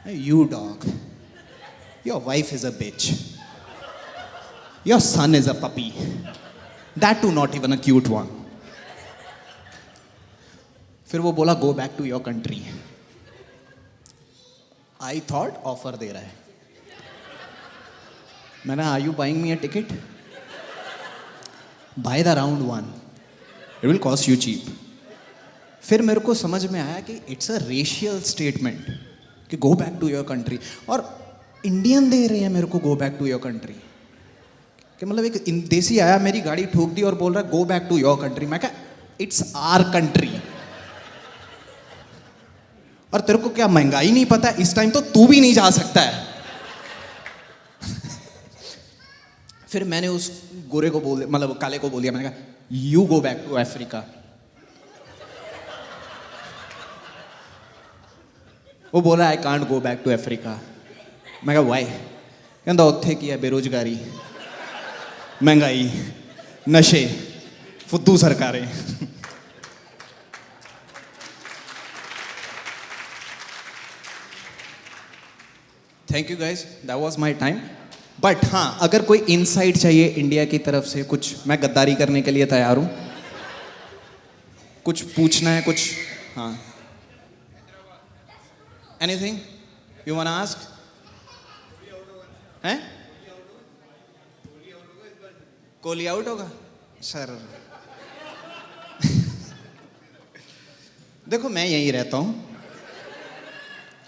You dog. Your wife is a bitch. Your son is a puppy. That too not even a cute one. फिर वो बोला go back to your country I thought offer दे रहा है मैंने are you buying me a ticket by the round 1 it will cost you cheap फिर मेरे को समझ में आया कि इट्स अ रेशियल स्टेटमेंट कि go back to your country और इंडियन दे रहे हैं मेरे को go back to your country कि मतलब एक देसी आया मेरी गाड़ी ठोक दी और बोल रहा है go back to your country मैं कहा इट्स आर कंट्री और तेरे को क्या महंगाई नहीं पता इस टाइम तो तू भी नहीं जा सकता है फिर मैंने उस गोरे को बोल मतलब काले को बोल दिया मैंने कहा you go back to Africa वो बोला I can't go back to Africa मैं कहा वाई कहता उत्थे की है बेरोजगारी महंगाई नशे फुद्दू सरकारें thank you guys that was my time but हाँ अगर कोई इनसाइट चाहिए इंडिया की तरफ से कुछ मैं गद्दारी करने के लिए तैयार हूँ कुछ पूछना है कुछ हाँ एनीथिंग यू वांट आस्क हैं कोहली आउट होगा सर देखो मैं यहीं रहता हूँ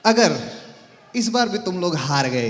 अगर इस बार भी तुम लोग हार गए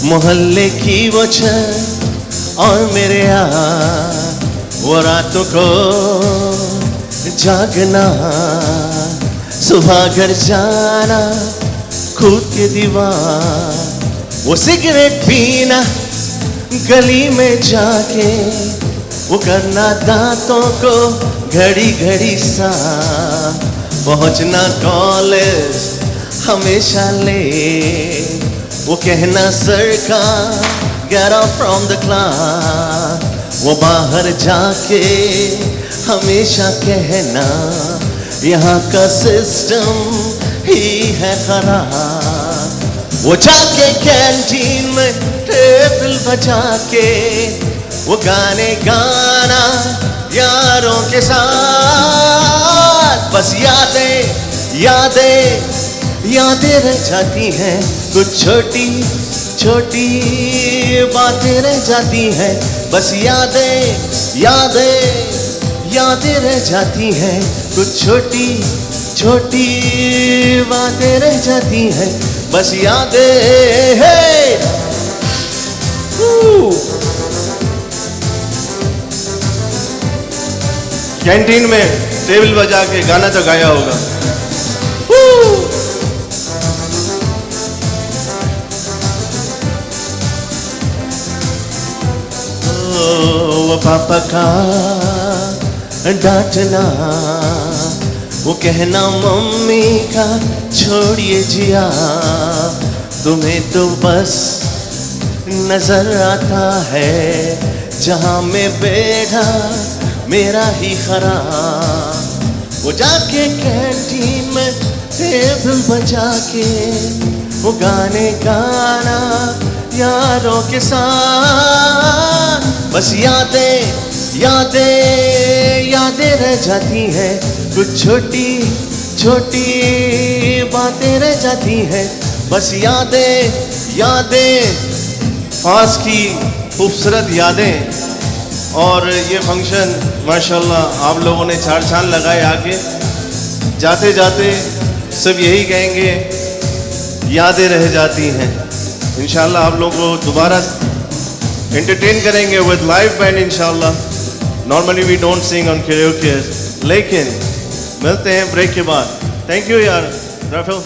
मोहल्ले की वो छत और मेरे यार, वो रातों को जागना, सुबह घर जाना, खुद के दीवार, वो सिगरेट पीना गली में जाके, वो करना दांतों को घड़ी घड़ी सा, पहुंचना कॉलेज हमेशा ले, वो कहना सरकार get up from the class, वो बाहर जाके हमेशा कहना यहाँ का सिस्टम ही है खराब, वो जाके कैंटीन में टेबल बजा के वो गाने गाना यारों के साथ, बस यादें यादें यादें रह जाती हैं, कुछ छोटी छोटी बातें रह जाती हैं, बस यादें यादें यादें रह जाती हैं, कुछ छोटी छोटी बातें रह जाती हैं, बस यादें है। कैंटीन में टेबल बजा के गाना तो गाया होगा। वो पापा का डांटना, वो कहना मम्मी का छोड़िए जिया, तुम्हें तो बस नजर आता है जहां मैं बैठा मेरा ही खराब, वो जाके कैंटीन में टेबल बजा के वो गाने गाना यारों के साथ, बस यादें यादें यादें रह जाती हैं, कुछ छोटी छोटी बातें रह जाती हैं, बस यादें यादें। फास्ट की खूबसूरत यादें। और ये फंक्शन माशाल्लाह आप लोगों ने चार चांद लगाए आके, जाते जाते सब यही कहेंगे यादें रह जाती हैं। इंशाल्लाह आप लोगों को दोबारा एंटरटेन करेंगे विद लाइव बैंड इंशाल्लाह। Normally we don't sing on karaoke, लेकिन मिलते हैं ब्रेक के बाद। थैंक यू यार राफेल।